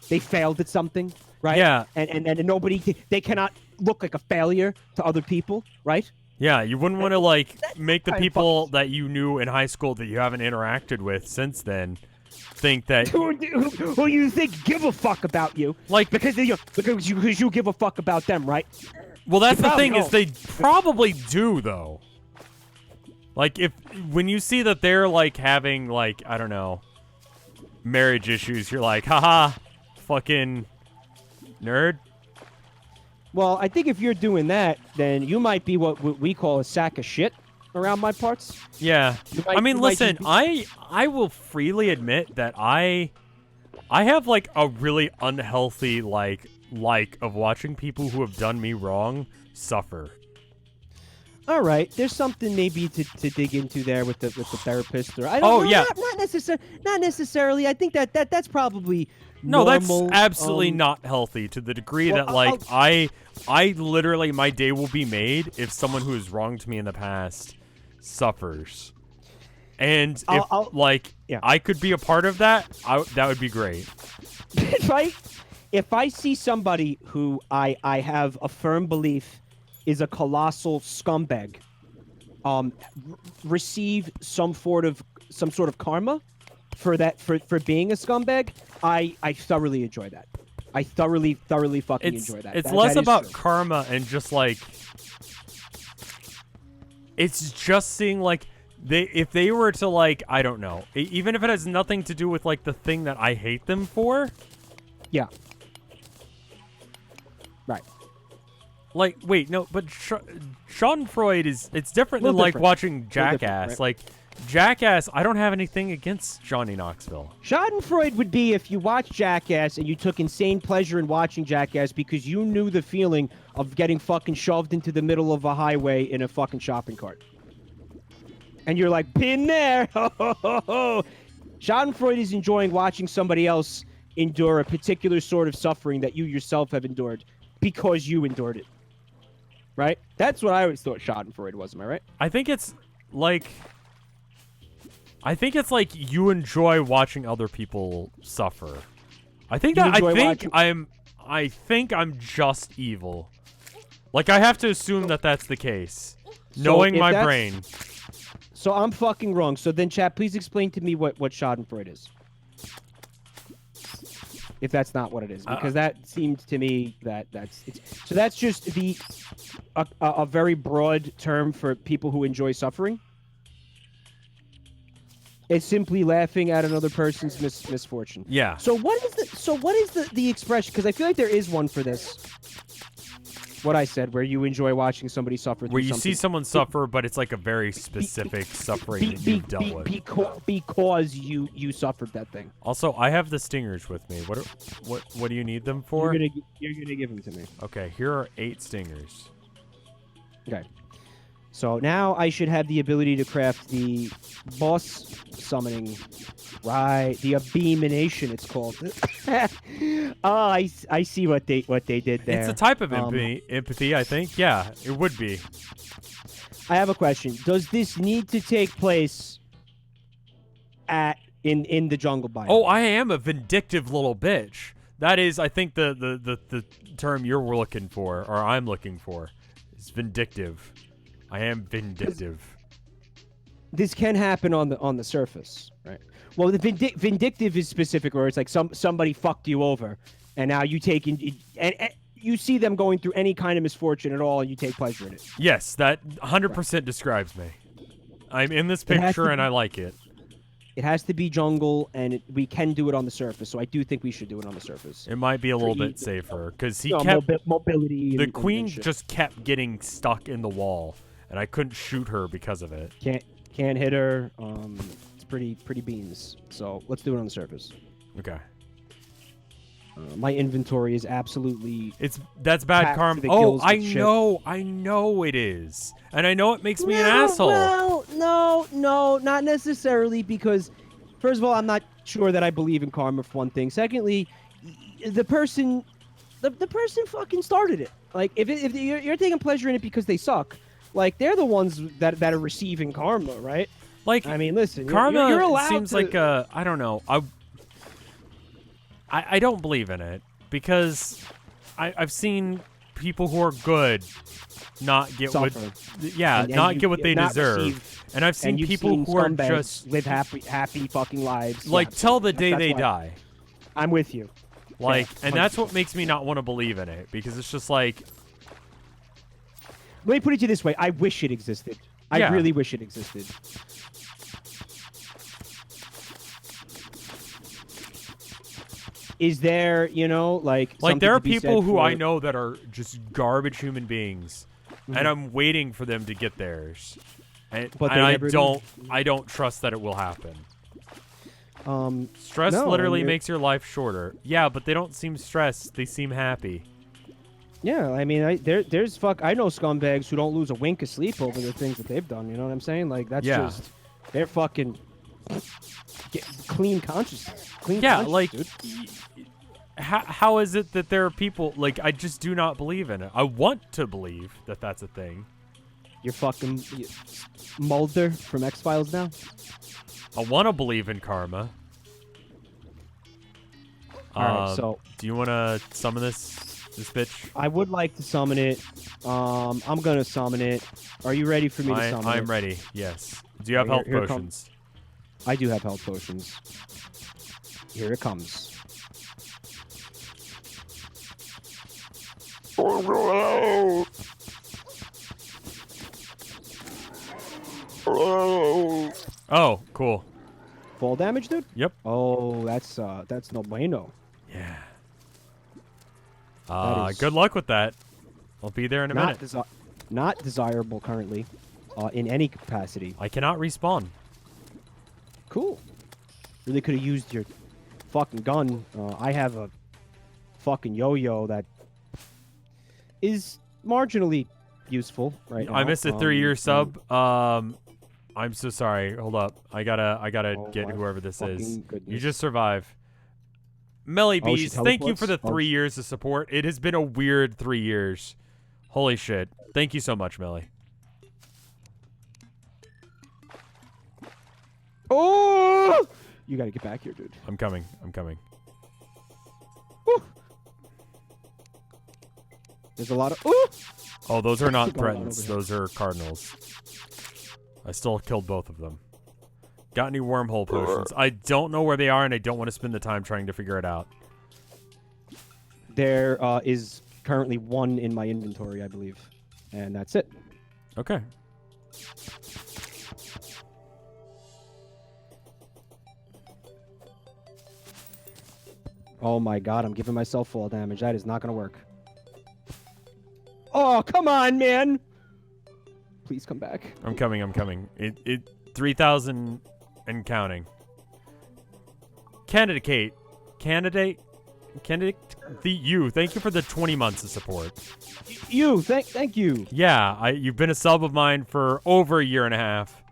They failed at something, right? Yeah. And nobody, they cannot look like a failure to other people, right? Yeah, you wouldn't want to like make the people that you knew in high school that you haven't interacted with since then think that who you think give a fuck about you, like because you give a fuck about them, right? Well, that's the thing is they probably do though. Like when you see that they're like having like, I don't know, marriage issues, you're like, haha, fucking nerd. Well, I think if you're doing that, then you might be what we call a sack of shit around my parts. Yeah. I mean, listen, I will freely admit that I have like a really unhealthy like of watching people who have done me wrong suffer. all right, there's something maybe to dig into there with the therapist, or I don't know, yeah. not necessarily. I think that's probably No, normal. that's absolutely not healthy to the degree well, that like I literally my day will be made if someone who has wronged me in the past suffers. And if I could be a part of that, that would be great. If I see somebody who I have a firm belief is a colossal scumbag, receive some sort of karma for being a scumbag, I thoroughly enjoy that. I thoroughly fucking enjoy that. It's that, less that is about true. karma and just like it's just seeing like if they were to like I don't know, even if it has nothing to do with like the thing that I hate them for. Yeah. Right. Like, wait, no, but Schadenfreude it's different than like different. watching Jackass. Right? Like, Jackass, I don't have anything against Johnny Knoxville. Schadenfreude would be if you watched Jackass and you took insane pleasure in watching Jackass because you knew the feeling of getting fucking shoved into the middle of a highway in a fucking shopping cart. And you're like, been there. Schadenfreude is enjoying watching somebody else endure a particular sort of suffering that you yourself have endured because you endured it. Right? That's what I always thought Schadenfreude was, am I right? I think it's like you enjoy watching other people suffer. I think I'm just evil. Like I have to assume that that's the case. Knowing my brain. So I'm fucking wrong. So then chat, please explain to me what Schadenfreude is. If that's not what it is, because that seemed to me so that's just a very broad term for people who enjoy suffering. It's simply laughing at another person's misfortune. Yeah. So what is the expression? Because I feel like there is one for this. What I said, where you enjoy watching somebody suffer. Where you see someone suffer, but it's like a very specific suffering that you've dealt with. Because you suffered that thing. Also, I have the stingers with me. What do you need them for? You're gonna give them to me. Okay, here are 8 stingers. Okay. So now I should have the ability to craft the boss summoning, right? The abomination, it's called. Oh, I see what they did there. It's a type of empathy, I think. Yeah, it would be. I have a question. Does this need to take place in the jungle biome? Oh, I am a vindictive little bitch. That is, I think the term you're looking for, or I'm looking for, is vindictive. I am vindictive. This can happen on the surface, right? Well, the vindictive is specific, where it's like somebody fucked you over, and now you take and you see them going through any kind of misfortune at all, and you take pleasure in it. Yes, that 100% describes me. I'm in this picture, and I like it. It has to be jungle, and we can do it on the surface. So I do think we should do it on the surface. It might be a little bit safer because he mobility. The queen just kept getting stuck in the wall, and I couldn't shoot her because of it. Can't hit her. It's pretty beans. So let's do it on the surface. Okay. My inventory is absolutely. That's bad karma. Oh, I know it is, and I know it makes me an asshole. Well, no, not necessarily, because first of all, I'm not sure that I believe in karma for one thing. Secondly, the person fucking started it. Like if you're taking pleasure in it because they suck, like they're the ones that are receiving karma, right? Like, I mean, listen, karma you're allowed seems like I don't know. I don't believe in it because I've seen people who are good not get suffer. not get what they deserve. And I've seen people who are just live happy fucking lives. Like till the day they die. I'm with you. Like, yeah, and that's what makes me not want to believe in it, because it's just like. Let me put it to you this way: I wish it existed. I really wish it existed. Is there, like there are people who I know that are just garbage human beings, and I'm waiting for them to get theirs, and I don't trust that it will happen. Stress literally makes your life shorter. Yeah, but they don't seem stressed; they seem happy. Yeah, I mean, there's I know scumbags who don't lose a wink of sleep over the things that they've done. You know what I'm saying? Like that's Yeah. just they're fucking clean consciousness. Clean Yeah, conscience, like, dude. how is it that there are people like I just do not believe in it? I want to believe that that's a thing. You're fucking Mulder from X-Files now. I want to believe in karma. All right, so do you want to summon this bitch? I would like to summon it. I'm gonna summon it. Are you ready for me to summon it? I'm ready. Yes. Do you have health potions? I do have health potions. Here it comes. Oh, cool. Fall damage, dude? Yep. Oh, that's no bueno. Yeah. That is good luck with that. I'll be there in a minute. Not desirable currently, in any capacity. I cannot respawn. Cool. Really could have used your fucking gun. I have a fucking yo-yo that is marginally useful right now. I missed a 3-year sub. I'm so sorry. Hold up. I gotta get whoever this is. Goodness. You just survive. Melly Bees, thank you for the 3 Oh. years of support. It has been a weird 3 years. Holy shit. Thank you so much, Melly. Oh! You gotta get back here, dude. I'm coming. I'm coming. Woo! There's a lot of... Ooh! Oh, those are not Going on threats. over here. Those are cardinals. I still killed both of them. Got any wormhole potions? I don't know where they are, and I don't want to spend the time trying to figure it out. There is currently one in my inventory, I believe. And that's it. Okay. Oh my god, I'm giving myself fall damage. That is not gonna work. Oh, come on, man! Please come back. I'm coming. I'm coming. It 3,000 and counting. Candidate. You. Thank you for the 20 months of support. Thank you. Yeah, you've been a sub of mine for over a year and a half.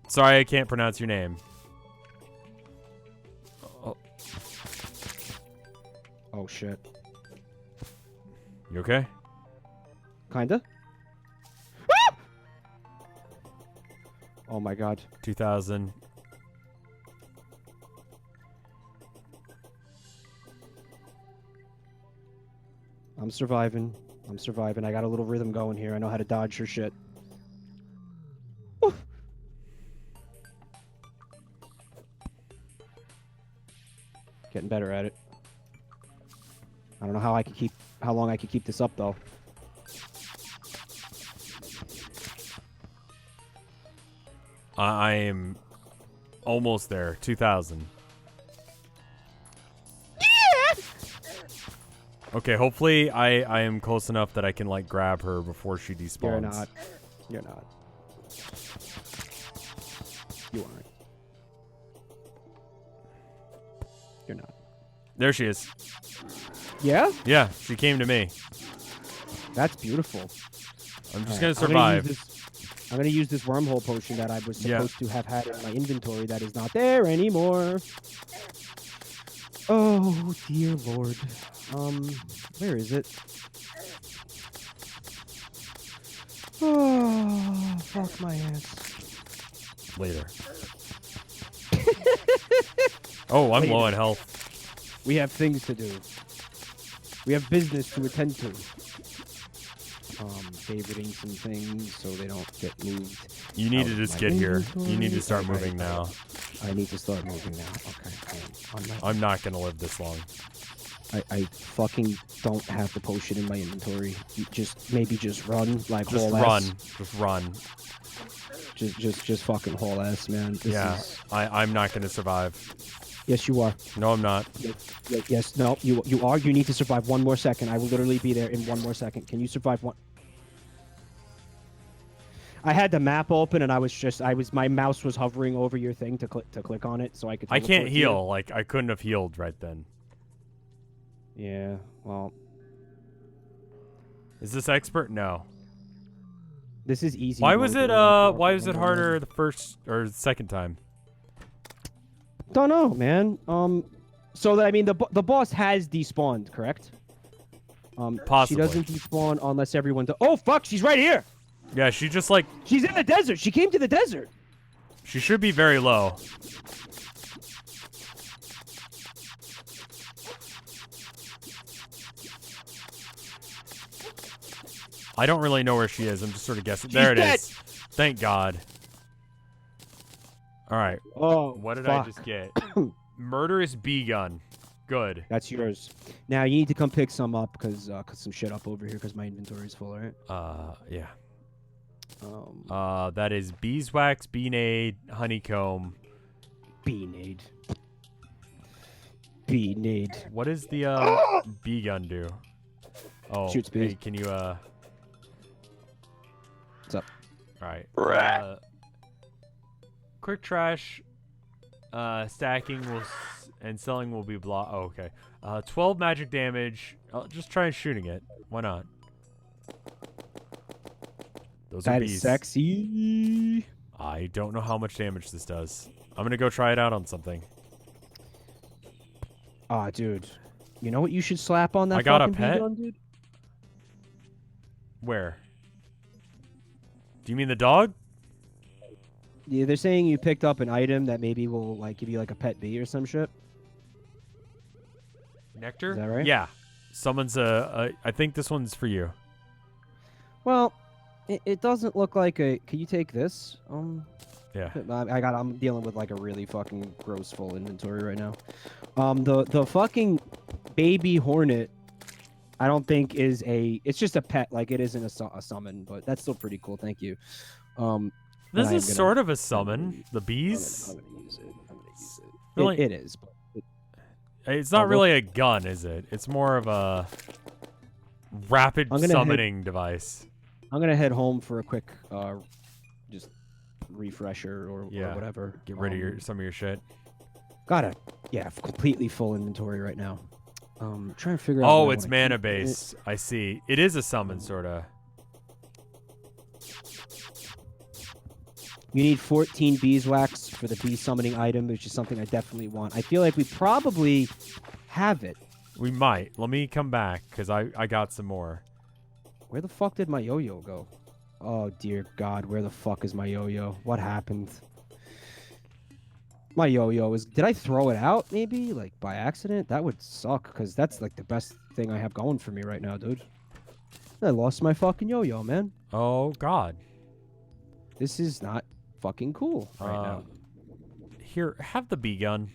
Sorry, I can't pronounce your name. Oh shit. You okay? Kinda. Ah! Oh my god. 2,000. I'm surviving. I got a little rhythm going here. I know how to dodge her shit. Woo. Getting better at it. I don't know how long I could keep this up though. I am almost there. 2,000. Okay, hopefully I am close enough that I can like grab her before she despawns. You're not. You're not. You aren't. You're not. There she is. Yeah? Yeah, she came to me. That's beautiful. I'm just Alright, gonna survive. I'm gonna use this wormhole potion that I was supposed to have had in my inventory that is not there anymore. Oh dear lord. Where is it? Oh, fuck my ass. Later. Oh, I'm low on health. We have things to do. We have business to attend to. Favoriting some things so they don't get moved. You need out to of just my get here. You inventory. need to start Alright. moving now. I need to start moving now. Okay. I'm not gonna live this long. I fucking don't have the potion in my inventory. Maybe just run like Just haul run. ass. Just run. Just fucking haul ass, man. This Yeah, is... I'm not gonna survive. Yes, you are. No, I'm not. Yes, no, you are. You need to survive one more second. I will literally be there in one more second. Can you survive one? I had the map open and my mouse was hovering over your thing to click on it so I could. I can't heal. Like I couldn't have healed right then. Yeah, well, Is this expert? No. This is easy. Why was mode, it dude. why was it harder the first or the second time? Don't know, man. So I mean, the boss has despawned, correct? Possibly. She doesn't despawn unless everyone. Oh fuck! She's right here. Yeah, she just like She's in the desert. She came to the desert. she should be very low. I don't really know where she is. I'm just sort of guessing. There it is. Thank God. All right. Oh, What did fuck. I just get? Murderous bee gun. Good. That's yours. Now you need to come pick some up because some shit up over here because my inventory is full, right? Yeah. Um, That is beeswax, beanade, honeycomb. Beanade. Beanade. What does the bee gun do? Oh, Shoots hey, bees. can you What's up? All right. Quick trash, stacking and selling will be blocked. Oh, okay. 12 magic damage. I'll just try shooting it. Why not? Those are That bees. is sexy. I don't know how much damage this does. I'm gonna go try it out on something. Ah, dude. You know what you should slap on that I got a fucking bee pet? gun, dude? Where? Do you mean the dog? Yeah, they're saying you picked up an item that maybe will like give you like a pet bee or some shit. Nectar? Is that right? Yeah. Someone's I think this one's for you. Well, it doesn't look like a. Can you take this? Yeah. I'm dealing with like a really fucking gross full inventory right now. The fucking baby hornet, I don't think is a. It's just a pet. Like it isn't a summon, but that's still pretty cool. Thank you. This I am is gonna- sort of a summon. The I'm bees. gonna use it. I'm gonna use it. Really? It is. But It's not I'll really a gun, is it? It's more of a rapid I'm gonna summoning device. I'm gonna head home for a quick, just refresher or Yeah. whatever. Get rid of some of your shit. Got a completely full inventory right now. Trying to figure out. Oh, where I it's wanna mana keep it. base. I see. It is a summon, sorta. You need 14 beeswax for the bee summoning item, which is something I definitely want. I feel like we probably have it. We might. Let me come back, because I got some more. Where the fuck did my yo-yo go? Oh, dear God, where the fuck is my yo-yo? What happened? My yo-yo is... Did I throw it out, maybe? Like, by accident? That would suck, because that's, like, the best thing I have going for me right now, dude. I lost my fucking yo-yo, man. Oh, God. This is not fucking cool right now. Here, have the bee gun.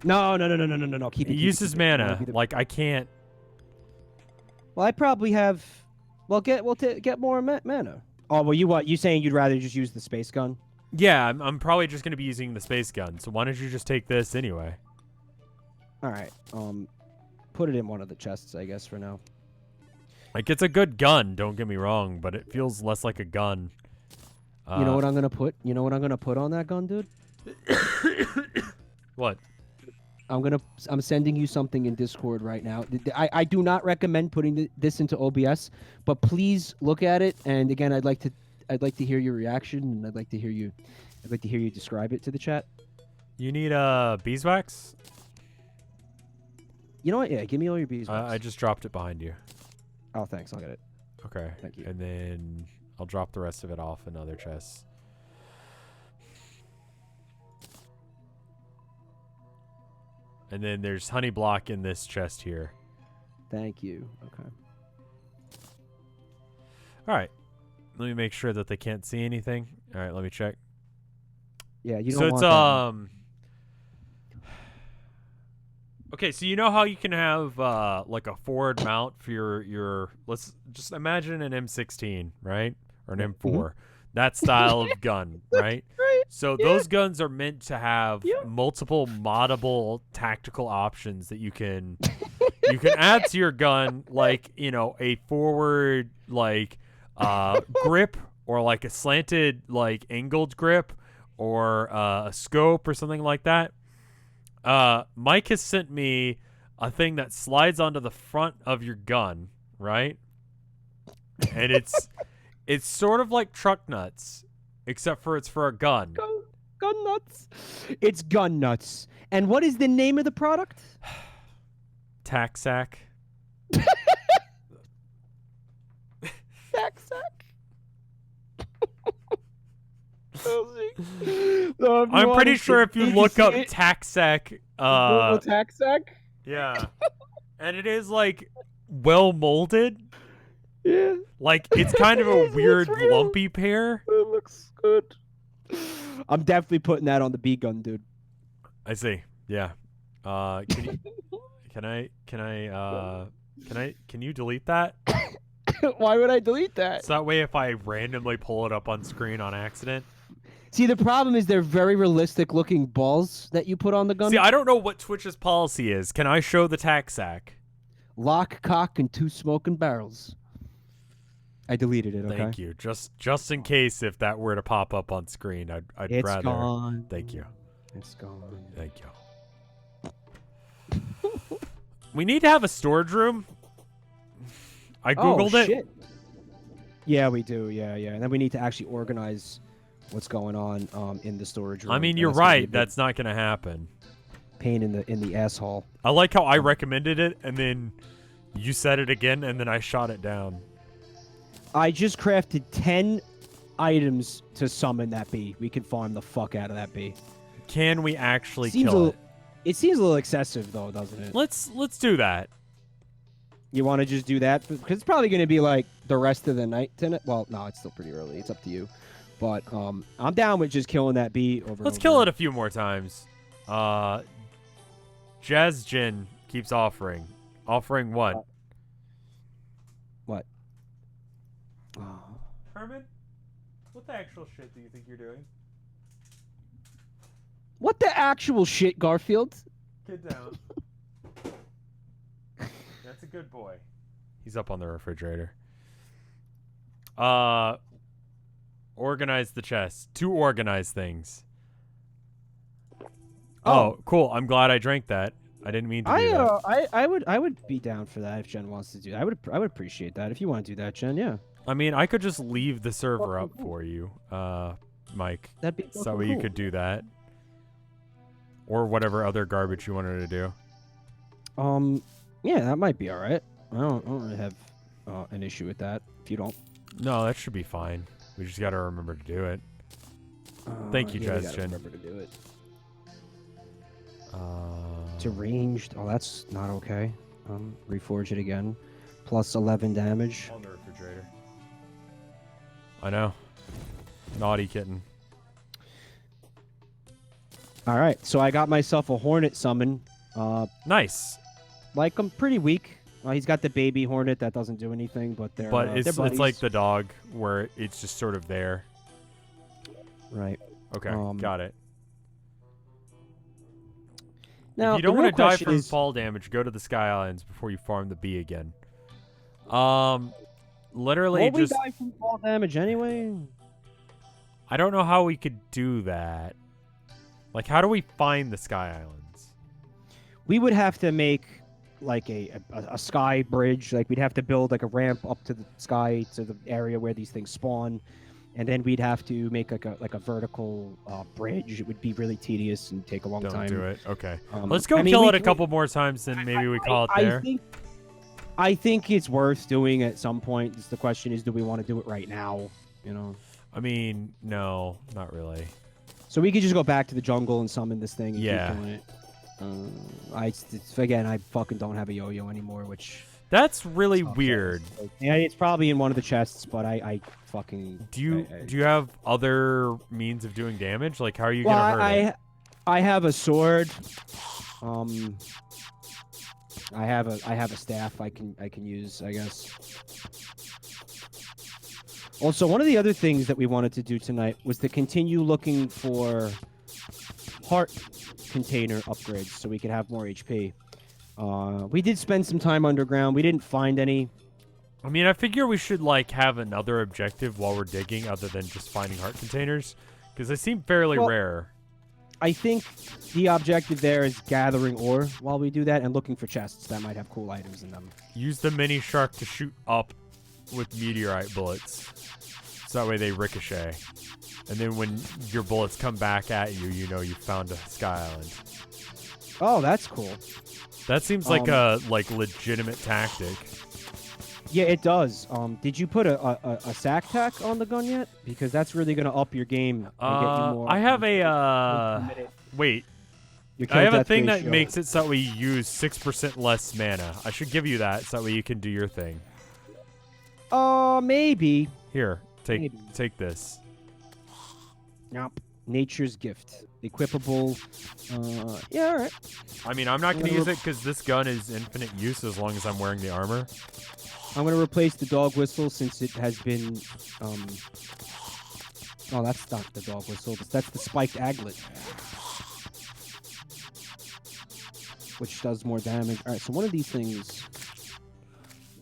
No. Keep it. It keep uses keep it. mana. Like, I can't... Well, I probably have... Well, get more mana. Oh, well, you saying you'd rather just use the space gun? Yeah, I'm probably just going to be using the space gun. So why don't you just take this anyway? All right. Put it in one of the chests, I guess, for now. Like, it's a good gun, don't get me wrong, but it feels less like a gun. You know what I'm gonna put? You know what I'm gonna put on that gun, dude? What? I'm sending you something in Discord right now. I do not recommend putting this into OBS, but please look at it. And again, I'd like to hear your reaction, and I'd like to hear you describe it to the chat. You need beeswax? You know what? Yeah, give me all your beeswax. I just dropped it behind you. Oh, thanks. I'll get it. Okay. Thank you. And then I'll drop the rest of it off in other chests. And then there's honey block in this chest here. Thank you. Okay. All right. Let me make sure that they can't see anything. All right, let me check. Yeah, you don't So want it's that. Okay, so you know how you can have like a forward mount for your let's just imagine an M16, right? Or an M4. That style of gun, right? Right. So those guns are meant to have multiple moddable tactical options that you can add to your gun, like, you know, a forward like grip, or like a slanted like angled grip, or a scope or something like that. Mike has sent me a thing that slides onto the front of your gun, right? and it's sort of like truck nuts, except for it's for a gun. Gun nuts. It's gun nuts. And what is the name of the product? Tack sack. Tack sack. So I'm pretty sure if you look up tack sack, Google tack sack. yeah, and it is like well molded. Yeah. Like it's kind of a It weird looks real. lumpy pair. It looks good. I'm definitely putting that on the B gun, dude. I see. Yeah. Can you delete that? Why would I delete that? So that way if I randomly pull it up on screen on accident. See, the problem is they're very realistic looking balls that you put on the gun. See, I don't know what Twitch's policy is. Can I show the tack sack? Lock, cock, and 2 smoking barrels. I deleted it, okay? Thank you. Just in case if that were to pop up on screen, I'd It's rather. gone. Thank you. It's gone. Thank you. We need to have a storage room. I googled it. Shit. Yeah, we do. Yeah. And then we need to actually organize what's going on in the storage room. I mean, and you're that's gonna be a right. big That's not going to happen. pain in the asshole. I like how I recommended it, and then you said it again, and then I shot it down. I just crafted 10 items to summon that bee. We can farm the fuck out of that bee. Can we actually Seems kill it? It seems a little excessive, though, doesn't it? Let's do that. You want to just do that? Because it's probably going to be like the rest of the night tonight. Well, no, it's still pretty early. It's up to you. But I'm down with just killing that bee over. Let's kill it a few more times. Jazz Jin keeps offering. Offering what? What? Herman? What the actual shit do you think you're doing? What the actual shit, Garfield? Get down. That's a good boy. He's up on the refrigerator. Organize the chest. To organize things. Oh, cool. I'm glad I drank that. I didn't mean to do that. I would be down for that if Jen wants to do that. I would appreciate that if you want to do that, Jen. Yeah. I mean, I could just leave the server up for you, Mike. That'd be So you could do that. Or whatever other garbage you wanted to do. Yeah, that might be all right. I don't really have an issue with that. If you don't. No, that should be fine. We just got to remember to do it. Thank you, yeah, we Jazz gotta Jen. remember to do it. Deranged. Oh, that's not okay. Reforge it again. Plus 11 damage. On the refrigerator. I know. Naughty kitten. All right, so I got myself a hornet summon. Nice. Like, I'm pretty weak. He's got the baby hornet that doesn't do anything, but they're It's buddies. like the dog where it's just sort of there. Right. Okay, got it. Now, if you don't the real want to die question from is, fall damage, go to the Sky Islands before you farm the bee again. Literally won't we just... die from fall damage anyway? I don't know how we could do that. Like, how do we find the Sky Islands? We would have to make like a sky bridge. Like, we'd have to build like a ramp up to the sky to the area where these things spawn, and then we'd have to make like a vertical bridge. It would be really tedious and take a long time. Don't do it. Okay. Let's go I mean, kill it a couple more times, and maybe we call it there. I think it's worth doing at some point. Just the question is, do we want to do it right now? You know. I mean, no, not really. So we could just go back to the jungle and summon this thing and Yeah. keep doing it. Again, I fucking don't have a yo-yo anymore, which... That's really weird. Yeah, it's probably in one of the chests, but I fucking... Do you have other means of doing damage? Like, how are you gonna hurt it? I have a sword. I have a staff I can use, I guess. Also, one of the other things that we wanted to do tonight was to continue looking for heart container upgrades so we could have more HP. We did spend some time underground. We didn't find any. I mean, I figure we should, like, have another objective while we're digging other than just finding heart containers, because they seem fairly rare. I think the objective there is gathering ore while we do that and looking for chests that might have cool items in them. Use the mini shark to shoot up with meteorite bullets, so that way they ricochet, and then when your bullets come back at you, you know you found a sky island. Oh, that's cool. That seems like a legitimate tactic. Yeah, it does. Did you put a sack tack on the gun yet? Because that's really gonna up your game and get you more. I have wait. Your I have a kill-death thing that ratio. makes it so that we use 6% less mana. I should give you that so that way you can do your thing. Maybe. Here, Maybe. take this. Nope. Nature's gift. Equipable. Yeah, all right. I mean, I'm not going to use it because this gun is infinite use as long as I'm wearing the armor. I'm gonna replace the dog whistle since it has been. Oh, that's not the dog whistle. That's the spiked aglet, which does more damage. All right, so one of these things.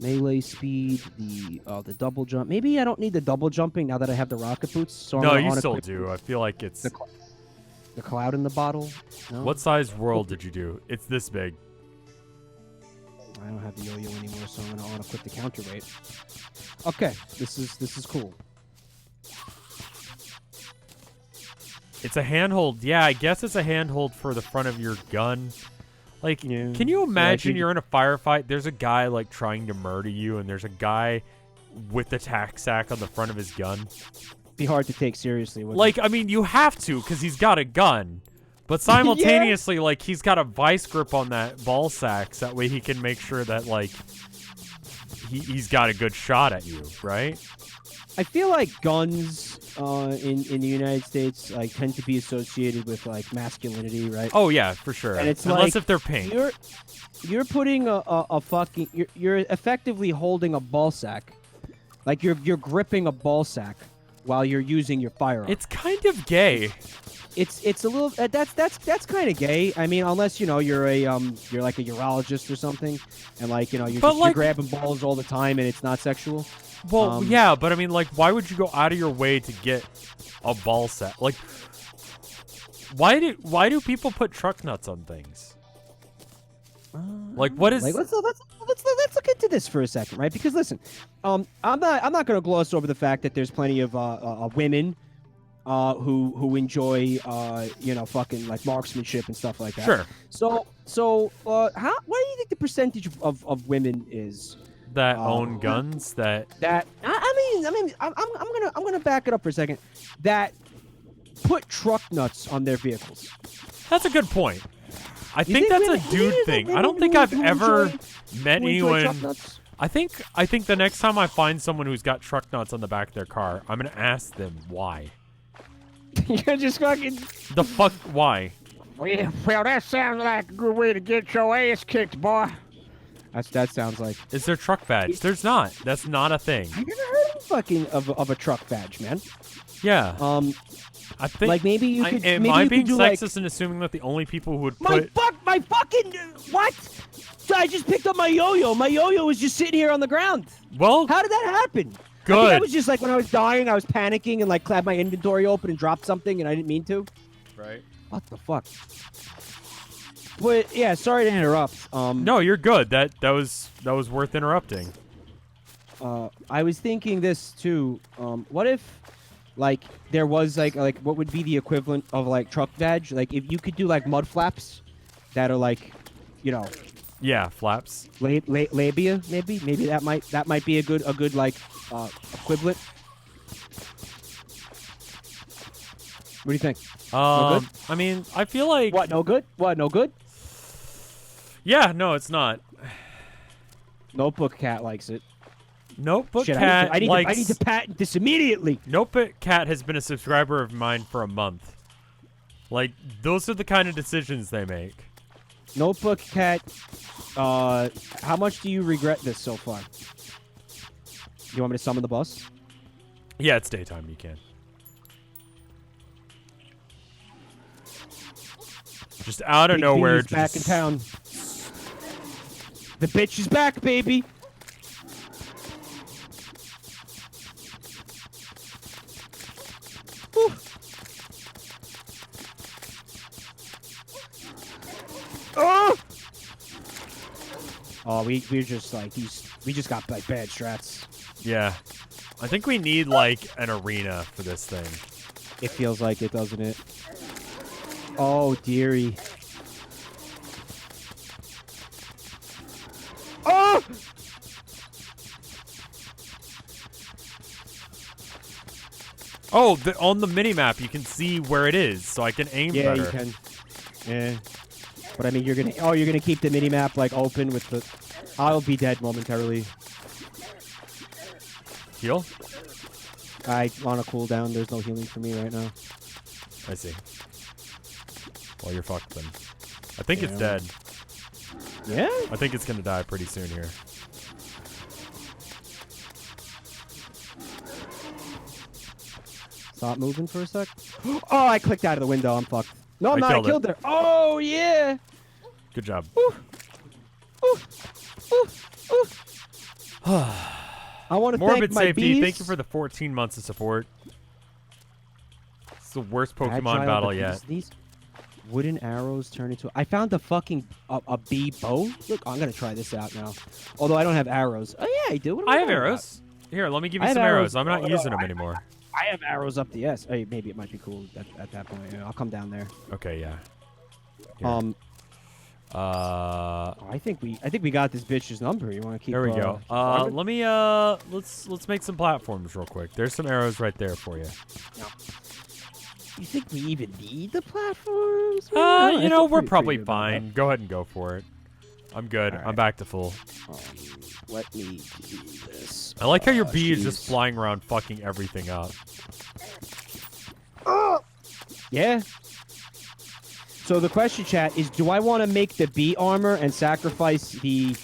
Melee speed, the double jump. Maybe I don't need the double jumping now that I have the rocket boots. So No, I'm you gonna still unequip do. I feel like it's... the cloud in the bottle. No? What size world did you do? It's this big. I don't have the yo-yo anymore, so I'm gonna unequip the counterweight. Okay, this is cool. It's a handhold. Yeah, I guess it's a handhold for the front of your gun. Like, Yeah. can you imagine think- you're in a firefight, there's a guy, like, trying to murder you, and there's a guy with the tack sack on the front of his gun? Be hard to take seriously. wouldn't Like, I mean, you have to, because he's got a gun. But simultaneously, like, he's got a vice grip on that ball sack, so that way he can make sure that, like, he's got a good shot at you, right? I feel like guns in the United States like tend to be associated with like masculinity, right? Oh, yeah, for sure. And it's Unless like if they're pink. You're putting a fucking you're effectively holding a ball sack, like you're gripping a ball sack while you're using your firearm. It's kind of gay. It's a little that's kind of gay. I mean, unless you know you're like a urologist or something, and like you know you're grabbing balls all the time and it's not sexual. Well, yeah, but I mean, like, why would you go out of your way to get a ball sack? Like, why do people put truck nuts on things? Like, what is? Like, let's look into this for a second, right? Because listen, I'm not going to gloss over the fact that there's plenty of women who enjoy fucking like marksmanship and stuff like that. Sure. So what do you think the percentage of women is That own guns that I mean I'm gonna back it up for a second. That put truck nuts on their vehicles. That's a good point. I You think that's a women- dude you thing. think I don't women think I've who ever enjoy- met who enjoy truck anyone. nuts? I think the next time I find someone who's got truck nuts on the back of their car, I'm gonna ask them why. You're just fucking. The fuck why? Well, that sounds like a good way to get your ass kicked, boy. That sounds like. Is there truck badge? There's not. That's not a thing. I never heard of a truck badge, man. Yeah. I think. Like maybe you could. Am maybe I you being could do sexist and assuming that the only people who would like put my fucking what? I just picked up my yo-yo. My yo-yo was just sitting here on the ground. well? How did that happen? I Good. think that was just like when I was dying, I was panicking and like had my inventory open and dropped something and I didn't mean to. Right. What the fuck? But yeah, sorry to interrupt. No, you're good. That was worth interrupting. I was thinking this too. What if, like, there was like what would be the equivalent of like truck badge? Like, if you could do like mud flaps that are like, you know, Yeah, flaps. labia, maybe that might be a good like equivalent. What do you think? No good? I mean, I feel like What? No good? What? No good? Yeah, no, it's not. Notebook Cat likes it. Notebook Shit, Cat I need likes. to patent this immediately. Notebook Cat has been a subscriber of mine for a month. Like, those are the kind of decisions they make. Notebook Cat, how much do you regret this so far? You want me to summon the bus? Yeah, it's daytime. You can. Just out of Big nowhere, D's back in town. The bitch is back, baby. Whew. Oh! Oh, we're just like these. We just got like bad strats. Yeah. I think we need, like, an arena for this thing. It feels like it, doesn't it? Oh, dearie. Oh! Oh, on the mini-map, you can see where it is, so I can aim better. Yeah, you can. Yeah. But I mean, you're gonna keep the mini-map, like, open with the... I'll be dead momentarily. Heal? I want to cool down. There's no healing for me right now. I see. Well, you're fucked then. I think it's dead. Yeah? I think it's gonna die pretty soon here. Stop moving for a sec. Oh, I clicked out of the window. I'm fucked. No, I'm not. I killed killed her. Oh, yeah. Good job. Ooh. Ooh. Ooh. Ooh. I want to thank Morbid my Safety, bees. thank you for the 14 months of support. It's the worst Pokemon Agile, battle but yet. These wooden arrows turn into... I found a fucking a bee bow. Look, I'm going to try this out now. Although I don't have arrows. Oh, yeah, I do. What am I have talking arrows. Here, let me give I you have some arrows. arrows. I'm not using them anymore. about? I have arrows up the S. Hey, maybe it might be cool at that point. Yeah, I'll come down there. Okay, yeah. Here. I think we got this bitch's number. You want to keep? There we go. farming? Let me let's make some platforms real quick. There's some arrows right there for you. You think we even need the platforms? You know, we're probably fine. Go ahead and go for it. I'm good. All right. I'm back to full. Let me do this. I like how your bee is just flying around fucking everything up. Yeah. So the question, chat, is do I want to make the bee armor and sacrifice the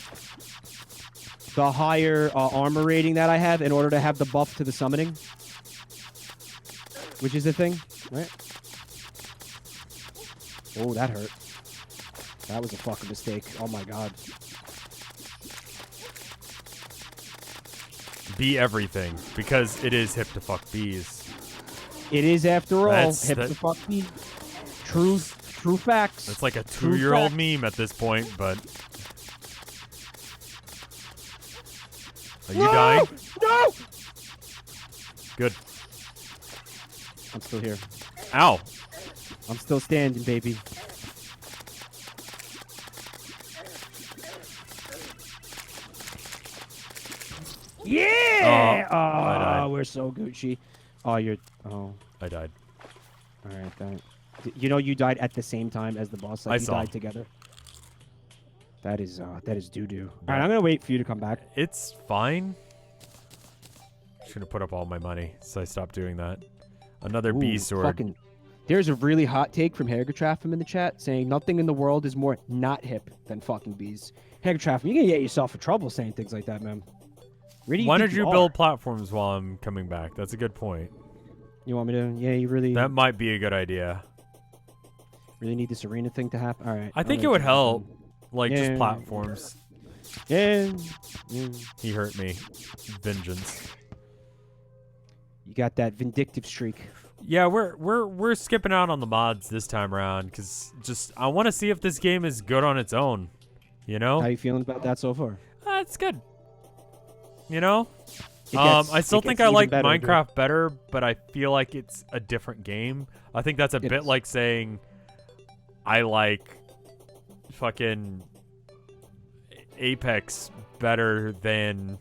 higher armor rating that I have in order to have the buff to the summoning? Which is the thing, right? Oh, that hurt. That was a fucking mistake. Oh my god. Bee everything, because it is hip to fuck bees. It is, after all, That's- hip to fuck bee. True facts. It's like a True 2-year-old fact. meme at this point, but... Are you No! dying? No! Good. I'm still here. Ow. I'm still standing, baby. Yeah! Oh, I died. We're so Gucci. Oh, you're... Oh. I died. All right, you know you died at the same time as the boss. Like I you saw. died together. That is doo-doo. All right, I'm gonna wait for you to come back. It's fine. Should have put up all my money, so I stopped doing that. Another bee Ooh, sword. fucking- There's a really hot take from Hagertraffim in the chat saying nothing in the world is more not hip than fucking bees. Hagertraffim, you're gonna get yourself in trouble saying things like that, man. Where do you Why think don't you are? build platforms while I'm coming back? That's a good point. You want me to? Yeah, you really That might be a good idea. really need this arena thing to happen. All right. I think it would help. Like, Yeah. just platforms. Yeah. He hurt me. Vengeance. You got that vindictive streak. Yeah, we're skipping out on the mods this time around because just I want to see if this game is good on its own. You know, How you feeling about that so far? it's good. You know, I still it think gets I even like better, dude. Minecraft better, but I feel like it's a different game. I think that's a It bit is. like saying I like fucking Apex better than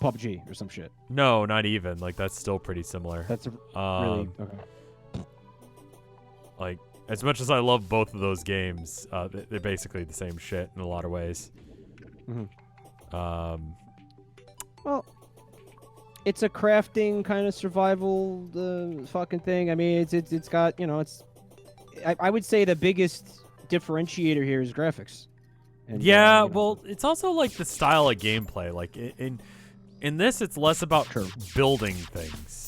PUBG or some shit. no, not even like that's still pretty similar. That's a really okay. Like, as much as I love both of those games, they're basically the same shit in a lot of ways. Mhm. Well, it's a crafting kind of survival fucking thing. I mean, it's got, you know, I would say the biggest differentiator here is graphics. And, Yeah, you know, well, it's also like the style of gameplay. Like in this, it's less about True. building things.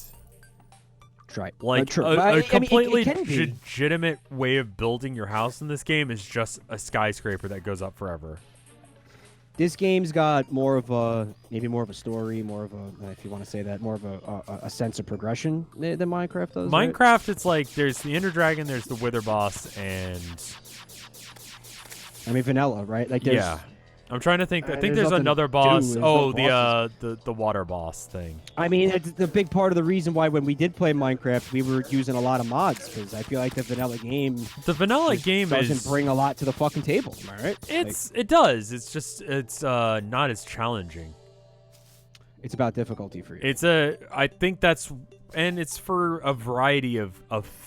right. Like True. a But I mean, completely it can be. legitimate way of building your house in this game is just a skyscraper that goes up forever. This game's got more of a maybe more of a story, more of a, if you want to say that, more of a sense of progression than Minecraft does. right? Minecraft, it's like there's the Ender Dragon, there's the Wither Boss, and I mean vanilla, right? Like there's, yeah. I'm trying to think. I think there's there's nothing another to do. boss. There's Oh, no the water boss thing. I mean, it's the big part of the reason why when we did play Minecraft, we were using a lot of mods because I feel like the vanilla game doesn't bring a lot to the fucking table. Am I right? It does. It's just not as challenging. It's about difficulty for you. I think that's, and it's for a variety of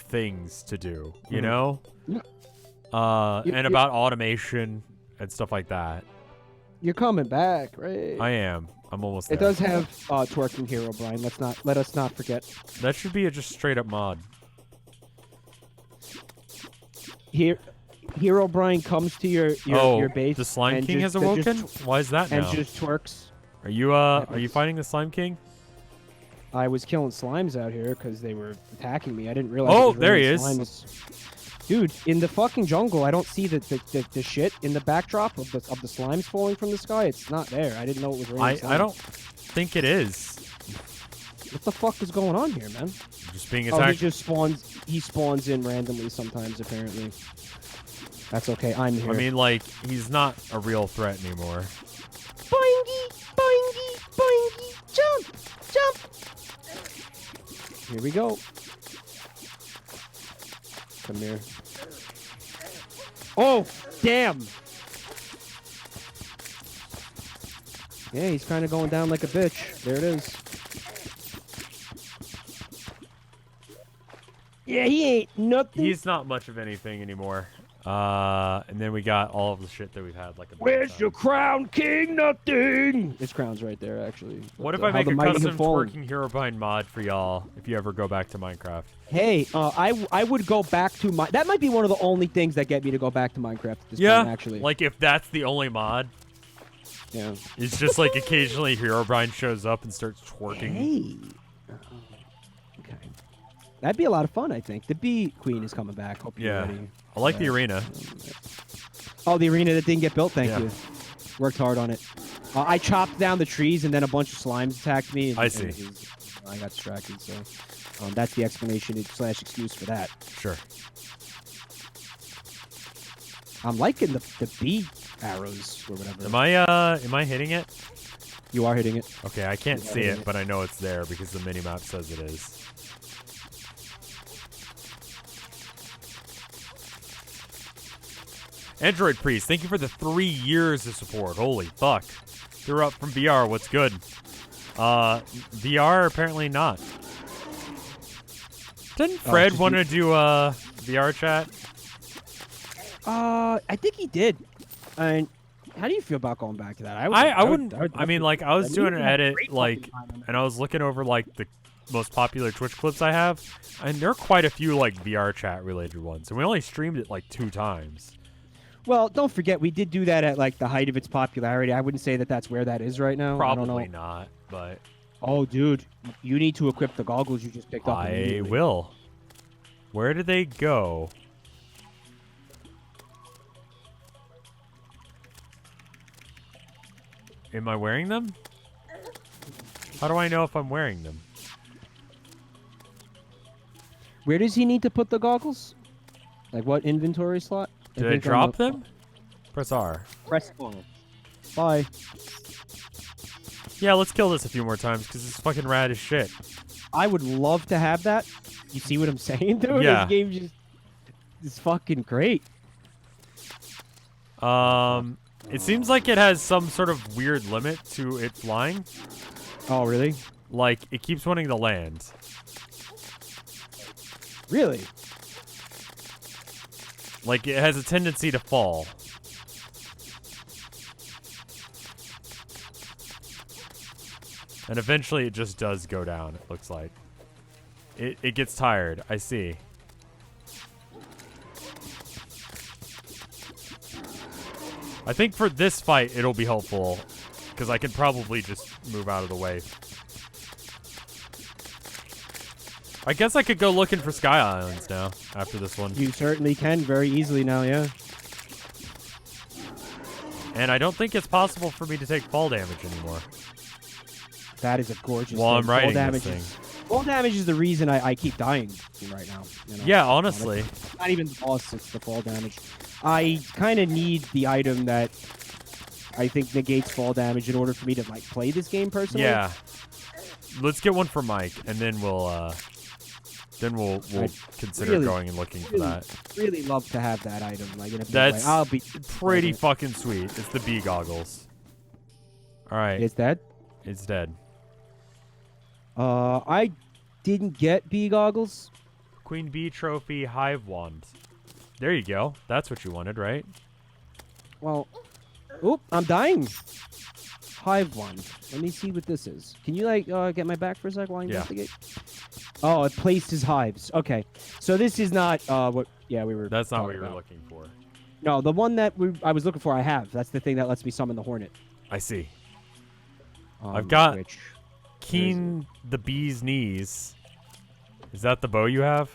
things to do. You know. Yeah. And about automation and stuff like that. You're coming back, right? I am. I'm almost there. It does have twerking hero, Brian. Let us not forget. That should be a just straight up mod. Hero Brian comes to your base. The Slime King has awoken? Why is that now? And just twerks. Are you fighting the Slime King? I was killing slimes out here because they were attacking me. I didn't realize. Oh, there he is. Slimes. Dude, in the fucking jungle, I don't see the shit in the backdrop of the slimes falling from the sky. It's not there. I didn't know it was raining slimes. I don't think it is. What the fuck is going on here, man? Just being attacked. Oh, he spawns in randomly sometimes, apparently. That's okay. I'm here. I mean, like, he's not a real threat anymore. Boingy, boingy, boingy, jump, jump. Here we go. Come here. Oh, damn. Yeah, he's kind of going down like a bitch. There it is. Yeah, he ain't nothing. He's not much of anything anymore. And then we got all of the shit that we've had. Like, where's your crown, king? Nothing. His crown's right there, actually. What if I make a custom twerking Herobrine mod for y'all if you ever go back to Minecraft? Hey, I would go back to my. That might be one of the only things that get me to go back to Minecraft at this point, actually. Like if that's the only mod. Yeah. It's just like occasionally Herobrine shows up and starts twerking. Hey. Okay. That'd be a lot of fun, I think. The Bee Queen is coming back. Hope you're ready. I like the arena. Oh, the arena that didn't get built. Thank you. Worked hard on it. I chopped down the trees, and then a bunch of slimes attacked me. And, I see. I got distracted, so that's the explanation / excuse for that. Sure. I'm liking the bee arrows or whatever. Am I hitting it? You are hitting it. Okay, I can't see it, but I know it's there because the minimap says it is. Android Priest, thank you for the 3 years of support. Holy fuck. You're up from VR. What's good? VR, apparently not. Didn't Fred want to do VR chat? I think he did. And how do you feel about going back to that? I wouldn't. I mean, like, I was doing an edit, like, and I was looking over, like, the most popular Twitch clips I have, and there are quite a few, like, VR chat related ones, and we only streamed it, like, 2 times. Well, don't forget, we did do that at, like, the height of its popularity. I wouldn't say that that's where that is right now. Probably not, but... Oh, dude, you need to equip the goggles you just picked up. I will. Where did they go? Am I wearing them? How do I know if I'm wearing them? Where does he need to put the goggles? Like, what inventory slot? Did I drop them? Press R. Press R. Bye. Yeah, let's kill this a few more times because it's fucking rad as shit. I would love to have that. You see what I'm saying, dude? Yeah. This game just is fucking great. It seems like it has some sort of weird limit to it flying. Oh, really? Like, it keeps wanting to land. Really? Like, it has a tendency to fall. And eventually it just does go down, it looks like. It gets tired, I see. I think for this fight, it'll be helpful, because I can probably just move out of the way. I guess I could go looking for Sky Islands now, after this one. You certainly can very easily now, yeah. And I don't think it's possible for me to take fall damage anymore. That is a gorgeous While I'm riding fall this thing. Fall damage is the reason I keep dying right now. You know? Yeah, honestly. Not even the boss, it's the fall damage. I kind of need the item that I think negates fall damage in order for me to like play this game personally. Yeah. Let's get one for Mike, and then we'll consider really, going and looking for that. Really love to have that item. Like in a big That's way. I'll be pretty fucking sweet. It's the bee goggles. All right. It's dead. It's dead. I didn't get bee goggles. Queen bee trophy, hive wand. There you go. That's what you wanted, right? Well, oop, I'm dying. Hive wand. Let me see what this is. Can you like get my back for a sec while I investigate? Oh, it places hives. Okay, so this is not what. Yeah, we were. That's not what you about. were looking for. No, the one that I was looking for, I have. That's the thing that lets me summon the hornet. I see. I've got which, Keen the bee's knees. Is that the bow you have?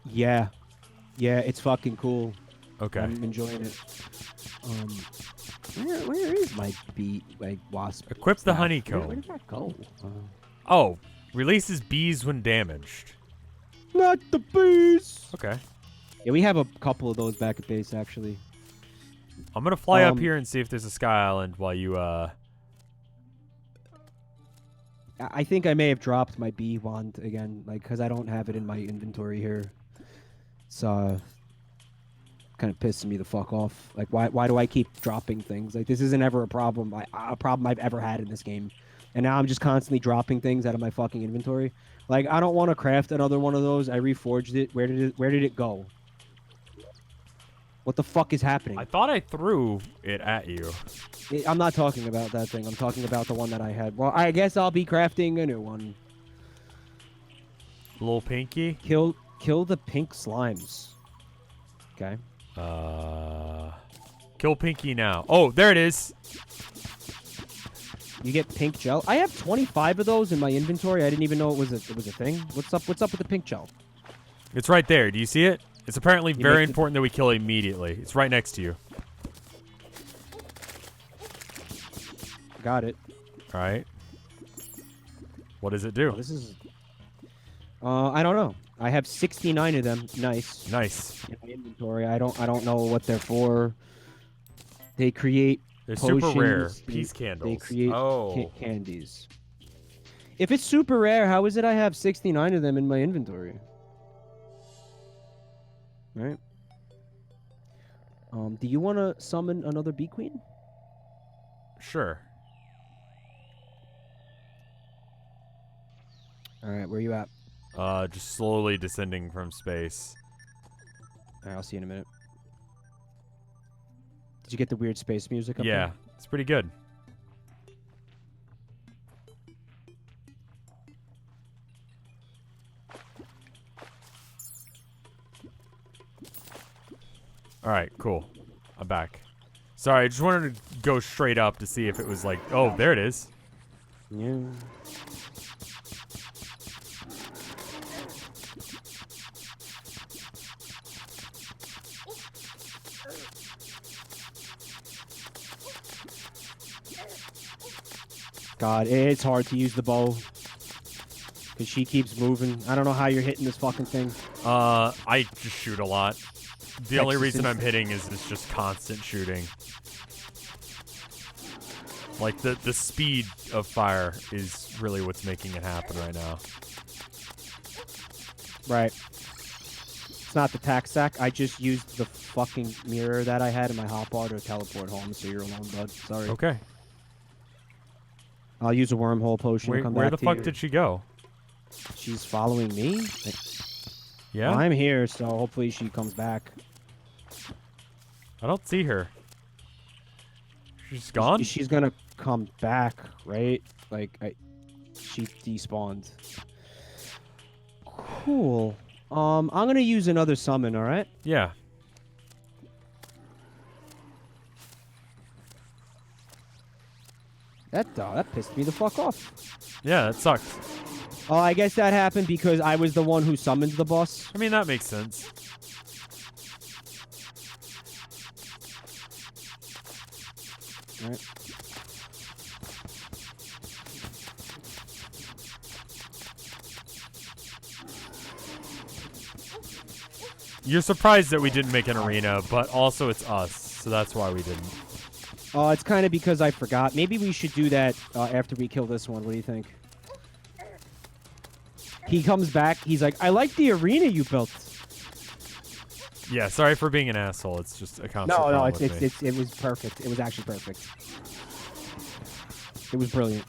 Yeah, it's fucking cool. Okay. I'm enjoying it. Where is my bee, my wasp? Equip the staff? honeycomb. Where did that go? Oh, releases bees when damaged. Not the bees. Okay. Yeah, we have a couple of those back at base actually. I'm gonna fly up here and see if there's a sky island while you I think I may have dropped my bee wand again, like because I don't have it in my inventory here. It's kind of pissing me the fuck off. Like why do I keep dropping things? Like this isn't ever a problem. A problem I've ever had in this game, and now I'm just constantly dropping things out of my fucking inventory. Like I don't want to craft another one of those. I reforged it. Where did it go? What the fuck is happening? I thought I threw it at you. I'm not talking about that thing. I'm talking about the one that I had. Well, I guess I'll be crafting a new one. Little pinky. Kill the pink slimes. Okay. Kill Pinky now. Oh, there it is. You get pink gel. I have 25 of those in my inventory. I didn't even know it was a thing. What's up with the pink gel? It's right there. Do you see it? It's apparently very make important that we kill immediately. It's right next to you. Got it. All right. What does it do? This is. I don't know. I have 69 of them. Nice. Nice. In my inventory. I don't know what they're for. They create. They're potions. super rare. Peace candles. They create candies. If it's super rare, how is it I have 69 of them in my inventory? Right. Do you want to summon another bee queen? Sure. All right, where you at? Just slowly descending from space. All right, I'll see you in a minute. Did you get the weird space music up Yeah, there? it's pretty good. All right, cool. I'm back. Sorry, I just wanted to go straight up to see if it was like, oh, there it is. Yeah. God, it's hard to use the bow. Because she keeps moving. I don't know how you're hitting this fucking thing. I just shoot a lot. The only Texas reason I'm Inst- hitting is it's just constant shooting. Like, the speed of fire is really what's making it happen right now. Right. It's not the tack sack. I just used the fucking mirror that I had in my hotbar to teleport home, so you're alone, bud. Sorry. Okay. I'll use a wormhole potion to come Where back the to fuck you. did she go? She's following me? Yeah? Well, I'm here, so hopefully she comes back. I don't see her. She's gone? She's gonna come back, right? Like, she despawned. Cool. I'm gonna use another summon, alright? Yeah. That pissed me the fuck off. Yeah, that sucks. Oh, I guess that happened because I was the one who summoned the boss. I mean, that makes sense. Alright. You're surprised that we didn't make an arena, but also it's us, so that's why we didn't. It's kind of because I forgot. Maybe we should do that after we kill this one. What do you think? He comes back. He's like, I like the arena you built. Yeah, sorry for being an asshole. It's just a constant No, problem it with me. was perfect. It was actually perfect. It was brilliant.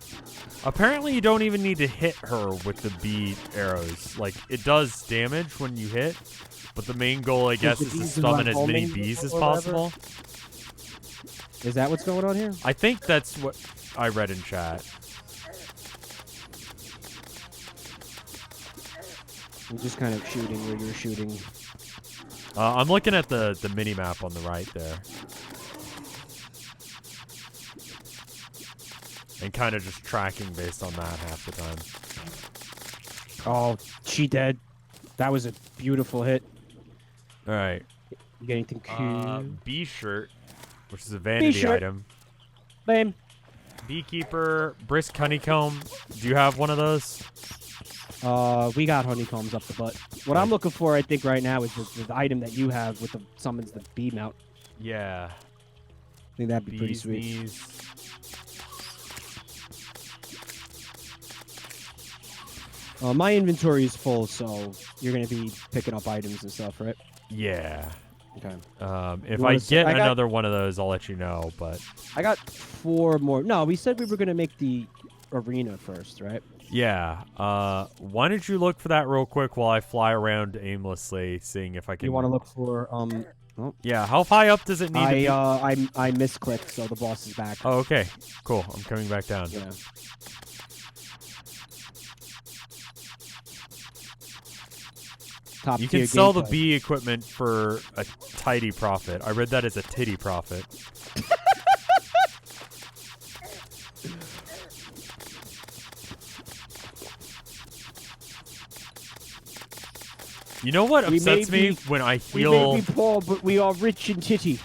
Apparently, you don't even need to hit her with the bee arrows. Like, it does damage when you hit, but the main goal, I guess, is to summon as many bees as possible. Is that what's going on here? I think that's what I read in chat. I'm just kind of shooting where you're shooting. I'm looking at the mini-map on the right there. And kind of just tracking based on that half the time. Oh, she dead. That was a beautiful hit. All right. You get anything cool? Bee shirt, which is a vanity item. Lame. Beekeeper, brisk honeycomb. Do you have one of those? We got honeycombs up the butt. What I'm looking for, I think, right now is the item that you have with the summons the bee mount. Yeah. I think that'd be pretty sweet. Knees. My inventory is full, so you're gonna be picking up items and stuff, right? Yeah. Okay. If I get another one of those, I'll let you know. But I got 4 more. No, we said we were gonna make the arena first, right? yeah. Why don't you look for that real quick while I fly around aimlessly, seeing if I can. You want to look for Yeah. How high up does it need to be? I misclicked, so the boss is back. Oh, okay. Cool. I'm coming back down. Yeah. Top You tier can sell the gameplay. bee equipment for a tidy profit. I read that as a titty profit. You know what upsets me when I We heal? may be poor, but we are rich in titty.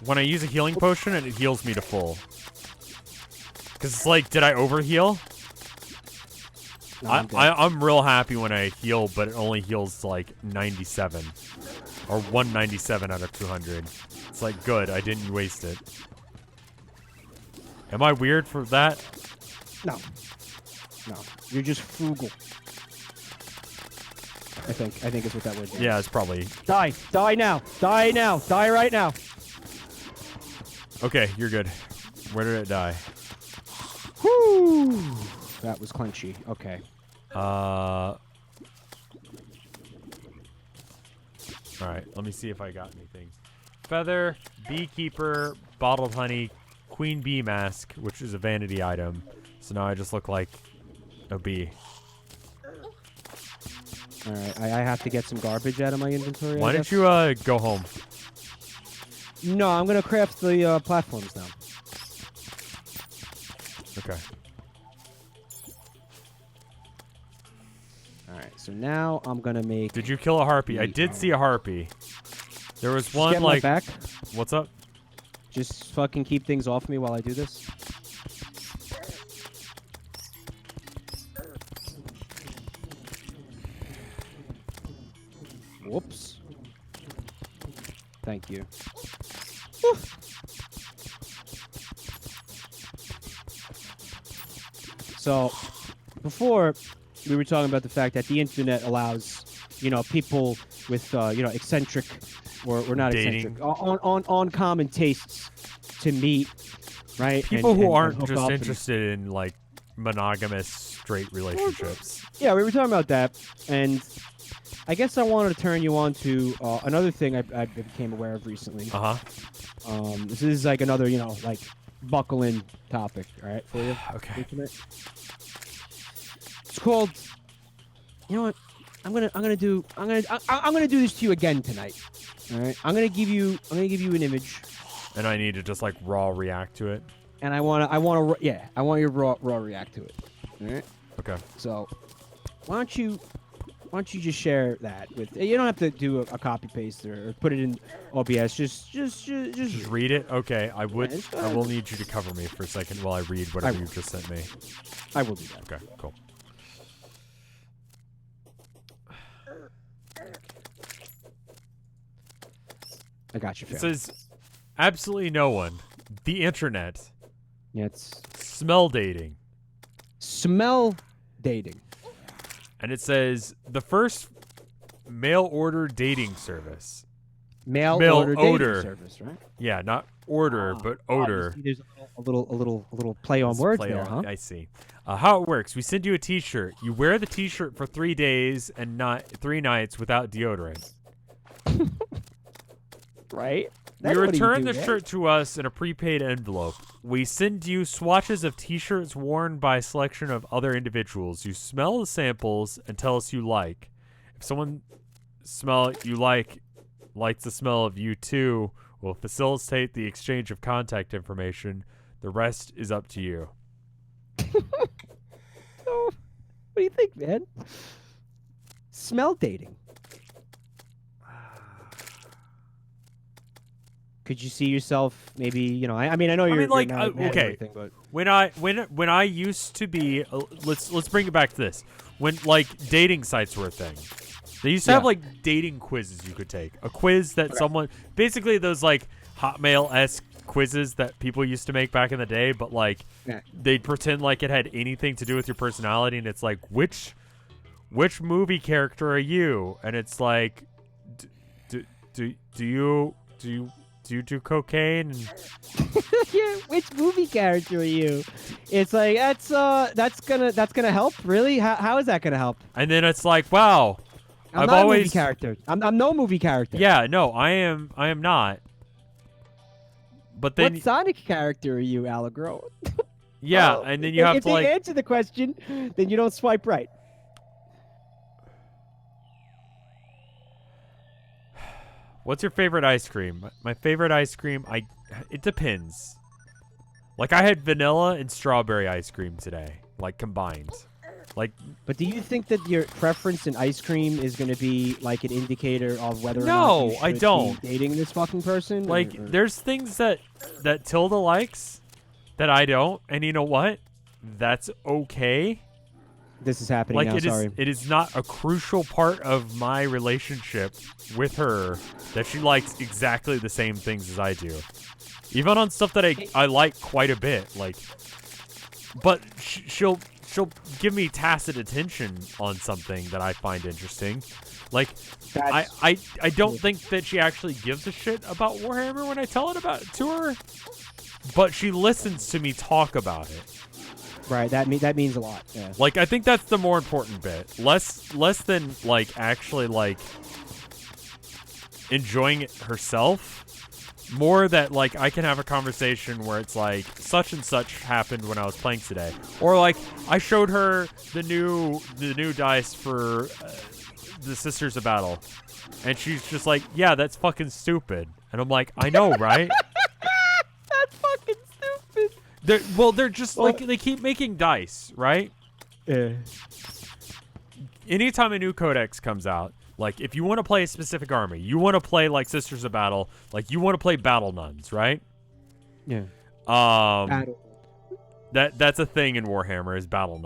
When I use a healing potion and it heals me to full. Because it's like, did I overheal? No, I'm good. I'm real happy when I heal, but it only heals to like 97. Or 197 out of 200. It's like, good, I didn't waste it. Am I weird for that? No. You're just frugal. I think is what that would be. Yeah, it's probably... Die now, die right now. Okay, you're good. Where did it die? Whoo! That was crunchy. Okay. Alright, let me see if I got anything. Feather, beekeeper, bottled honey, queen bee mask, which is a vanity item. So now I just look like a bee. Alright, I have to get some garbage out of my inventory. Why I don't guess. you go home? No, I'm gonna craft the platforms now. Okay. Alright, so now I'm gonna make... Did you kill a harpy? I did see a harpy. There was Just one get my like... back. What's up? Just fucking keep things off me while I do this. Whoops. Thank you. Whew. So, before we were talking about the fact that the internet allows, people with, eccentric or not Dating. eccentric, on uncommon tastes to meet, right? People who aren't hook just up interested in like monogamous straight relationships. Yeah, we were talking about that, and I guess I wanted to turn you on to another thing I became aware of recently. This is like another, like buckle in topic, all right, for you. Okay. It's called. You know what? I'm gonna do this to you again tonight. All right. I'm gonna give you an image, And I need to just like raw react to it. and I want you to raw react to it. All right. Okay. So, why don't you just share that with? You don't have to do a copy paste or put it in OBS. Just Read it? Okay. I Yeah, will need you to cover me for a second while I read whatever you just sent me. I will do that. Okay, cool. I got you. It says, absolutely no one. the internet. Yeah, it's Smell dating. smell dating. And it says the first mail order dating service. Mail Mail order odor. dating service, right? Yeah, not order, but odor. You see, there's a little play on Let's words play there, on- huh? I see. How it works: we send you a T-shirt. You wear the T-shirt for 3 days and not 3 nights without deodorant. Right? You return the shirt to us in a prepaid envelope. We send you swatches of T-shirts worn by a selection of other individuals. You smell the samples and tell us you like. If someone smell you likes the smell of you too, we'll facilitate the exchange of contact information. The rest is up to you. So, what do you think, man? Smell dating. Could you see yourself maybe, you know, I mean, I know you're like, you're not mad and okay. everything, but When I used to be let's bring it back to this. When like dating sites were a thing. They used to have like dating quizzes you could take. A quiz that someone basically those like Hotmail-esque quizzes that people used to make back in the day, but like they'd pretend like it had anything to do with your personality, and it's like which movie character are you? And it's like do you do cocaine? yeah, which movie character are you? It's like that's gonna help, really? How is that gonna help? And then it's like, wow, I'm I've not always a movie character. I'm no movie character. Yeah, no, I am not. But then What Sonic character are you, Allegro? yeah, Oh, and then you have if to they like answer the question, then you don't swipe right. what's your favorite ice cream? My favorite ice cream, it depends. Like I had vanilla and strawberry ice cream today, like combined. Like, but do you think that your preference in ice cream is going to be like an indicator of whether or not No, you I should don't. be dating this fucking person? like or- there's things that Tilda likes that I don't, and you know what? That's okay. This is happening Like now. Sorry. it is not a crucial part of my relationship with her that she likes exactly the same things as I do. Even on stuff that I like quite a bit, like, but she'll give me tacit attention on something that I find interesting. Like, I don't think that she actually gives a shit about Warhammer when I tell it to her, but she listens to me talk about it. Right. That means a lot. Yeah. Like, I think that's the more important bit. Less than like actually like enjoying it herself. More that like I can have a conversation where it's like such and such happened when I was playing today, or like I showed her the new dice for the Sisters of Battle, and she's just like, yeah, that's fucking stupid, and I'm like, I know, right? That's fucking stupid. They're just like they keep making dice, right? Yeah. Anytime a new codex comes out, like if you want to play a specific army, you want to play like Sisters of Battle, like you want to play Battle Nuns, right? Yeah. Battle. That's a thing in Warhammer is Battle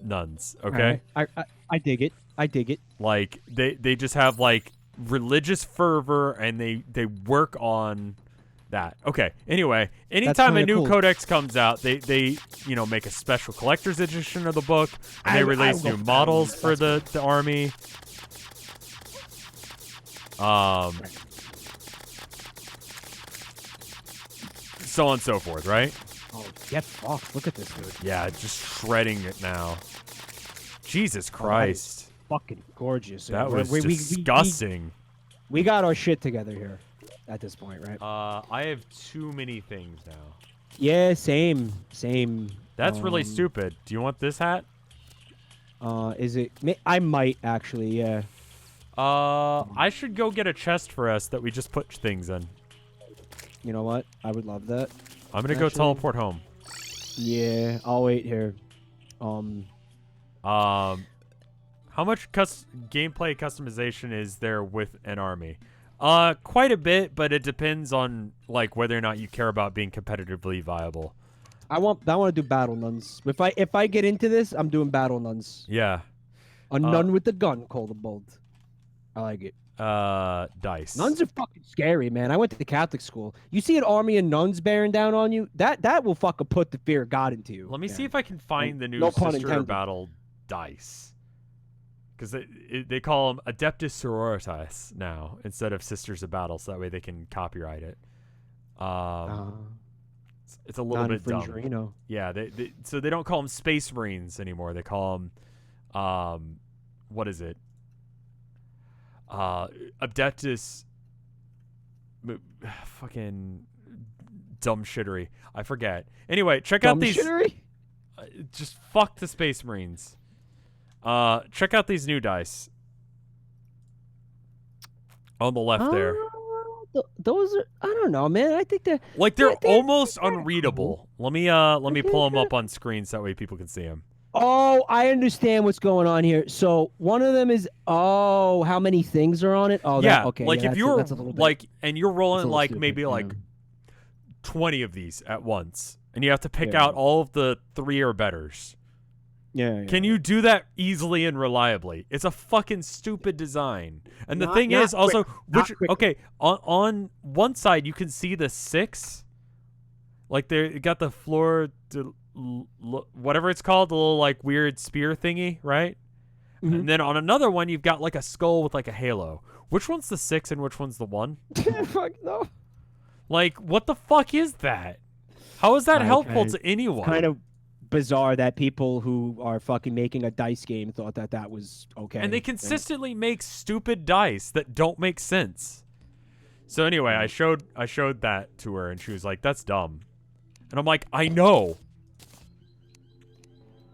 nuns. Okay. Right. I dig it. I dig it. Like they just have like religious fervor and they work on that. Okay. Anyway, anytime a new codex comes out, they make a special collector's edition of the book. And they release new models for the army. So on and so forth, right? Oh, get fucked. Look at this dude. Yeah, just shredding it now. Jesus Christ. Fucking gorgeous. That was disgusting. We got our shit together here at this point, right? I have too many things now. Yeah, same. That's really stupid. Do you want this hat? Is it? I might actually, yeah. I should go get a chest for us that we just put things in. You know what? I would love that. I'm gonna go teleport home. Yeah, I'll wait here. How much gameplay customization is there with an army? Quite a bit, but it depends on like whether or not you care about being competitively viable. I want to do battle nuns. If I get into this, I'm doing battle nuns. Yeah. A nun with a gun, call the bold. I like it. Dice. Nuns are fucking scary, man. I went to the Catholic school. You see an army of nuns bearing down on you, that will fucking put the fear of God into you. Let me man. see if I can find the new No pun Sister intended. Battle dice. Because they call them Adeptus Sororitas now instead of Sisters of Battle, so that way they can copyright it. It's a little bit dumb. You know. Yeah, so they don't call them Space Marines anymore. They call them, what is it? Adeptus, fucking dumb shittery. I forget. Anyway, check out these. Shittery? Just fuck the Space Marines. Check out these new dice. On the left there. Those are, I don't know, man. I think they're almost unreadable. Let me pull them up on screen so that way people can see them. Oh, I understand what's going on here. So one of them is how many things are on it? Oh, yeah. Okay. Like yeah, if you're that's a little bit, like, and you're rolling little like stupid, maybe yeah. like 20 of these at once, and you have to pick Yeah. out all of the 3 or betters. yeah. Can you do that easily and reliably? It's a fucking stupid design. And the Not- thing not is also, Not quickly. okay, on one side you can see the 6, like they got the floor, whatever it's called, the little like weird spear thingy, right? Mhm. And then on another one you've got like a skull with like a halo. Which one's the 6 and which one's the 1? Fuck no. Like, what the fuck is that? How is that helpful to anyone? Kind of bizarre that people who are fucking making a dice game thought that was okay. And they consistently make stupid dice that don't make sense. So anyway, I showed that to her, and she was like, "That's dumb," and I'm like, "I know."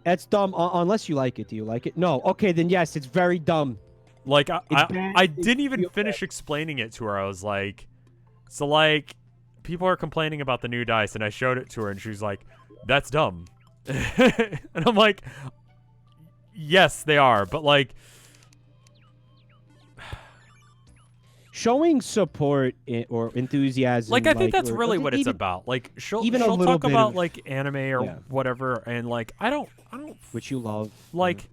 That's dumb unless you like it. Do you like it? No. Okay, then yes, it's very dumb. Like bad. I didn't It's even real finish explaining it to her. I was like, "So like, people are complaining about the new dice," and I showed it to her, and she was like, "That's dumb," and I'm like, "Yes, they are," but like. Showing support or enthusiasm. Like, I think that's or really what it's even, about. Like, she'll even a talk little bit about of- like anime or Yeah. whatever, and like I don't which you love. like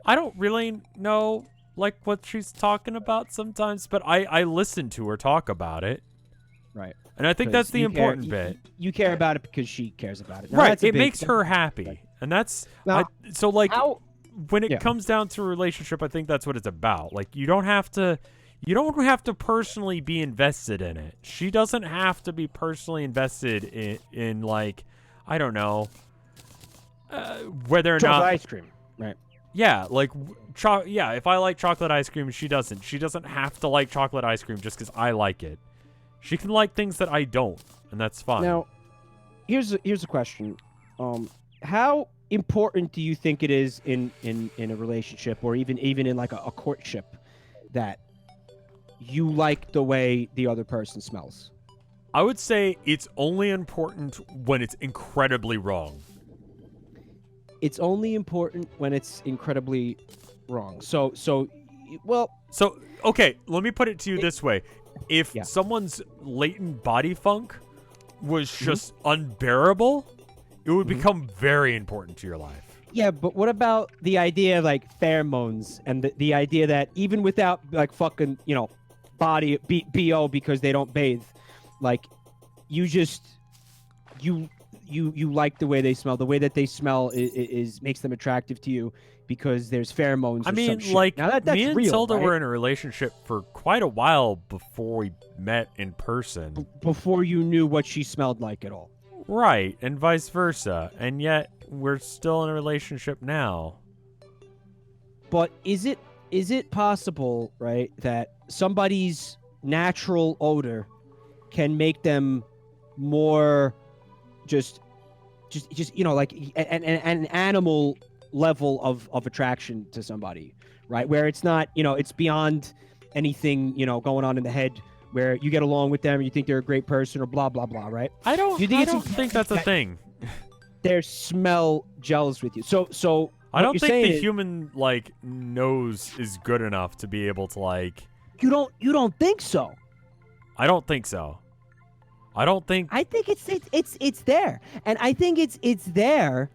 I don't really know like what she's talking about sometimes, but I listen to her talk about it, Right. and I think that's the You care- important bit. You care about it because she cares about it. Now, Right, that's a it big makes thing. her happy, and that's Now, so like How? when it Yeah. comes down to a relationship, I think that's what it's about. Like, you don't have to personally be invested in it. She doesn't have to be personally invested in like, I don't know, whether or Chocolate not. ice cream. Right. Yeah, like, if I like chocolate ice cream, she doesn't. She doesn't have to like chocolate ice cream just because I like it. She can like things that I don't, and that's fine. Now, here's a question. How important do you think it is in a relationship or even in like a courtship that you like the way the other person smells? I would say it's only important when it's incredibly wrong. It's only important when it's incredibly wrong. So Okay, let me put it to you this way. If Yeah. someone's latent body funk was Mm-hmm. just unbearable, it would become very important to your life. yeah, but what about the idea of like pheromones and the idea that even without like fucking, body BO because they don't bathe, like you just you like the way they smell. The way that they smell is makes them attractive to you because there's pheromones. I or mean, some shit. like, now that's me and real, Tilda right? were in a relationship for quite a while before we met in person. Before you knew what she smelled like at all. Right, and vice versa. And yet, we're still in a relationship now. But is it possible, right, that somebody's natural odor can make them more just like an animal level of attraction to somebody, right? Where it's not, it's beyond anything, going on in the head where you get along with them, you think they're a great person or blah, blah, blah, right? I don't think that's a thing. Their smell gels with you. So I don't what you're think saying the is- human, like, nose is good enough to be able to, like... You don't think so? I don't think so. I don't think... I think it's there, and I think it's there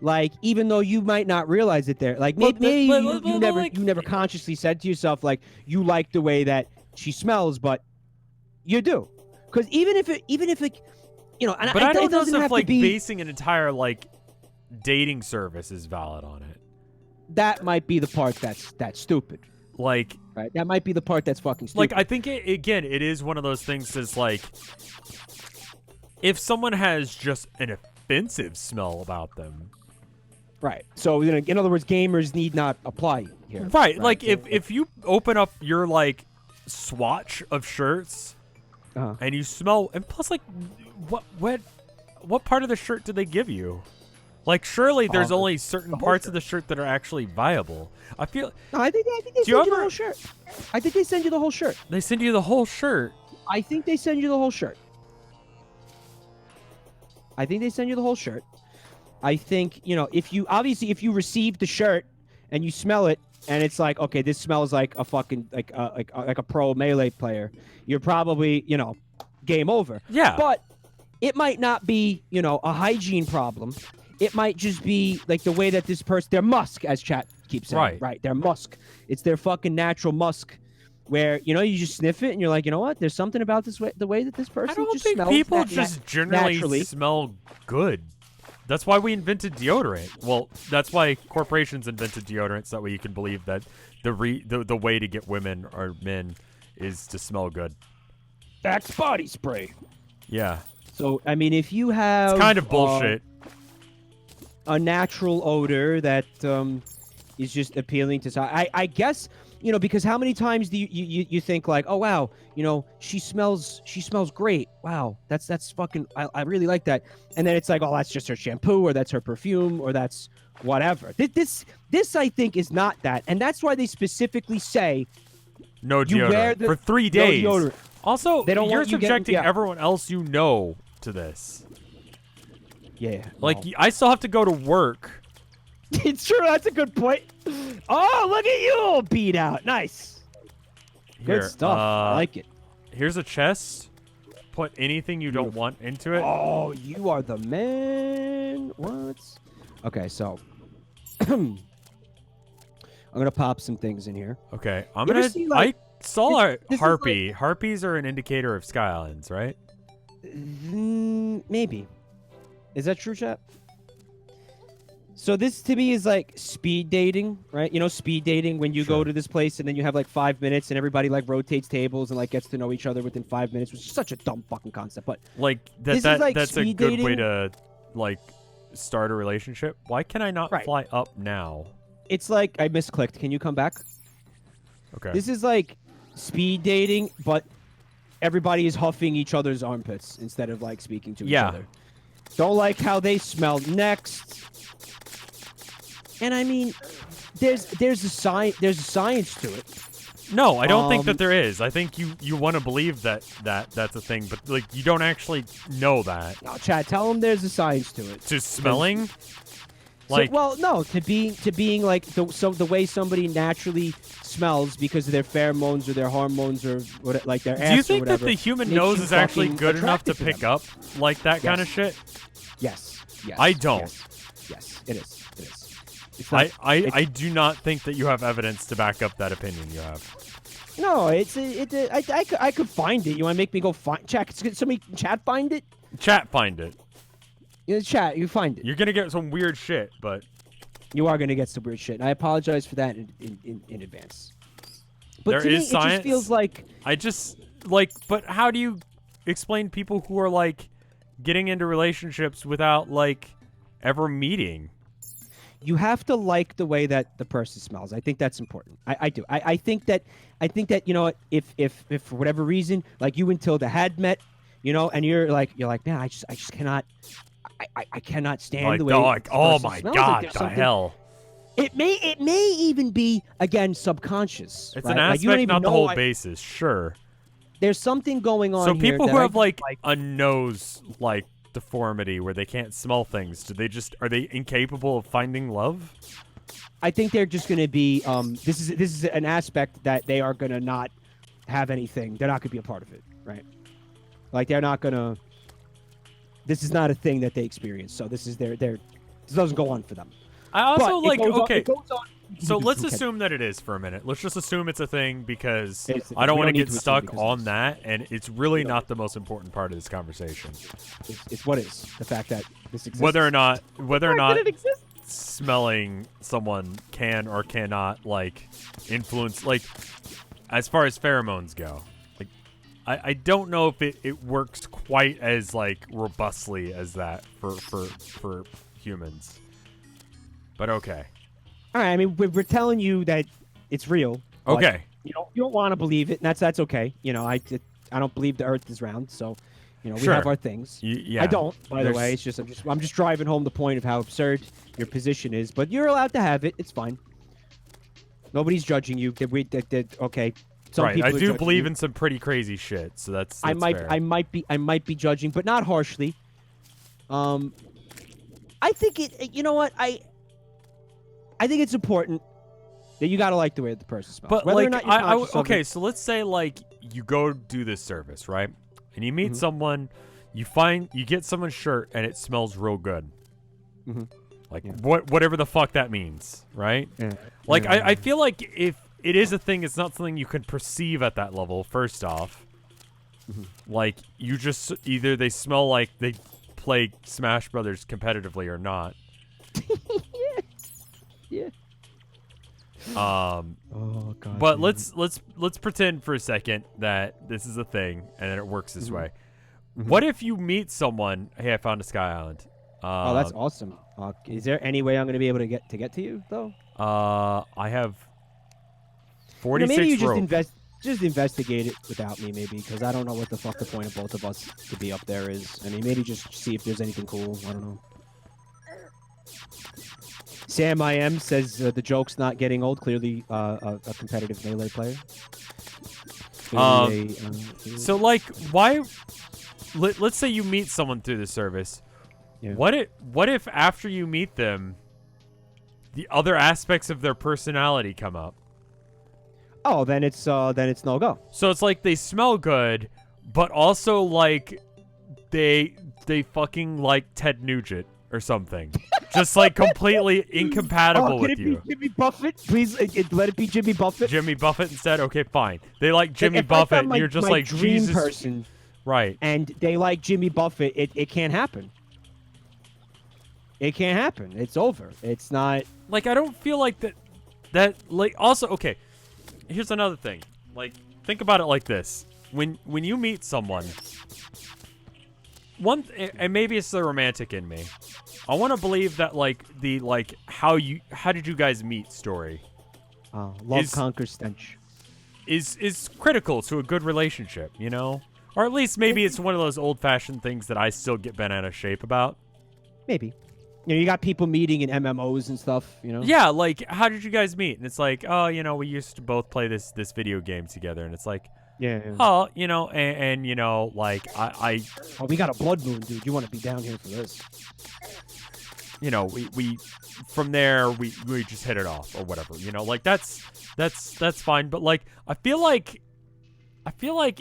Like, even though you might not realize it there, like But maybe but you never consciously said to yourself like you like the way that she smells, but you do, because even if it, you know, and But I it don't know doesn't if have like to be. basing an entire like dating service is valid on it. That might be the part that's stupid. Like, Right? That might be the part that's fucking stupid. like I think it is one of those things that's like, if someone has just an offensive smell about them. Right. So, you know, in other words, gamers need not apply here. Right. Like, So, if you open up your, like, swatch of shirts and you smell... And plus, like, what part of the shirt did they give you? Like, surely there's only certain parts of the shirt that are actually viable. I feel... No, I think they send you the whole shirt. I think they send you the whole shirt. They send you the whole shirt? I think they send you the whole shirt. I think they send you the whole shirt. I think, you know, if you receive the shirt and you smell it and it's like, okay, this smells like a fucking like a pro Melee player, you're probably, you know, game over. Yeah. But it might not be, you know, a hygiene problem. It might just be like the way that this person, their musk, as chat keeps saying, right? Their musk. It's their fucking natural musk, where, you know, you just sniff it and you're like, you know what? There's something about this way, the way that this person I don't just think smells. people just generally naturally smell good. That's why we invented deodorant. Well, that's why corporations invented deodorant, so that way you can believe that the way to get women or men is to smell good. Axe body spray. Yeah. So, I mean, if you have... It's kind of bullshit. A natural odor that is just appealing to... I guess, you know, because how many times do you think like, oh, wow, you know, she smells great. Wow, that's fucking... I really like that. And then it's like, oh, that's just her shampoo, or that's her perfume, or that's whatever. This I think, is not that. And that's why they specifically say... No deodorant. For 3 days. No deodorant. Also, they don't you're want you subjecting getting, everyone else you know to this. Yeah. Like, I still have to go to work. It's true. That's a good point. Oh, look at you all beat out. Nice. Here, Good stuff. I like it. Here's a chest. Put anything you don't want into it. Oh, you are the man. What? Okay, so I'm gonna pop some things in here. Okay, I'm You ever gonna. see, like, I saw a this is harpy. Harpies are an indicator of sky islands, right? Maybe. Is that true, chat? So this to me is like speed dating, right? You know, speed dating when you go to this place and then you have like 5 minutes and everybody like rotates tables and like gets to know each other within 5 minutes, which is such a dumb fucking concept. But like this is like that's a speed good way dating. to like start a relationship. Why can I not fly up now? It's like I misclicked. Can you come back? Okay. This is like speed dating, but everybody is huffing each other's armpits instead of like speaking to each other. Don't like how they smell. Next. And I mean, there's a science to it. No, I don't think that there is. I think you want to believe that that's a thing, but like you don't actually know that. No, Chad, tell them there's a science to it. To smelling? Like, so, well, no, to being like the way somebody naturally smells because of their pheromones or their hormones or what, like their ass. Do you think or whatever, that the human makes nose you is actually fucking good enough to attracted pick them. up like that kind of shit? Yes. I don't. Yes, it is. It is. It's not, I do not think that you have evidence to back up that opinion you have. No, I could find it. You want to make me go find? Chat, somebody chat find it. Chat find it. Yeah, chat, you find it. You're gonna get some weird shit, but you are gonna get some weird shit, and I apologize for that in advance. But there to is me, science. It just feels like but how do you explain people who are like getting into relationships without like ever meeting? You have to like the way that the person smells. I think that's important. I do. I think that you know, if for whatever reason, like you and Tilda had met, you know, and you're like, man, I just cannot, I cannot stand Like, the way. oh my smells. god, Like the hell! It may even be again subconscious. It's right? an Like, you don't aspect, even not the know whole basis. Sure. There's something going on. So here people that who I have don't like a nose like deformity where they can't smell things, are they incapable of finding love? I think they're just going to be. This is an aspect that they are going to not have anything. They're not going to be a part of it, right? Like they're not going to. This is not a thing that they experience. So this is their It doesn't go on for them. I also But like, okay. it goes on. So let's assume that it is for a minute. Let's just assume it's a thing because I We don't want to need get to assume stuck because on it's- that, and it's really not the most important part of this conversation. It's what is the fact that this exists. Whether or not it exists. smelling someone can or cannot like influence, like as far as pheromones go. Like I don't know if it works quite as like robustly as that for humans. But okay. All right, I mean, we're telling you that it's real. but Okay. You don't want to believe it, and that's okay. You know, I don't believe the Earth is round, so you know we Sure. have our things. Yeah. I don't, by the There's- way. It's just I'm just driving home the point of how absurd your position is. But you're allowed to have it. It's fine. Nobody's judging you. Okay. Some right. people I are do judging believe you. in some pretty crazy shit, so that's I might fair. I might be judging, but not harshly. I think it. You know what? I think it's important that you gotta like the way the person smells. But Whether like, or not you're conscious of okay, it. so let's say like you go do this service, right? And you meet Mhm. someone, you get someone's shirt and it smells real good. Mhm. Like Yeah. whatever the fuck that means, right? Yeah. Like Yeah. I feel like if it is a thing, it's not something you can perceive at that level. First off, Mhm. like you just either they smell like they play Smash Brothers competitively or not. Yeah. Oh God. But man. let's pretend for a second that this is a thing and that it works this Mhm. way. Mhm. What if you meet someone? Hey, I found a Sky Island. Oh, that's awesome. Is there any way I'm gonna be able to get to you though? I have You know, 46 maybe you rope. just investigate it without me, maybe, because I don't know what the fuck the point of both of us to be up there is. I mean, maybe just see if there's anything cool. I don't know. Sam IM says the joke's not getting old. Clearly, a competitive melee player. Clearly So like, why? Let's say you meet someone through the service. Yeah. What if after you meet them, the other aspects of their personality come up? Oh, then it's no go. So it's like they smell good, but also like they fucking like Ted Nugent or something. Just like completely incompatible Can with it you. be Jimmy Buffett? Please let it be Jimmy Buffett. Jimmy Buffett instead? Okay, fine. They like Like, Jimmy if I Buffett found and my- you're just my like dream Jesus. person, Right. and they like Jimmy Buffett. It can't happen. It can't happen. It's over. It's not. Like I don't feel like that like also okay. Here's another thing. Like think about it like this. When you meet someone, and maybe it's the romantic in me. I want to believe that like the how did you guys meet story Love conquers stench. is critical to a good relationship, you know? Or at least maybe it's one of those old-fashioned things that I still get bent out of shape about. Maybe. You know, you got people meeting in MMOs and stuff. You know. Yeah, like how did you guys meet? And it's like, oh, you know, we used to both play this video game together, and it's like, Yeah. oh, you know, and you know, like I Oh, we got a blood moon, dude. You want to be down here for this? you know, we from there we just hit it off or whatever, you know, like that's fine. But like I feel like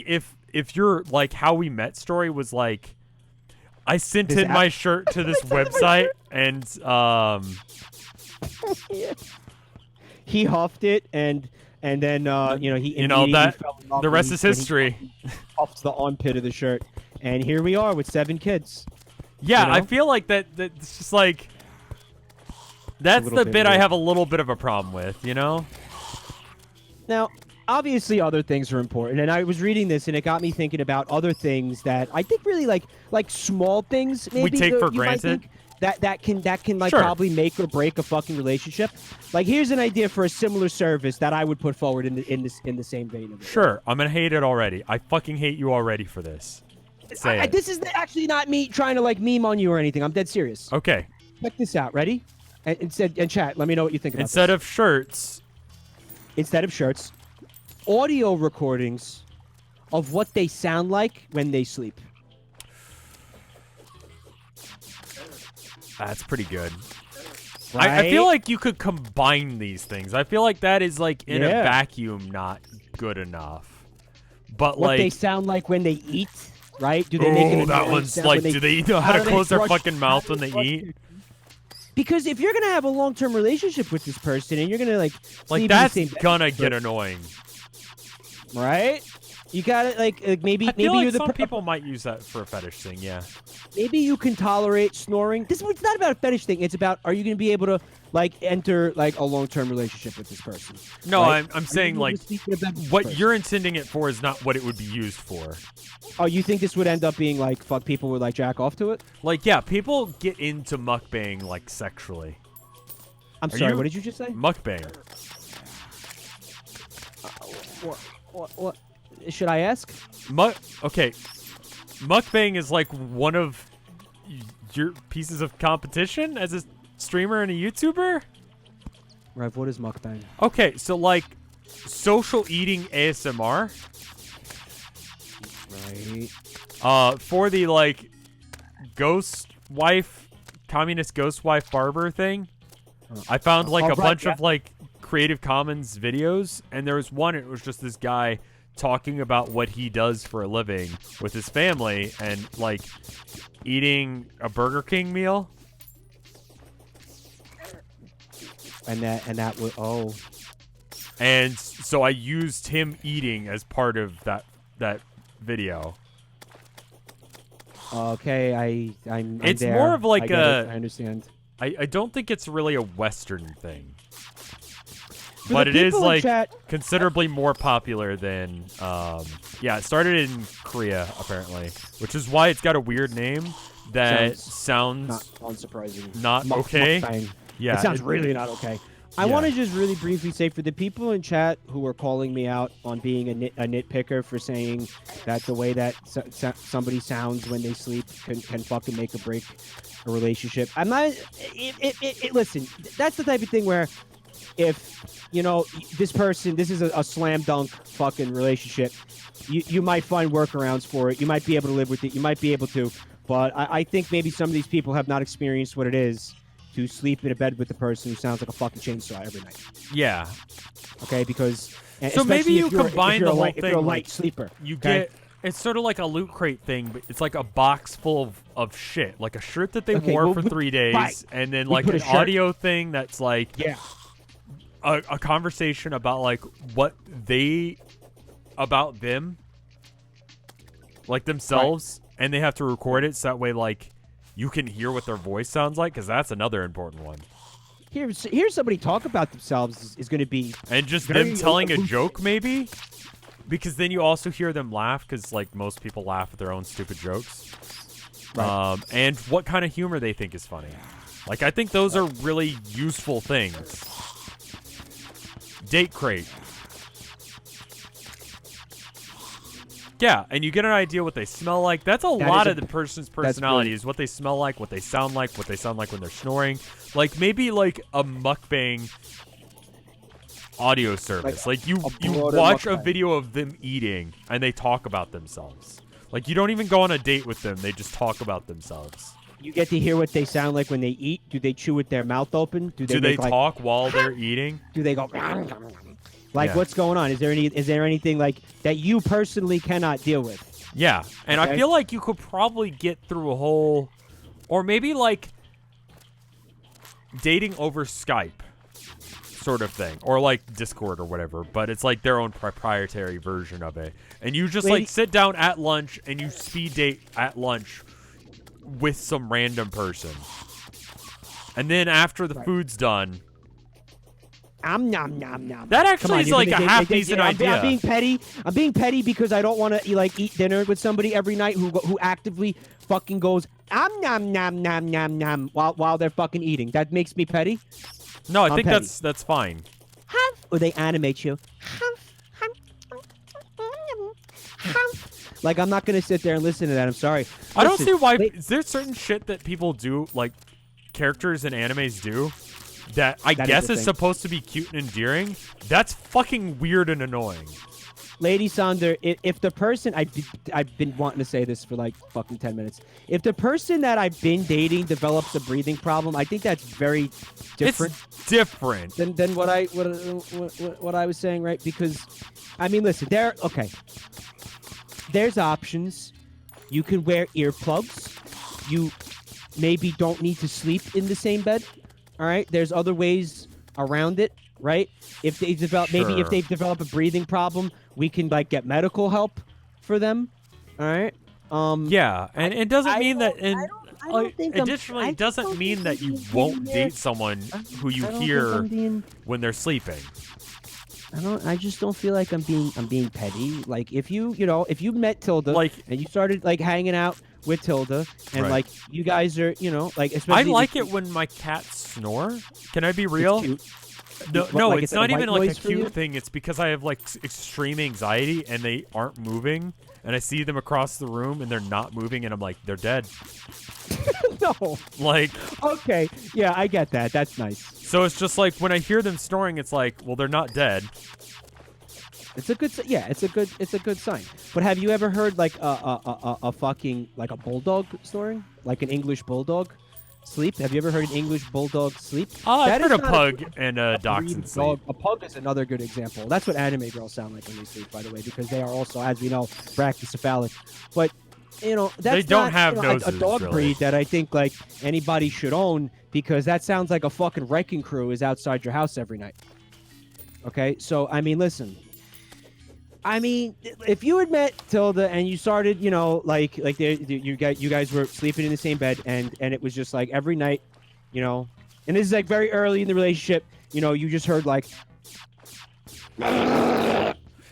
if your like how we met story was like I sent in my shirt to this website and He huffed it and then you know he you know immediately that fell in love the when rest he- is when he history. Huffed the armpit of the shirt, and here we are with 7 kids. Yeah, You know? I feel like that's just like that's little the bit bit I weird. have a little bit of a problem with, you know? Now, obviously, other things are important, and I was reading this, and it got me thinking about other things that I think really like small things. Maybe take for you might granted. think that can like Sure. probably make or break a fucking relationship. Like, here's an idea for a similar service that I would put forward in the same vein of it. Sure, I'm gonna hate it already. I fucking hate you already for this. Say it. This is actually not me trying to like meme on you or anything. I'm dead serious. Okay. Check this out. Ready? And chat. Let me know what you think about Instead this. of shirts, Instead of shirts, audio recordings of what they sound like when they sleep. that's pretty good. Right? I feel like you could combine these things. I feel like that is like in a Yeah. vacuum not good enough. But what they like, sound like when they eat, right? Do they make an oh, that annoying one's sound like, when do they know how to do they close their brush- fucking mouth how when do they brush eat? their- Because if you're gonna have a long-term relationship with this person and you're gonna like sleep in the that's same bed, gonna get annoying. right? You gotta like maybe I feel maybe like you're the some people might use that for a fetish thing. Yeah. maybe you can tolerate snoring. It's not about a fetish thing. It's about are you gonna be able to like enter like a long-term relationship with this person? No, right? I'm saying Are you like gonna sleep in a bed with this what person? you're intending it for is not what it would be used for. Oh, you think this would end up being like fuck people would like jack off to it? Like, yeah, people get into mukbang like sexually. I'm Are sorry. you- What did you just say? Mukbang. What? Should I ask? Okay. Mukbang is like one of your pieces of competition as a streamer and a YouTuber? Rev, what is mukbang? Okay, so like social eating ASMR. Right. For the like communist ghost wife barber thing. I found like a bunch of like Creative Commons videos, and there was one, it was just this guy talking about what he does for a living with his family and like eating a Burger King meal. And that was And so I used him eating as part of that video. okay. I'm It's there. more of like I get it. I understand. I don't think it's really a Western thing. For But the it is people in like chat- considerably more popular than yeah, it started in Korea apparently, which is why it's got a weird name that sounds Not unsurprising. not okay. Mukbang. Yeah. It sounds really not okay. I Yeah. want to just really briefly say for the people in chat who are calling me out on being a nitpicker for saying that the way that somebody sounds when they sleep can fucking make or break a relationship. I'm not. Listen, that's the type of thing where if you know this is a slam dunk fucking relationship, you might find workarounds for it. You might be able to live with it. You might be able to. But I think maybe some of these people have not experienced what it is to sleep in a bed with a person who sounds like a fucking chainsaw every night. Yeah. Okay, because So maybe you combine the whole if you're a thing, light like, sleeper. You okay? get it's sort of like a loot crate thing, but it's like a box full of shit, like a shirt that they Okay, wore well, for 3 days, right. and then We like put an a shirt- audio thing that's like Yeah. a conversation about like what about them, like themselves, and they have to record it so that way like you can hear what their voice sounds like, because that's another important one. Here's somebody talk about themselves is going to be And just very them telling a aloof. joke, maybe? Because then you also hear them laugh, because, like, most people laugh at their own stupid jokes. Right. And what kind of humor they think is funny. Like, I think those are really useful things. Date crate. Yeah, and you get an idea what they smell like. That's a lot of the person's personality, is what they smell like, what they sound like when they're snoring. Like, maybe, like, a mukbang audio service. Like you watch a video of them eating, and they talk about themselves. Like, you don't even go on a date with them. They just talk about themselves. You get to hear what they sound like when they eat. Do they chew with their mouth open? Do they talk while they're eating? Do they go like Yeah. what's going on? Is there anything like that you personally cannot deal with? Yeah, and I Okay. feel like you could probably get through a whole, or maybe like dating over Skype sort of thing, or like Discord or whatever, but it's like their own proprietary version of it. And you just like sit down at lunch and you speed date at lunch with some random person. And then after the food's done, Nom. that actually is like a half-decent idea. I'm being petty. I'm being petty because I don't want to like eat dinner with somebody every night who actively fucking goes nom while they're fucking eating. That makes me petty. No, I I'm think petty. that's fine. Or they animate you. Like, I'm not gonna sit there and listen to that. I'm sorry. I don't see why. Wait. Is there certain shit that people do, like characters in animes do, that I guess a is thing. supposed to be cute and endearing? That's fucking weird and annoying. Lady Sonder, if the person I've been wanting to say this for like fucking 10 minutes. If the person that I've been dating develops a breathing problem, I think that's very different It's different. than what I was saying, right? Because I mean, listen, there's options. You can wear earplugs. You maybe don't need to sleep in the same bed. All right, there's other ways around it, right? If they develop, maybe if Sure. they develop a breathing problem, we can like get medical help for them. All right. Yeah, and it doesn't mean that. And I don't think I'm- additionally, I it doesn't don't mean think that I'm you being won't there. date someone who you I don't think hear I'm being- when they're sleeping. I just don't feel like I'm being petty. Like if you met Tilda Like, and you started like hanging out with Tilda and Right. like you guys are, like I especially like it when my cats snore. Can I be real? cute. No, What, no, like it's it's like a not even white like a noise for you? cute thing. It's because I have like extreme anxiety and they aren't moving, and I see them across the room and they're not moving, and I'm like, they're dead. No. Like, Okay. Yeah, I get that. That's nice. so it's just like when I hear them snoring, it's like, well, they're not dead. It's a good it's a good sign. But have you ever heard like a fucking like a bulldog snoring? Like an English bulldog sleep? Have you ever heard an English bulldog sleep? Oh, I've That heard is a not pug and a breed dachshund of sleep. dog. A pug is another good example. That's what anime girls sound like when they sleep, by the way, because they are also, as we know, brachycephalic. But that's They don't not, have a noses, dog really. breed that I think like anybody should own, because that sounds like a fucking wrecking crew is outside your house every night. Okay, so I mean, listen. I mean, if you had met Tilda and you started, you guys were sleeping in the same bed, and it was just like every night, and this is like very early in the relationship, you just heard like,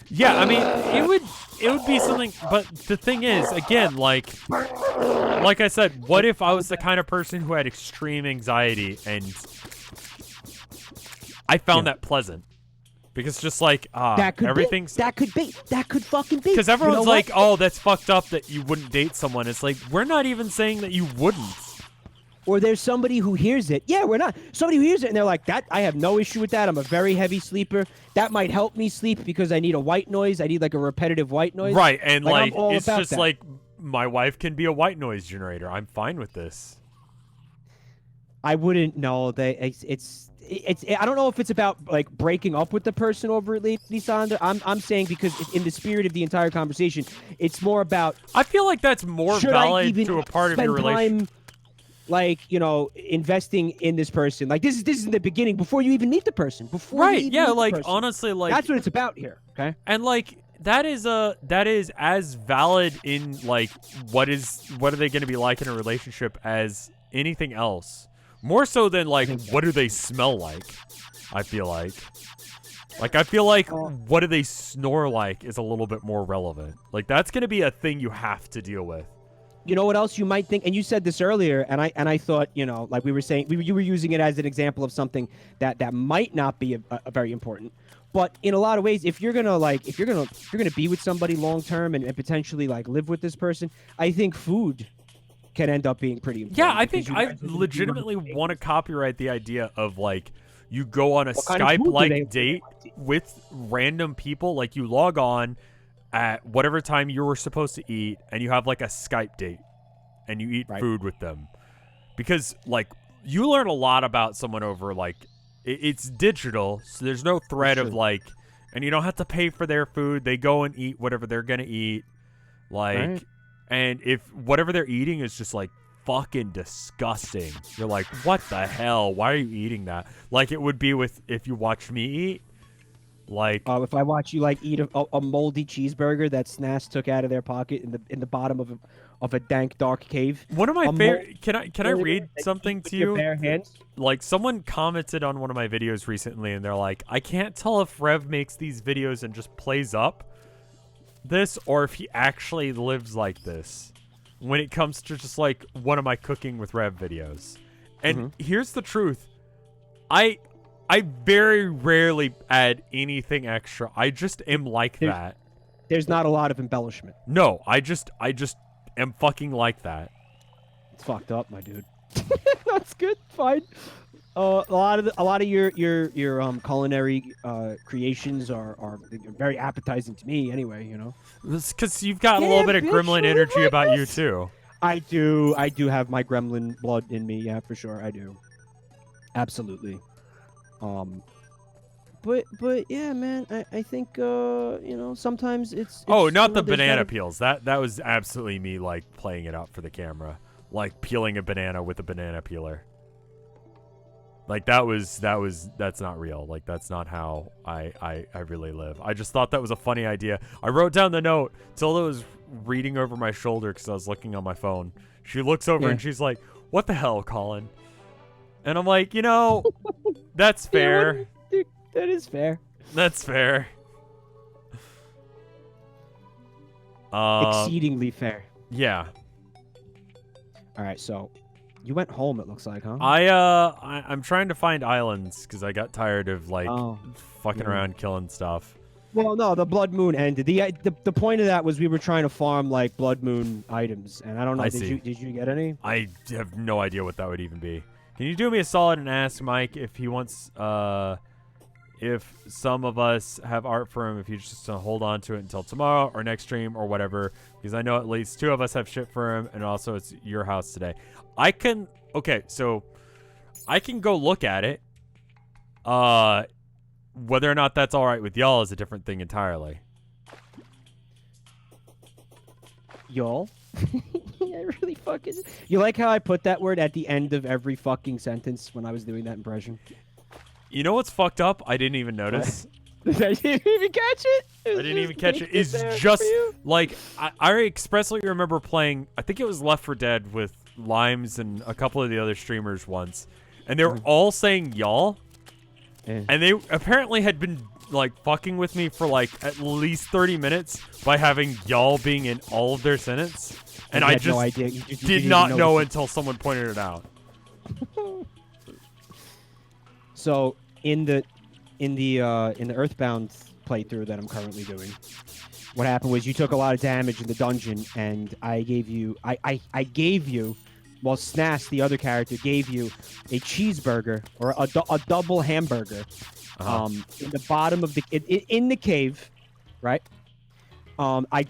Yeah, I mean, it would be something, but the thing is, again, like I said, what if I was the kind of person who had extreme anxiety and I found that pleasant? Because just like, everything's... that could fucking be. Because everyone's You know like, what? oh, that's fucked up that you wouldn't date someone. It's like, we're not even saying that you wouldn't. Or there's somebody who hears it. Yeah, we're not. Somebody who hears it and they're like, that, I have no issue with that. I'm a very heavy sleeper. That might help me sleep because I need a white noise. I need like a repetitive white noise. Right, and I'm all it's about just that. like, my wife can be a white noise generator. I'm fine with this. I wouldn't know. It's I don't know if it's about like breaking up with the person over it, Lisandra. I'm saying because in the spirit of the entire conversation, it's more about I feel like that's more should I valid even to a part of spend your relationship. time, like investing in this person. Like this is the beginning before you even meet the person. Before you Right, even yeah, meet the like person. honestly, like That's what it's about here. Okay. and like that is as valid in like what are they going to be like in a relationship as anything else. More so than like what do they smell like? I feel like what do they snore like is a little bit more relevant. Like that's going to be a thing you have to deal with. You know what else you might think, and you said this earlier, and I thought, like we were saying, you were using it as an example of something that might not be a very important, but in a lot of ways, if you're gonna be with somebody long term and potentially like live with this person, I think food can end up being pretty important. Yeah, I because think you I guys are gonna be legitimately running want to copyright the idea of like you go on a What kind of food do Skype-like they- date with random people, like you log on at whatever time you were supposed to eat, and you have like a Skype date, and you eat Right. food with them, because like you learn a lot about someone over like it's digital, so there's no threat of true. like, and you don't have to pay for their food. They go and eat whatever they're gonna eat, like. Right. And if whatever they're eating is just like fucking disgusting, you're like, what the hell? Why are you eating that? Like it would be with if you watched me eat. Like if I watch you like eat a moldy cheeseburger that Snass took out of their pocket in the bottom of a dank dark cave. one of my a favorite. Can I burger read that you something eat with to your you? bare hands. Like someone commented on one of my videos recently, and they're like, I can't tell if Rev makes these videos and just plays up this, or if he actually lives like this when it comes to just like one of my cooking with Rev videos. And here's the truth. I very rarely add anything extra. I just am like that. There's not a lot of embellishment. No, I just am fucking like that. It's fucked up, my dude. That's good. Fine. A lot of your culinary creations are very appetizing to me. Anyway, It's because you've got a Yeah, little bit of bitch, gremlin you energy like about you this? too. I do have my gremlin blood in me. Yeah, for sure, I do. Absolutely. But yeah, man, I think sometimes it's Oh, not the there's banana gotta- peels. That was absolutely me like playing it up for the camera, like peeling a banana with a banana peeler. Like that's not real. Like that's not how I really live. I just thought that was a funny idea. I wrote down the note. Tilda was reading over my shoulder because I was looking on my phone. She looks over and she's like, "What the hell, Colin?" And I'm like, that's fair. Yeah, that is fair. That's fair. Exceedingly fair. Yeah. All right, so you went home. It looks like, huh? I'm trying to find islands because I got tired of fucking around killing stuff. Well, no, the Blood Moon ended. The point of that was we were trying to farm like Blood Moon items, and I don't know. Did you get any? I have no idea what that would even be. Can you do me a solid and ask Mike if he wants if some of us have art for him, if he's just gonna hold on to it until tomorrow or next stream or whatever, because I know at least 2 of us have shit for him, and also it's your house today. So I can go look at it. Whether or not that's all right with y'all is a different thing entirely. Y'all? I really fucking... You like how I put that word at the end of every fucking sentence when I was doing that impression? You know what's fucked up? I didn't even notice. I didn't even catch it? I didn't even catch it. It's just like I expressly remember playing, I think it was Left 4 Dead with Limes and a couple of the other streamers once, and they were all saying y'all, and they apparently had been like fucking with me for like at least 30 minutes by having y'all being in all of their sentence, and I just no idea. You did not know until someone pointed it out. So in the Earthbound playthrough that I'm currently doing, what happened was you took a lot of damage in the dungeon, and I gave you, well, Snass, the other character, gave you a cheeseburger or a double hamburger, in the bottom of in the cave, right? I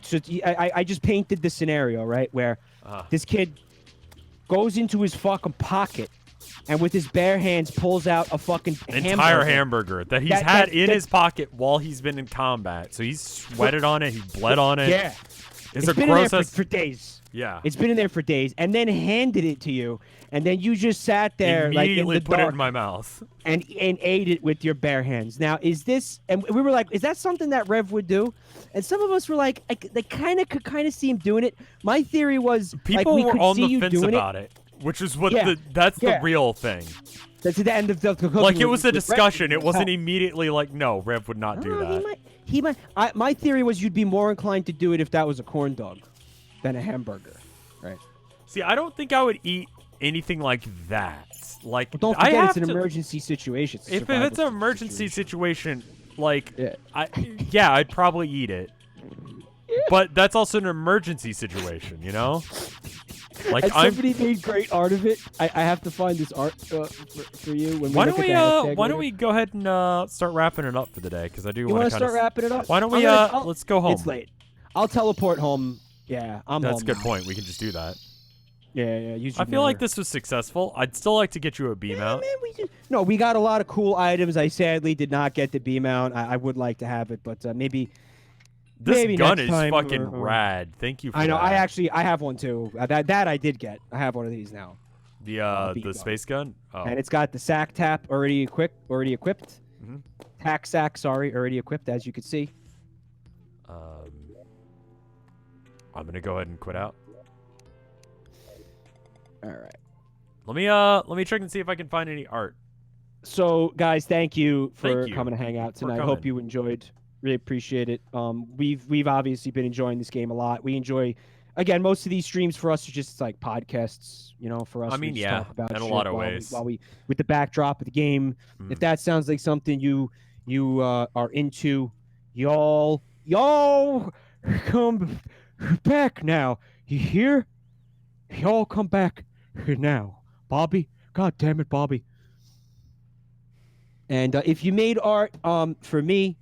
just painted the scenario, right, where this kid goes into his fucking pocket and with his bare hands pulls out a fucking entire hamburger that he's had in his pocket while he's been in combat. So he's sweated on it, he bled on it. Yeah. It's been in there for days. Yeah. It's been in there for days, and then handed it to you, and then you just sat there immediately like in the put dark it in my mouth and ate it with your bare hands. Now, is this? And we were like, is that something that Rev would do? And some of us were like, they could see him doing it. My theory was people we were could on see the fence doing about it, which is what Yeah. that's Yeah. the real thing. That's the end of the Like it was a with discussion. Rev. It wasn't immediately like, no, Rev would not do that. He might. My theory was you'd be more inclined to do it if that was a corn dog than a hamburger, right? See, I don't think I would eat anything like that. Like, Well, don't forget it's an emergency situation. If it's an emergency situation, like, Yeah. I'd probably eat it. But that's also an emergency situation, you know? Like, and somebody made great art of it. I have to find this art for you. When why we don't we go ahead and start wrapping it up for the day? Because I do want to You want to start wrapping it up? Why don't we let's go home? It's late. I'll teleport home. Yeah, I'm home. That's a good now. point. We can just do that. Yeah. I feel like this was successful. I'd still like to get you a beam out. Man, we got a lot of cool items. I sadly did not get the beam out. I would like to have it, but maybe. This maybe gun next is time fucking or- rad. Thank you for I know. that. I have one too. That I did get. I have one of these now, The beam gun. space gun? Oh. and it's got the sack tap already equipped. Mhm. Tack sack, sorry, already equipped, as you can see. I'm gonna go ahead and quit out. All right. Let me check and see if I can find any art. So, guys, thank you for Thank you coming to hang out for tonight. coming. Hope you enjoyed. Really appreciate it. We've obviously been enjoying this game a lot. We enjoy, again, most of these streams for us are just like podcasts, you know, for us. I we mean, just yeah, talk about in a shit lot of while ways. while we with the backdrop of the game. If that sounds like something you are into, y'all come back now. You hear? Y'all come back now, Bobby. God damn it, Bobby. And if you made art for me,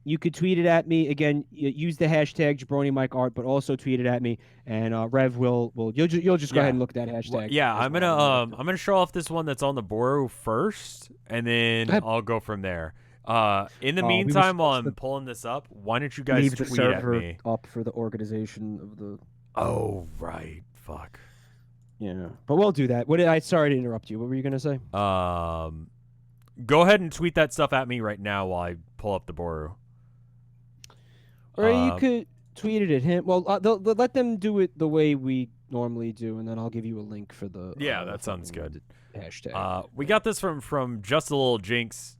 you could tweet it at me. Again, use the hashtag JabroniMikeArt, but also tweet it at me. And Rev will you'll just go ahead and look at that hashtag. Well, yeah, I'm gonna show off this one that's on the Boro first, and then I'll go from there. In the meantime, while I'm pulling this up, why don't you guys leave the tweet at server me? up for the organization of the. Oh right, fuck. Yeah, but we'll do that. Sorry to interrupt you. What were you gonna say? Go ahead and tweet that stuff at me right now while I pull up the Boru. Or you could tweet it at him. Well, they'll let them do it the way we normally do, and then I'll give you a link for the. Yeah, that sounds good. Hashtag. We got this from Just a Little Jinx,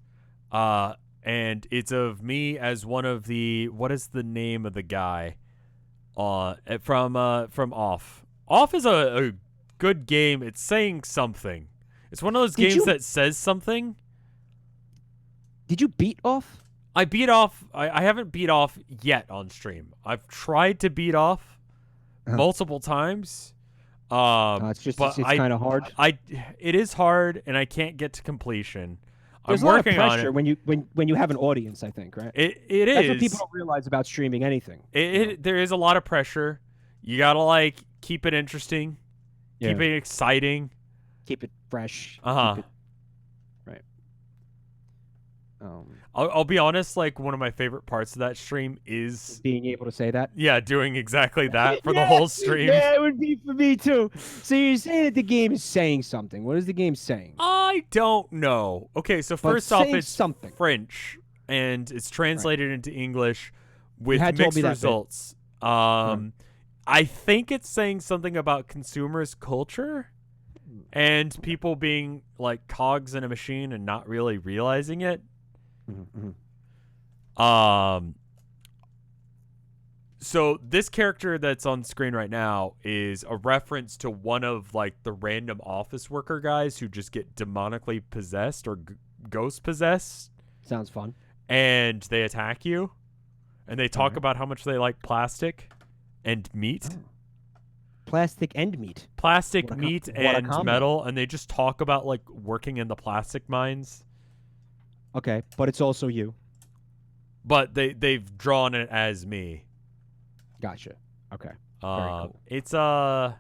and it's of me as one of the. What is the name of the guy? From Off. Off is a good game. It's saying something. It's one of those games that says something. Did you beat Off? I beat Off. I haven't beat Off yet on stream. I've tried to beat Off multiple times. It's kind of hard. It is hard, and I can't get to completion. There's I'm working a lot of pressure on it. when you have an audience, I think, right? It is. That's what people don't realize about streaming anything. There is a lot of pressure. You gotta keep it interesting, keep it exciting, keep it fresh. Right. I'll be honest. One of my favorite parts of that stream is being able to say that. Yeah, doing exactly that for the whole stream. Yeah, it would be for me too. So you're saying that the game is saying something. What is the game saying? I don't know. Okay, so first off, it's something. French, and it's translated into English with told me mixed results. I think it's saying something about consumers' culture and people being like cogs in a machine and not really realizing it. So this character that's on screen right now is a reference to one of the random office worker guys who just get demonically possessed or ghost possessed. Sounds fun. And they attack you, and they talk about how much they like plastic and meat. Plastic and meat. Plastic, meat, and metal, and they just talk about working in the plastic mines. Okay, but it's also you. But they've drawn it as me. Gotcha. Okay. Very cool. It's yeah,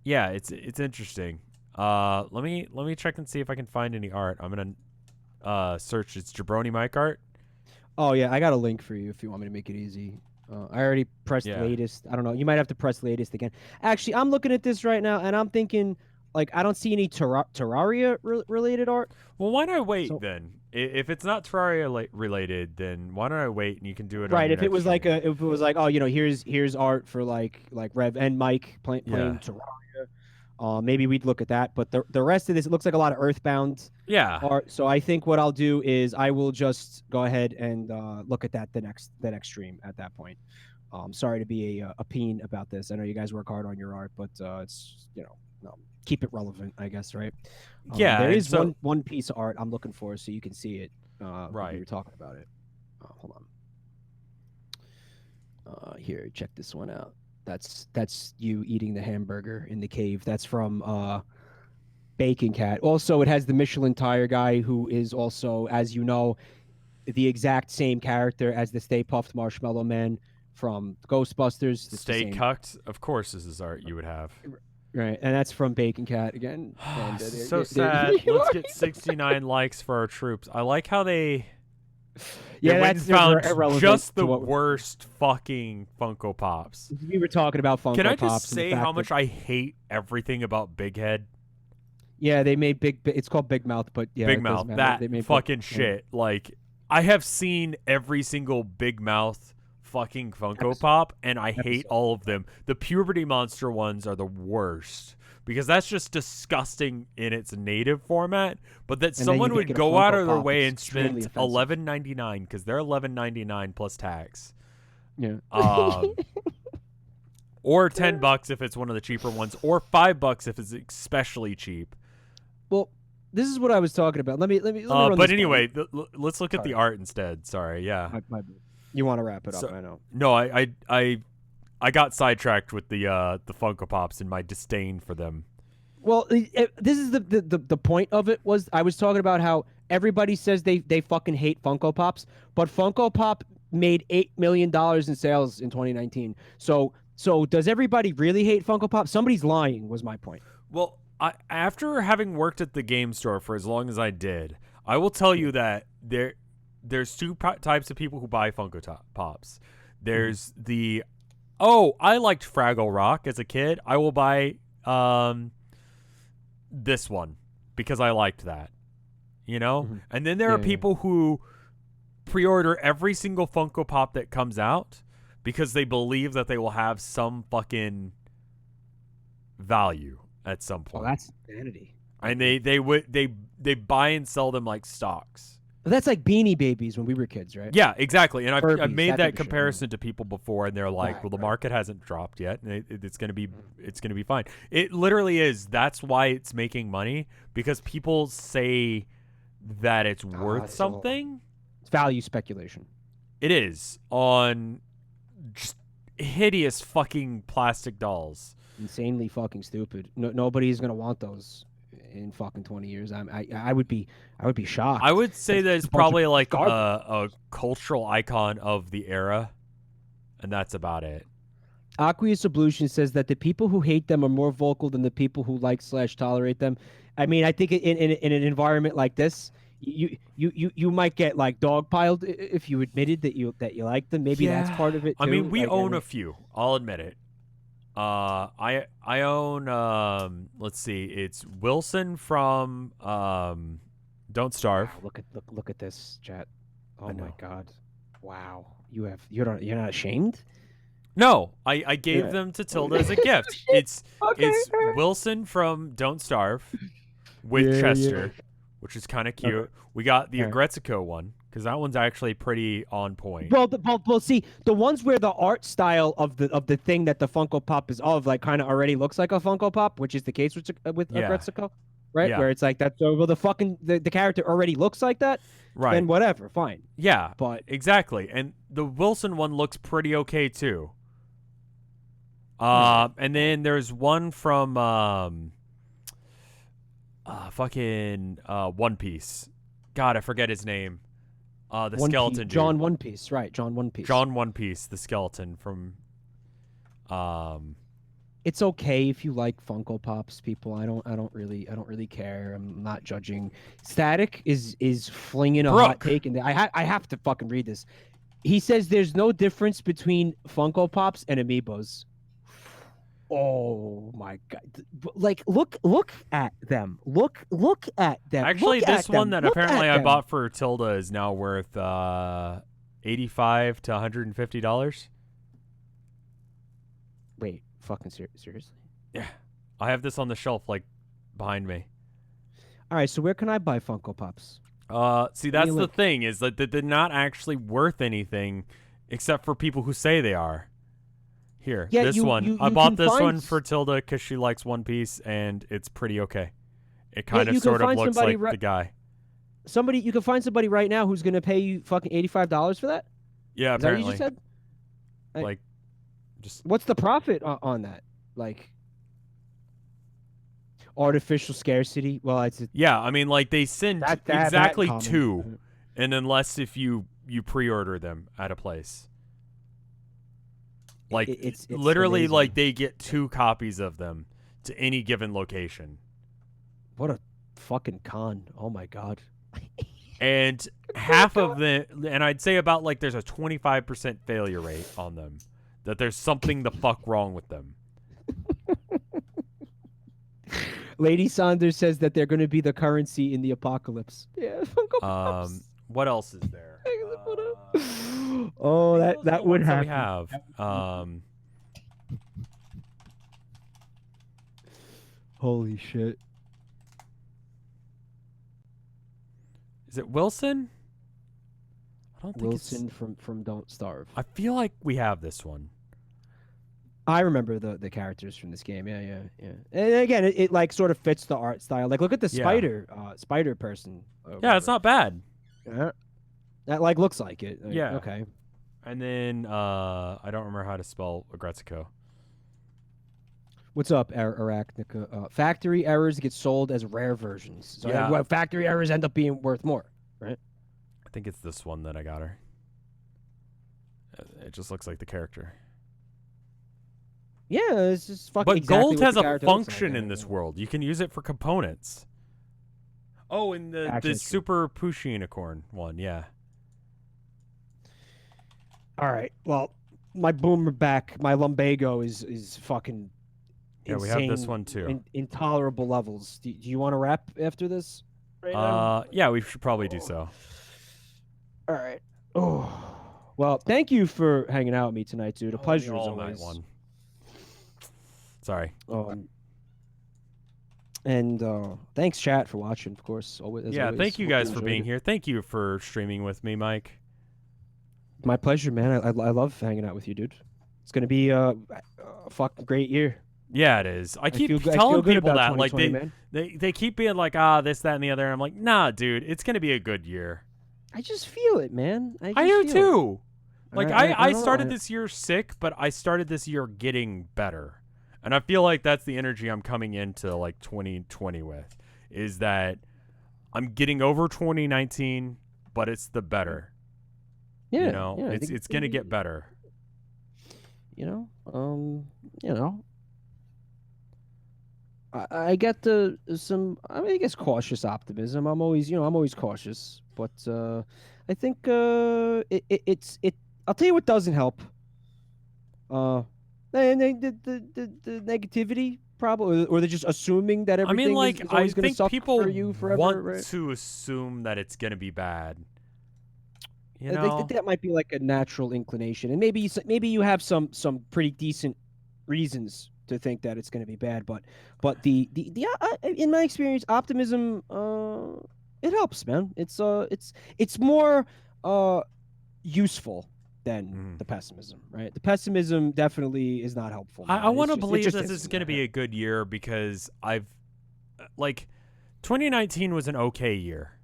it's interesting. Let me check and see if I can find any art. I'm gonna search. It's Jabroni mic art. Oh yeah, I got a link for you if you want me to make it easy. I already pressed latest. I don't know. You might have to press latest again. Actually, I'm looking at this right now, and I'm thinking, I don't see any Terraria related art. Well, why don't I wait then? If it's not Terraria related, then why don't I wait and you can do it? Right. On If it was here's art for Rev and Mike playing Terraria. Maybe we'd look at that. But the rest of this, it looks like a lot of Earthbound. Yeah. Art. So I think what I'll do is I will just go ahead and look at that the next stream at that point. Sorry to be a peen about this. I know you guys work hard on your art, but it's keep it relevant, I guess, right? Yeah. There is one piece of art I'm looking for, so you can see it. Right. We were talking about it. Hold on. Here, check this one out. That's you eating the hamburger in the cave. That's from Bacon Cat. Also, it has the Michelin tire guy, who is also, as you know, the exact same character as the Stay Puft Marshmallow Man from Ghostbusters. Stay Cucked, of course, is his art you would have. Right, and that's from Bacon Cat again. And, so sad. Let's get 69 likes for our troops. I like how they went and found just the worst fucking Funko Pops. We were talking about Funko Pops. Can I just say how much I hate everything about Big Head? Yeah, they made it's called Big Mouth, but yeah, Big Mouth. That fucking shit. I have seen every single Big Mouth fucking Funko Pop, and I hate all of them. The Puberty Monster ones are the worst because that's just disgusting in its native format. But that someone would go out of their way and spend $11.99 because they're $11.99 plus tax. Yeah. Or $10 if it's one of the cheaper ones, or $5 if it's especially cheap. Well, this is what I was talking about. Let me. But anyway, let's look at the art instead. Sorry. Yeah. You want to wrap it up? I know. No, I got sidetracked with the Funko Pops and my disdain for them. Well, this is the point of it was I was talking about how everybody says they fucking hate Funko Pops, but Funko Pop made $8 million in sales in 2019. So does everybody really hate Funko Pop? Somebody's lying was my point. Well, after having worked at the game store for as long as I did, I will tell you that there's two types of people who buy Funko Pops. There's I liked Fraggle Rock as a kid. I will buy this one because I liked that. You know? Mhm. And then there are people who pre-order every single Funko Pop that comes out because they believe that they will have some fucking value at some point. Oh, that's insanity. And they buy and sell them like stocks. But that's like Beanie Babies when we were kids, right? Yeah, exactly. And I've Furbies, made that that type of shit, comparison to people before, and they're like, Right, "Well, the right. market hasn't dropped yet, and it's gonna be fine." It literally is. That's why it's making money, because people say that it's worth it's something. It's value speculation. It is on just hideous fucking plastic dolls. Insanely fucking stupid. Nobody's gonna want those in fucking 20 years. I would be shocked. I would say that it's a bunch of probably like garbage. a cultural icon of the era, and that's about it. Aqueous Ablution says that the people who hate them are more vocal than the people who like/tolerate them. I mean, I think in an environment like this, you might get like dogpiled if you admitted that you like them. Maybe that's part of it too. I mean, we Like, own a few. I'll admit it. I own let's see, it's Wilson from Don't Starve. Wow, look at this, chat. Oh I my know. god. Wow. You're not ashamed? No, I gave them to Tilda as a gift. It's Okay. Wilson from Don't Starve with Yeah, Chester, which is kind of cute. Okay. We got the Alright. Agretzico one because that one's actually pretty on point. Well, see, the ones where the art style of the thing that the Funko Pop is of, like, kind of already looks like a Funko Pop, which is the case with Yeah. Agretzico, right? Yeah. Where it's like that, well, the character already looks like that, Right. then whatever, fine. Yeah, But exactly. And the Wilson one looks pretty okay too. And then there's one from fucking One Piece. God, I forget his name. The skeleton dude. John One Piece, right? John One Piece. John One Piece, the skeleton from It's okay if you like Funko Pops, people. I don't really care. I'm not judging. Static is flinging a hot Brooke. take, and I have to fucking read this. He says there's no difference between Funko Pops and Amiibos. Oh my god! Like, look at them. Look at them. Actually, Look at this one them. that Look at apparently I them. bought for Tilda is now worth $85 to $150. Wait, fucking seriously? Yeah. I have this on the shelf like behind me. All right, so where can I buy Funko Pops? See, that's you the look- thing, is that they're not actually worth anything except for people who say they are. Here, Yeah, this one. you I bought can this find one for Tilda because she likes One Piece, and it's pretty okay. It kind you of can sort of find looks somebody like the guy. You can find somebody right now who's gonna pay you fucking $85 for that. Yeah, Is that what you apparently. just said? Like, just What's the profit on that? Like, artificial scarcity? Well, it's yeah. I mean, like they send that exactly comment. 2, and unless if you pre-order them at a place. Like It's literally, amazing. like they get 2 copies of them to any given location. What a fucking con! Oh my god. And half of the, and I'd say about like there's a 25% failure rate on them, that there's something the fuck wrong with them. Lady Saunders says that they're going to be the currency in the apocalypse. Yeah, Funko Pops. What else is there? Oh, Those are that the would ones that happen. we have. Holy shit. Is it Wilson? I don't think Wilson from Don't Starve. I feel like we have this one. I remember the characters from this game. Yeah. And again, it like sort of fits the art style. Like, look at the Yeah. spider person. Yeah, it's not bad. Yeah. That like looks like it. Yeah. Okay. And then I don't remember how to spell Agretzico. What's up, Arachnica? Factory errors get sold as rare versions. So Yeah. well, factory errors end up being worth more, right? I think it's this one that I got her. It just looks like the character. Yeah, it's just fucking. But exactly gold what has the a character looks like, function yeah, in this yeah. world. You can use it for components. Oh, and the Actually, it's true. super Pushy Unicorn one, yeah. All right. Well, my boomer back, my lumbago is fucking Yeah, we have this insane, one too. intolerable levels. Do you want to wrap after this? Right now? Yeah, we should probably do so. All right. Oh, well, thank you for hanging out with me tonight, dude. A pleasure as All night always. one. Sorry. And thanks, chat, for watching. Of course, Yeah, thank you guys for being here. Thank you for streaming with me, Mike. My pleasure, man. I love hanging out with you, dude. It's gonna be a fucking great year. Yeah, it is. I keep feel telling good people about that, like 2020, man. they keep being like, this, that, and the other. And I'm like, nah, dude, it's gonna be a good year. I just feel it, man. I just do feel too. It. Like I started this year sick, but I started this year getting better. And I feel like that's the energy I'm coming into like 2020 with, is that I'm getting over 2019, but it's the better. Yeah, you know, it's gonna get better. You know, I get I guess cautious optimism. I'm always cautious, but I think it's I'll tell you what doesn't help. The negativity probably, or they're just assuming that everything is always going to suck people for you forever. Want right? to assume that it's going to be bad. You I know, think that might be like a natural inclination, and maybe you have some pretty decent reasons to think that it's going to be bad. But the in my experience, optimism it helps, man. It's more useful than the pessimism, right? The pessimism definitely is not helpful. I want to believe this is going to be a good year because 2019 was an okay year,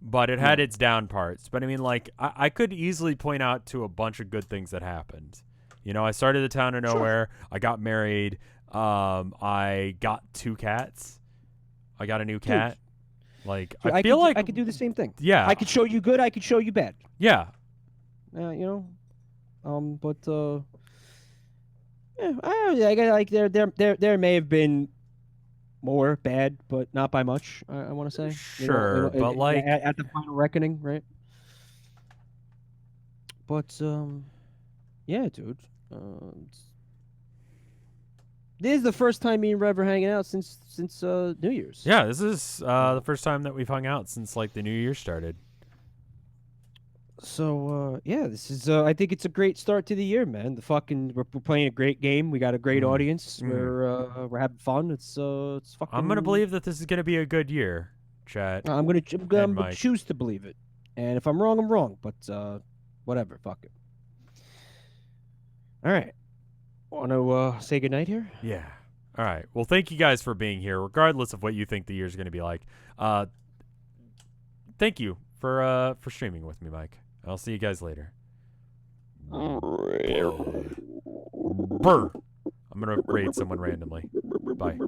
but it had its down parts. But I mean, like, I could easily point out to a bunch of good things that happened. You know, I started a town of nowhere. Sure. I got married. I got 2 cats. I got a new cat. Like, I feel like I could do the same thing. Yeah, I could show you good. I could show you bad. Yeah. Yeah, I like there may have been more bad, but not by much. I want to say. Sure, but like at the final reckoning, right? But yeah, dude. This is the first time me and Rev are hanging out since New Year's. Yeah, this is the first time that we've hung out since like the New Year started. So yeah, this is I think it's a great start to the year, man. We're playing a great game. We got a great audience. We're having fun. It's fucking. I'm gonna believe that this is gonna be a good year, chat. I'm gonna choose to believe it, and if I'm wrong, I'm wrong. But whatever, fuck it. All right, want to say goodnight here? Yeah. All right. Well, thank you guys for being here, regardless of what you think the year's gonna be like. Thank you for streaming with me, Mike. I'll see you guys later. Brr. I'm going to raid someone randomly. Bye.